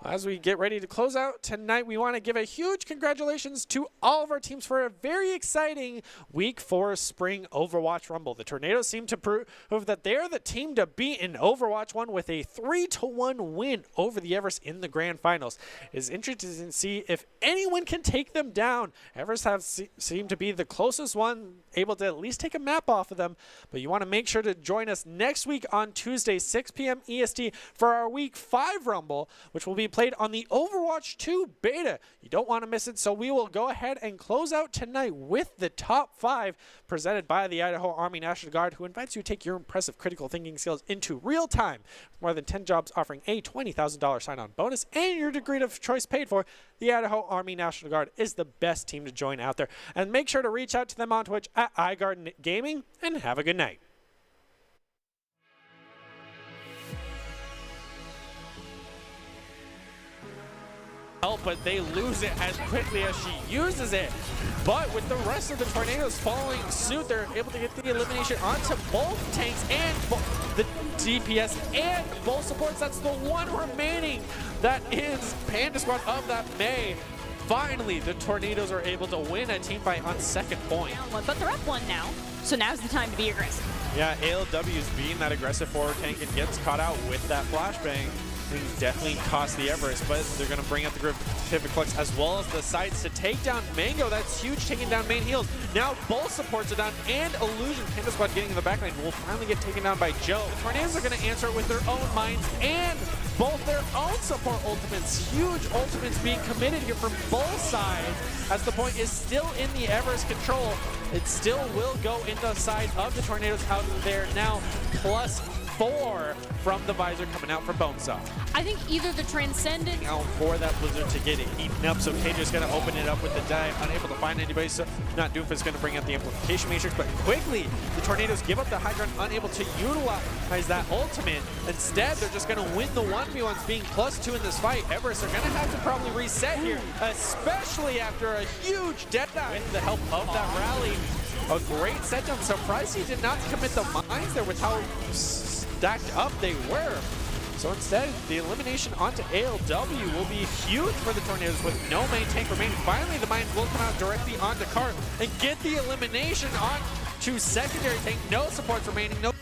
As we get ready to close out tonight, we want to give a huge congratulations to all of our teams for a very exciting Week 4 Spring Overwatch Rumble. The Tornadoes seem to prove that they're the team to beat in Overwatch 1 with a 3-1 win over the Everest in the Grand Finals. It is interesting to see if anyone can take them down. Everest have seemed to be the closest one, able to at least take a map off of them. But you want to make sure to join us next week on Tuesday, 6 p.m. EST for our Week 5 Rumble, which will be played on the Overwatch 2 beta. You don't want to miss it, so we will go ahead and close out tonight with the top 5 presented by the Idaho Army National Guard, who invites you to take your impressive critical thinking skills into real time. More than 10 jobs offering a $20,000 sign-on bonus and your degree of choice paid for, the Idaho Army National Guard is the best team to join out there. And make sure to reach out to them on Twitch at iGuard Gaming, and have a good night. But they lose it as quickly as she uses it. But with the rest of the Tornadoes following suit, they're able to get the elimination onto both tanks and the DPS and both supports. That's the one remaining. That is Panda Squad of that May. Finally, the Tornadoes are able to win a team fight on second point. But they're up 1 now, so now's the time to be aggressive. Yeah, ALW is being that aggressive forward tank and gets caught out with that flashbang. Things definitely cost the Everest, but they're going to bring out the Pacific Flux as well as the sights to take down Mango. That's huge, taking down main heals. Now both supports are down, and Illusion, Panda Squad getting in the backline, will finally get taken down by Joe. The Tornadoes are going to answer with their own mines and both their own support ultimates. Huge ultimates being committed here from both sides, as the point is still in the Everest control. It still will go in the side of the Tornadoes out there now, +4 from the visor coming out from Bonesaw. I think either the Transcendent Now for that Blizzard to get it eaten up, so Taja's going to open it up with the dive, unable to find anybody, so not Doomfist going to bring out the Amplification Matrix, but quickly the Tornadoes give up the high ground, unable to utilize that ultimate. Instead, they're just going to win the 1v1s, being +2 in this fight. Everest are going to have to probably reset here, especially after a huge death with the help of that rally. A great set down. Surprised he did not commit the mines there with how stacked up they were. So instead, the elimination onto ALW will be huge for the Tornadoes with no main tank remaining. Finally, the mines will come out directly onto Cart and get the elimination on to secondary tank. No supports remaining. No